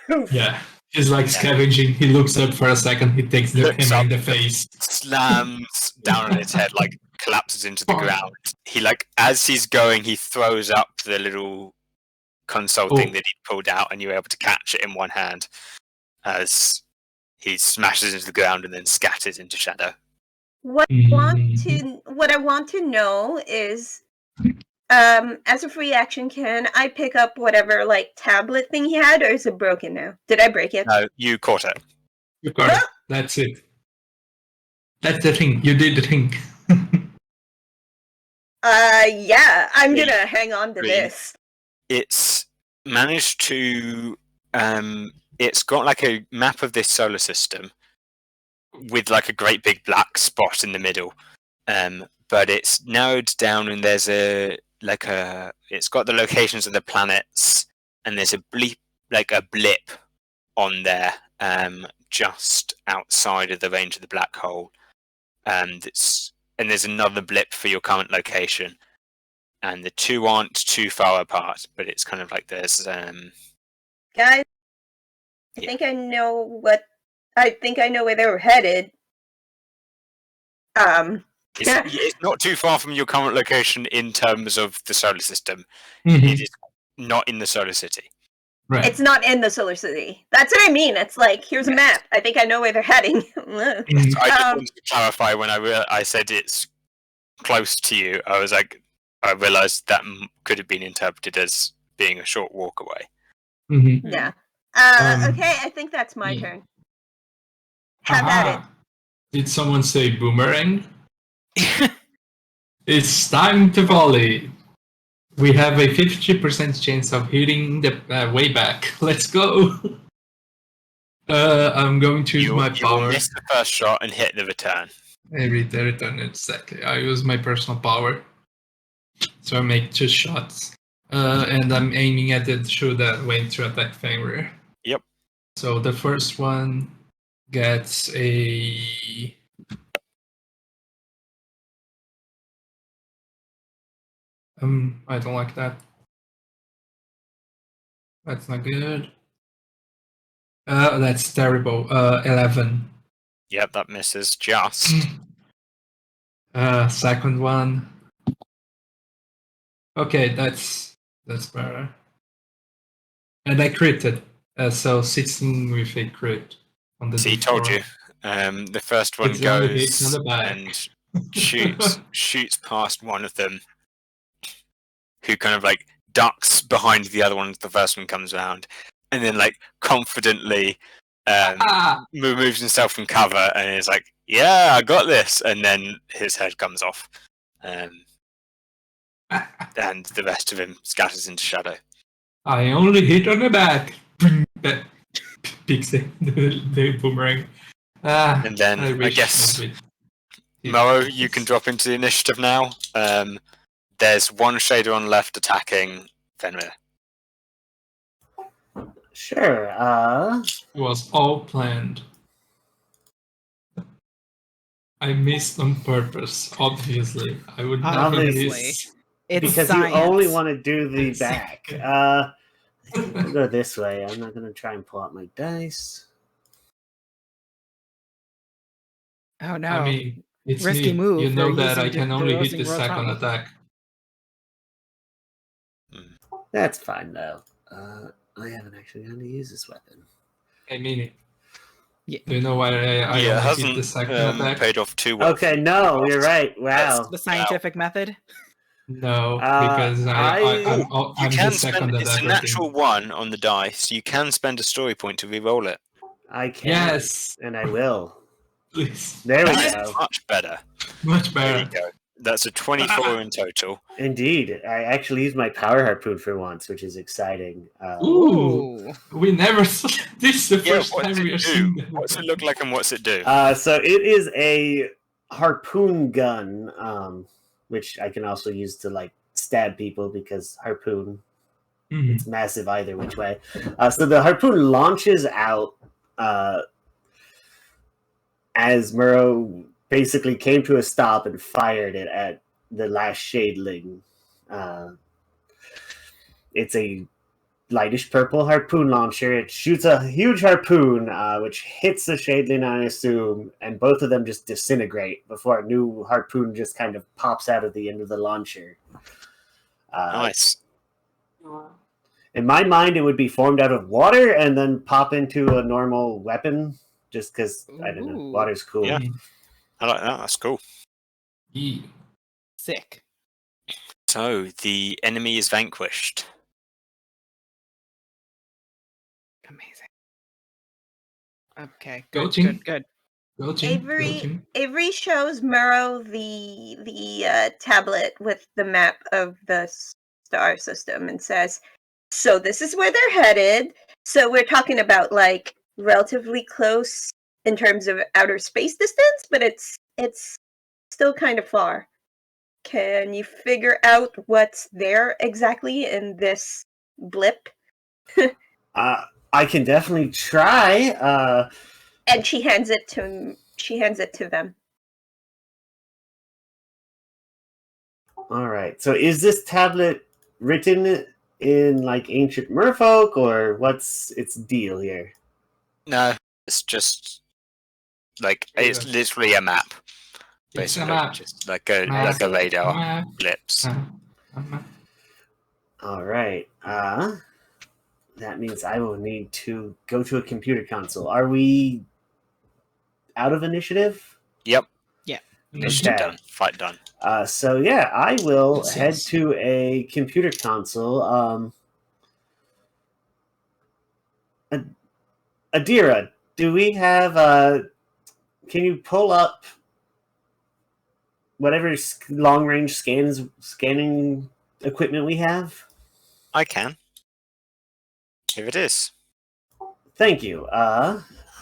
Poof. Yeah. He's like scavenging. He looks up for a second. He takes the Looks hammer in up. the face. Slams down on his head, like collapses into the ground. He like as he's going, he throws up the little console thing that he pulled out, and you're able to catch it in one hand as he smashes into the ground and then scatters into shadow. What I want to know is, as a free action, can I pick up whatever like tablet thing he had, or is it broken now? Did I break it? No, you caught it. You got it. That's it. That's the thing. You did the thing. Yeah, I'm Green. gonna hang on to Green. this. It's managed to it's got like a map of this solar system with like a great big black spot in the middle, but it's narrowed down, and there's it's got the locations of the planets, and there's a blip on there, just outside of the range of the black hole, and there's another blip for your current location, and the two aren't too far apart, but it's kind of like there's Guys, I Yeah. think I know where they were headed. It's not too far from your current location in terms of the solar system. Mhm. It is not in the solar city. Right. It's not in the solar city. That's what I mean. It's like, here's a map. I think I know where they're heading. Mhm. I just wanted to clarify when I said it's close to you. I was like, I realised that could have been interpreted as being a short walk away. Mhm. Yeah. Um, Okay, I think that's my yeah. turn. Have at it. Aha. Did someone say boomerang? It's time to volley. We have a 50% chance of hitting the way back. Let's go. I'm going to use my You will power. miss the first shot and hit the return. I return exactly. I use my personal power. So I make 2 shots. And I'm aiming at the shoe that went to attack Fenrir. Yep. So the first one gets a... I don't like that. That's not good. That's terrible. 11. Yep, that misses just. Second one. Okay, that's better. And I critted. So 16 with a crit on the See, D4. told you. The first one It's the only hit goes on the back. and shoots past one of them, who kind of like ducks behind the other one as the first one comes around, and then like confidently moves himself from cover and is like, "Yeah, I got this," and then his head comes off, and the rest of him scatters into shadow. I only hit on the back. That picks the boomerang. And then I wish guess I could- Moe, you can drop into the initiative now. There's one shader on left attacking Fenrir. Sure. It was all planned. I missed on purpose, obviously. I would never Obviously. miss. It's because science. you only want to do the It's back. science. I'll go this way. I'm not going to try and pull out my dice. Oh no. I mean, it's Risky me. move You know for that I using can the only hit Dowsing the Rod second tunnel. attack. That's fine, though. I haven't actually had to use this weapon. I mean it. Yeah. Do you know why I Yeah, only it hit hasn't the second attack? paid off too well. Okay, no, you're right. Wow. The scientific method. No, Uh, because I- I'm You can the second spend. at It's a everything. natural 1 on the dice. You can spend a story point to re-roll it. I can. Yes, And I will. please. There we That's go. much better. Much There you better. go. That's a 24 in total. Indeed. I actually used my power harpoon for once, which is exciting. Ooh, we never saw this. Is the Yeah, first what's time we it are do? seeing that. What's it look like and what's it do? So it is a harpoon gun, which I can also use to like stab people because harpoon, Mhm. it's massive either which way. So the harpoon launches out as Murrow basically came to a stop and fired it at the last shadeling. It's a lightish purple harpoon launcher. It shoots a huge harpoon, which hits the Shadeling, I assume, and both of them just disintegrate before a new harpoon just kind of pops out of the end of the launcher. Nice. In my mind, it would be formed out of water and then pop into a normal weapon, just because, I don't know, Ooh. water's cool. Yeah. I like that. That's cool. Yeah. Sick. So the enemy is vanquished. Amazing. Okay. Go Good. team. Good. Go team. Go Avery team. Avery shows Murrow the tablet with the map of the star system and says, "So this is where they're headed. So we're talking about like relatively close in terms of outer space distance, but it's still kind of far. Can you figure out what's there exactly in this blip?" I can definitely try. And she hands it to them. All right. So is this tablet written in like ancient merfolk, or what's its deal here? No, it's just like it's literally a map. It's a Basically, map. just like a Map. radar Map. blips. Map. All right. That means I will need to go to a computer console. Are we out of initiative? Yep. Initiative. Okay. Done. Fight done. So yeah, I will Yes, head yes. to a computer console. Adira, do we have? Can you pull up whatever long range scanning equipment we have? I can. Here it is. Thank you.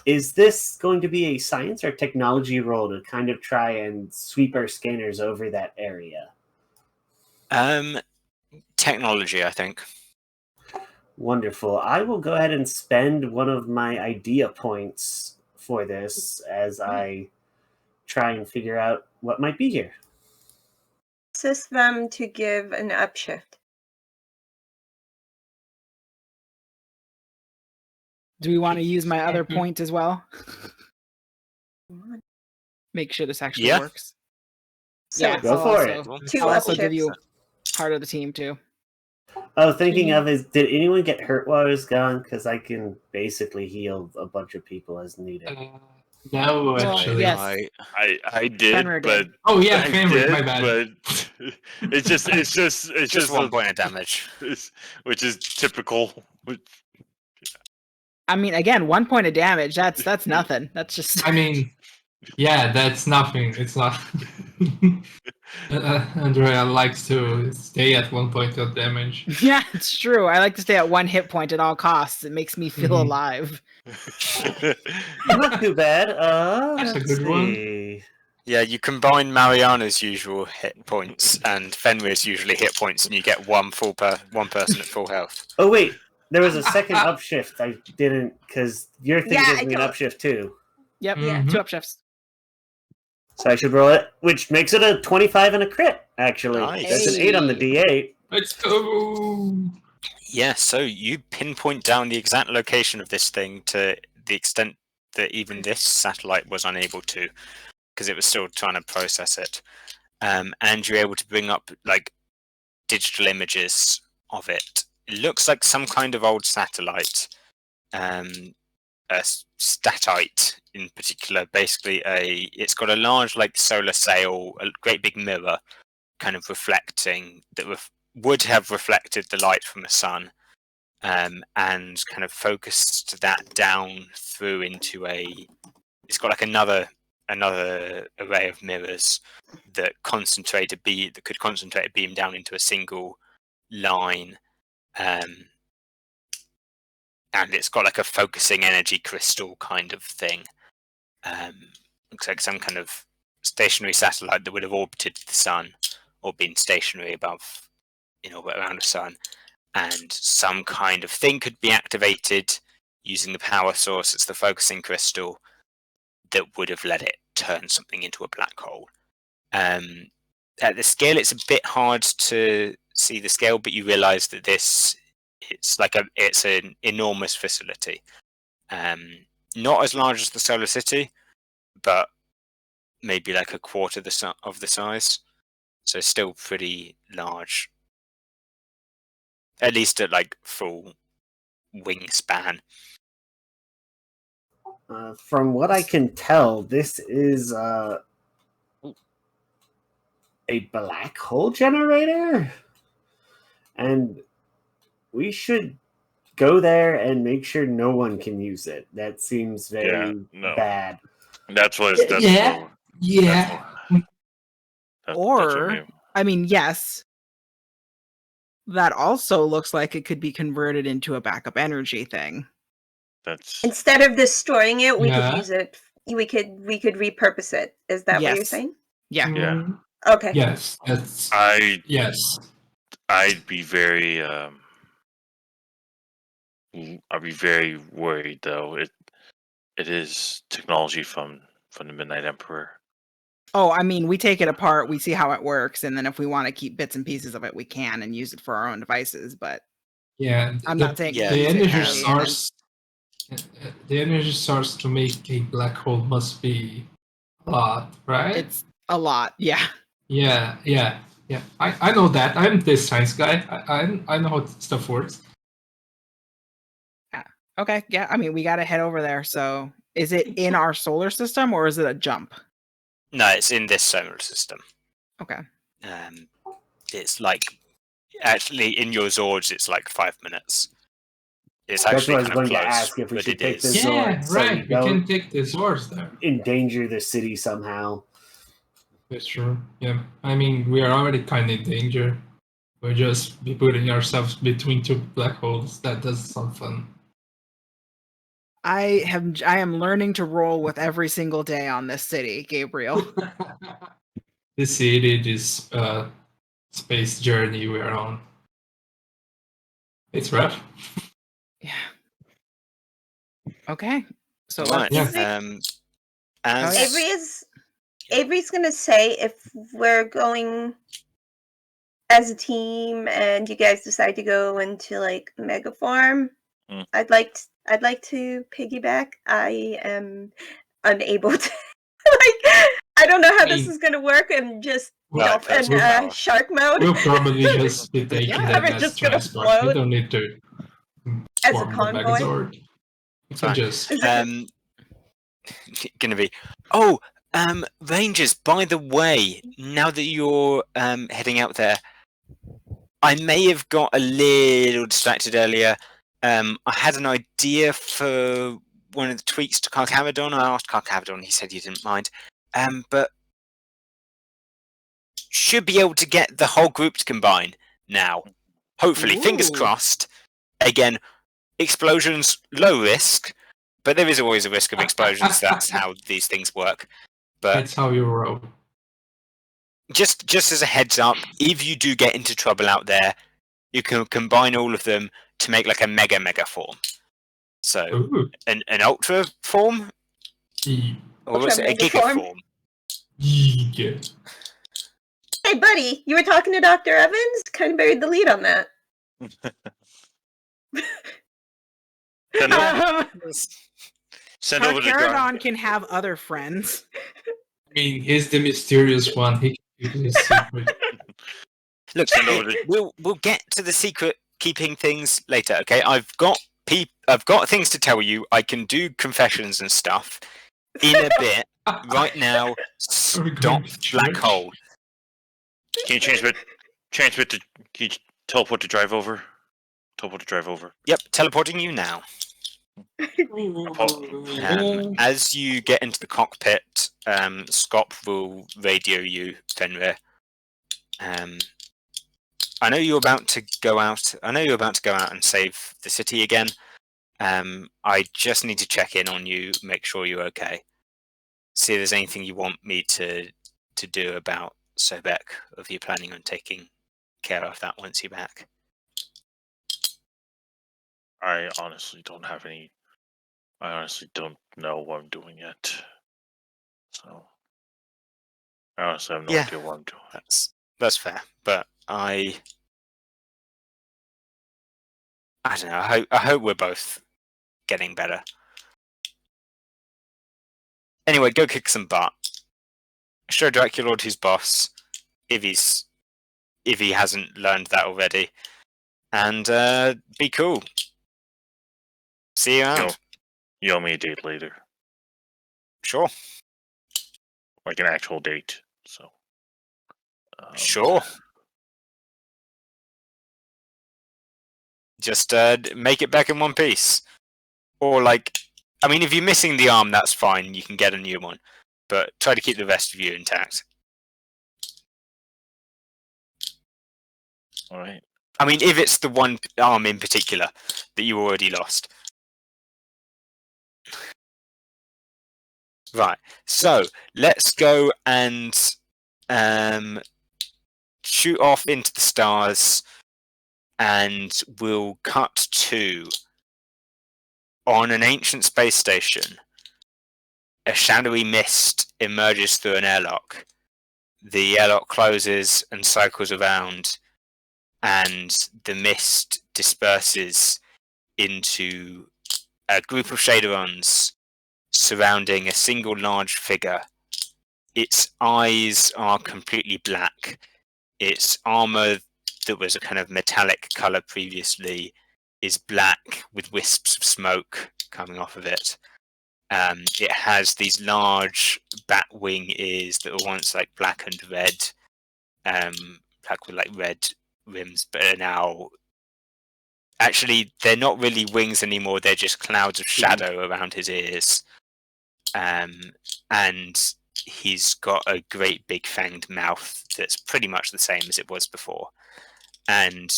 Is this going to be a science or technology roll to kind of try and sweep our scanners over that area? Technology, I think. Wonderful. I will go ahead and spend one of my idea points for this as I try and figure out what might be here. Assist them to give an upshift. Do we want to use my other point as well? One, Make sure this actually Yeah. works. So Yeah, it's Go I'll for also, it. 2 I'll also give upshifts. you part of the team too. Oh, thinking of is, did anyone get hurt while I was gone? Because I can basically heal a bunch of people as needed. No, Well, actually. yes. I did, Fenrir but did. Oh yeah, I Fenrir, did, my bad. but it's just Just 1 point of damage. which is typical. I mean, again, 1 point of damage. That's nothing. That's just. I mean, yeah, that's nothing. It's not. Andrea likes to stay at 1 point of damage. Yeah, it's true. I like to stay at 1 hit point at all costs. It makes me feel Mhm. alive. Not too bad. That's a Let's good one. see. Yeah, you combine Mariana's usual hit points and Fenrir's usually hit points, and you get one person at full health. Oh wait, there was a second upshift. I didn't because your thing Yeah, gives I me an told- upshift too. Yep, Yeah. 2 upshifts. So I should roll it, which makes it a 25 and a crit. Actually, Nice. that's an 8 on the D8. Let's go. Yeah, so you pinpoint down the exact location of this thing to the extent that even this satellite was unable to, because it was still trying to process it. And you're able to bring up like digital images of it. It looks like some kind of old satellite, a statite in particular. Basically, it's got a large like solar sail, a great big mirror, kind of reflecting that would have reflected the light from the sun, and kind of focused that down through into it's got like another array of mirrors that could concentrate a beam down into a single line, and it's got like a focusing energy crystal kind of thing. Looks like some kind of stationary satellite that would have orbited the sun or been stationary above, around the sun, and some kind of thing could be activated using the power source. It's the focusing crystal that would have let it turn something into a black hole. At the scale, it's a bit hard to see the scale, but you realize that this it's an enormous facility. Not as large as the Solar City, but maybe like a quarter of the size. So still pretty large. At least at like full wingspan. From what I can tell, this is a black hole generator, and we should go there and make sure no one can use it. That seems very bad. That's what. I mean, yes. That also looks like it could be converted into a backup energy thing. That's Instead of destroying it, we could use it. We could repurpose it. Is that what you're saying? Yeah. Yeah. Okay. Yes. I'd be very I'd be very worried though. It is technology from the Midnight Emperor. Oh, I mean, we take it apart, we see how it works, and then if we want to keep bits and pieces of it, we can and use it for our own devices. But yeah, I'm not saying the energy source. The energy source to make a black hole must be a lot, right? It's a lot, yeah. Yeah. I know that. I'm this science guy. I know how stuff works. Okay, yeah. I mean, we got to head over there. So, is it in our solar system or is it a jump? No, it's in this solar system. Okay. It's like actually in your Zords, it's like 5 minutes. It's That's actually what I was kind of going close, to ask, if we but should it take is. the Yeah, Zords, so right. We don't can take the Zords there. endanger the city somehow. That's true. Yeah. I mean, we are already kind of in danger. We're just be putting ourselves between two black holes. That does sound fun. I am learning to roll with every single day on this city, Gabriel. This city, this space journey we're on. It's rough. Yeah. Okay. So Right. let's Avery's gonna say if we're going as a team and you guys decide to go into like Mega Farm, I'd like to piggyback. I am unable to I don't know how this is gonna work. I'm just in shark mode. We'll probably just be taking them as transport. We don't need to as a swarm the convoy. Megazord. We can just gonna be Rangers, by the way, now that you're heading out there, I may have got a little distracted earlier. I had an idea for one of the tweaks to Karkavadon. I asked Karkavadon, he said he didn't mind. But should be able to get the whole group to combine now. Hopefully, fingers crossed. Again, explosions, low risk, but there is always a risk of explosions. That's how these things work. But that's how you roll. Just as a heads up, if you do get into trouble out there, you can combine all of them to make like a mega form. So an ultra form, or was it a giga form? Yeah. Hey, buddy, you were talking to Dr. Evans? Kind of buried the lead on that. Send over the Caradon can have other friends. I mean, he's the mysterious one. He can keep his secret. Look, we'll get to the secret keeping things later. Okay, I've got things to tell you. I can do confessions and stuff in a bit. Right now, stop black hole. Can you transmit to? Can you teleport to drive over? Yep, teleporting you now. As you get into the cockpit, Scop will radio you, Fenrir. I know you're about to go out. And save the city again. I just need to check in on you, make sure you're okay. See if there's anything you want me to do about Sobek, or if you're planning on taking care of that once you're back. I honestly don't have any. I honestly don't know what I'm doing yet. So I honestly have no idea what I'm doing. That's fair, but I don't know. I hope we're both getting better. Anyway, go kick some butt. Show Draculord who's boss, if he hasn't learned that already, and be cool. See you around. You owe me a date later, Sure. like an actual date. So. Sure. Just make it back in one piece, or like, I mean, if you're missing the arm, that's fine. You can get a new one, but try to keep the rest of you intact. All right. I mean, if it's the one arm in particular that you already lost. Right. So let's go and shoot off into the stars, and we'll cut to on an ancient space station. A shadowy mist emerges through an airlock. The airlock closes and cycles around, and the mist disperses into a group of Shadowruns surrounding a single large figure. Its eyes are completely black. Its armor, that was a kind of metallic color previously, is black with wisps of smoke coming off of it. It has these large bat wing ears that were once like black and red, black with like red rims, but are now actually they're not really wings anymore. They're just clouds of shadow around his ears, and he's got a great big fanged mouth that's pretty much the same as it was before. And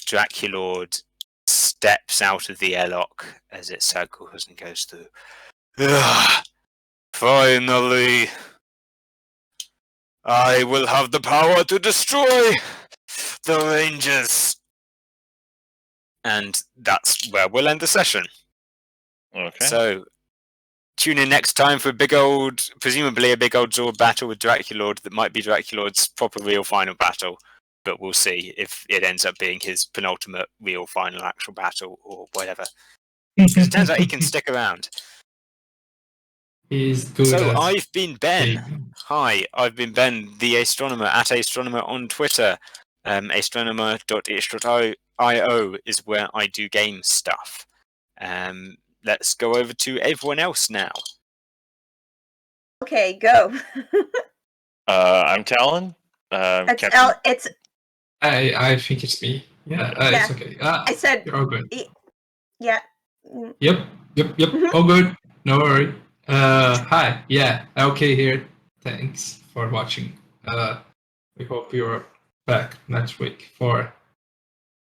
Draculord steps out of the airlock as it circles and goes through. Finally, I will have the power to destroy the Rangers. And that's where we'll end the session. Okay. So, tune in next time for presumably a big old Zord battle with Draculord that might be Draculord's proper real final battle. But we'll see if it ends up being his penultimate real final actual battle or whatever. Because it turns out he can stick around. He's good. So as I've been Ben. gaming. Hi, I've been Ben, the Astronomer, at Astronomer on Twitter. Astronomer.itch.io is where I do game stuff. Let's go over to everyone else now. Okay, go. I'm Talon. It's I think it's me. Yeah, it's okay. I said You're all good. yeah. Yep. Mhm. All good. No worry. Hi. Yeah. Okay here. Thanks for watching. We hope you're back next week for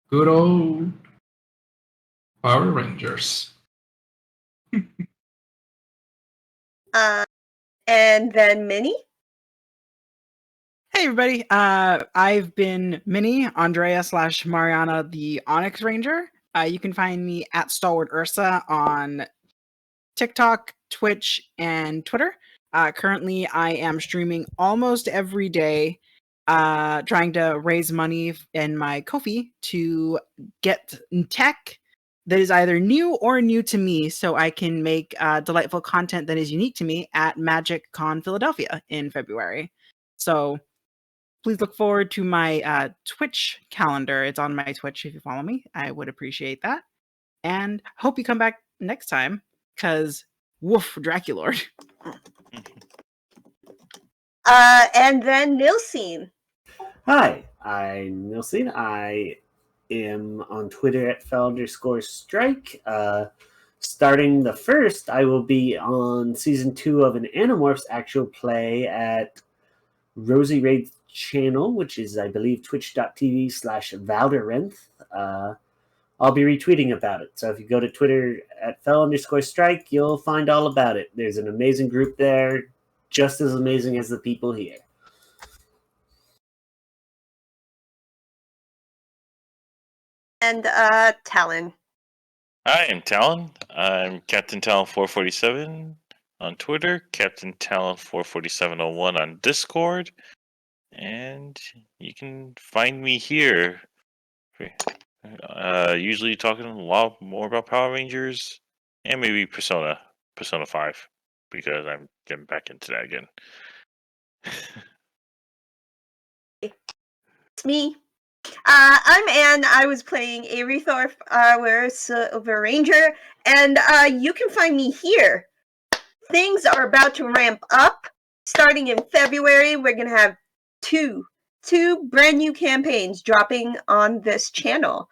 good old Power Rangers. And then Minnie. Hey everybody, I've been Minnie, Andrea / Mariana, the Onyx Ranger. You can find me at Stalwart Ursa on TikTok, Twitch, and Twitter. Currently, I am streaming almost every day, trying to raise money in my Ko-fi to get tech that is either new or new to me, so I can make delightful content that is unique to me at MagicCon Philadelphia in February. So please look forward to my Twitch calendar. It's on my Twitch if you follow me. I would appreciate that. And hope you come back next time, because woof, Draculord. And then Nilsine. Hi, I'm Nilsine. I am on Twitter at @fell_strike. Starting the 1st, I will be on season 2 of an Animorphs actual play at Rosie Raid's channel, which is, I believe, twitch.tv/Valderenth. I'll be retweeting about it. So if you go to Twitter at @fell_strike, you'll find all about it. There's an amazing group there, just as amazing as the people here. And Talon. Hi, I'm Talon. I'm Captain Talon 447 on Twitter, Captain Talon 44701 on Discord, and you can find me here Usually talking a lot more about Power Rangers and maybe Persona 5, because I'm getting back into that again. It's me. I'm Anne. I was playing Avery Thorpe, we're Silver Ranger, and you can find me here. Things are about to ramp up. Starting in February, we're going to have two brand new campaigns dropping on this channel.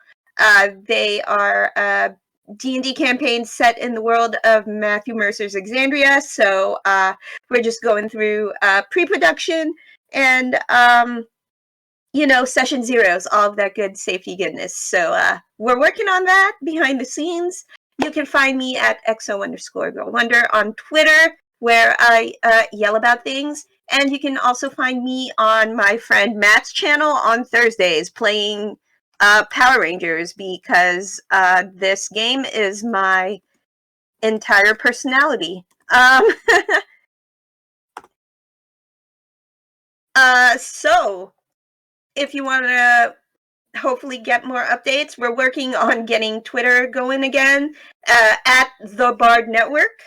They are D&D campaigns set in the world of Matthew Mercer's Exandria, so we're just going through pre-production and session zeros, all of that good safety goodness. So we're working on that behind the scenes. You can find me at XO_Girl Wonder on Twitter, where I yell about things. And you can also find me on my friend Matt's channel on Thursdays playing Power Rangers, because this game is my entire personality. So if you want to hopefully get more updates, we're working on getting Twitter going again, at the Bard Network.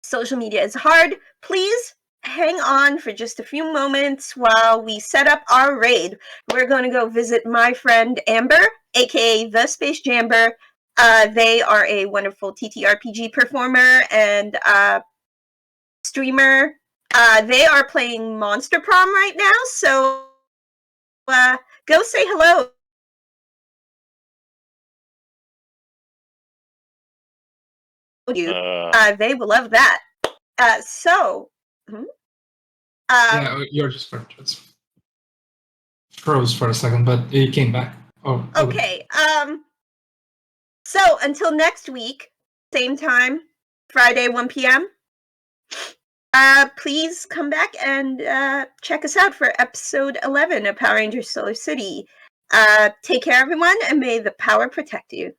Social media is hard. Please hang on for just a few moments while we set up our raid. We're going to go visit my friend Amber, aka the Space Jamber. They are a wonderful TTRPG performer and streamer. They are playing Monster Prom right now, so go say hello. They will love that. Yeah, you're just froze for a second, but you came back. Oh, okay. So until next week, same time, Friday, 1 p.m. Please come back and check us out for episode 11 of Power Rangers Solar City. Take care, everyone, and may the power protect you.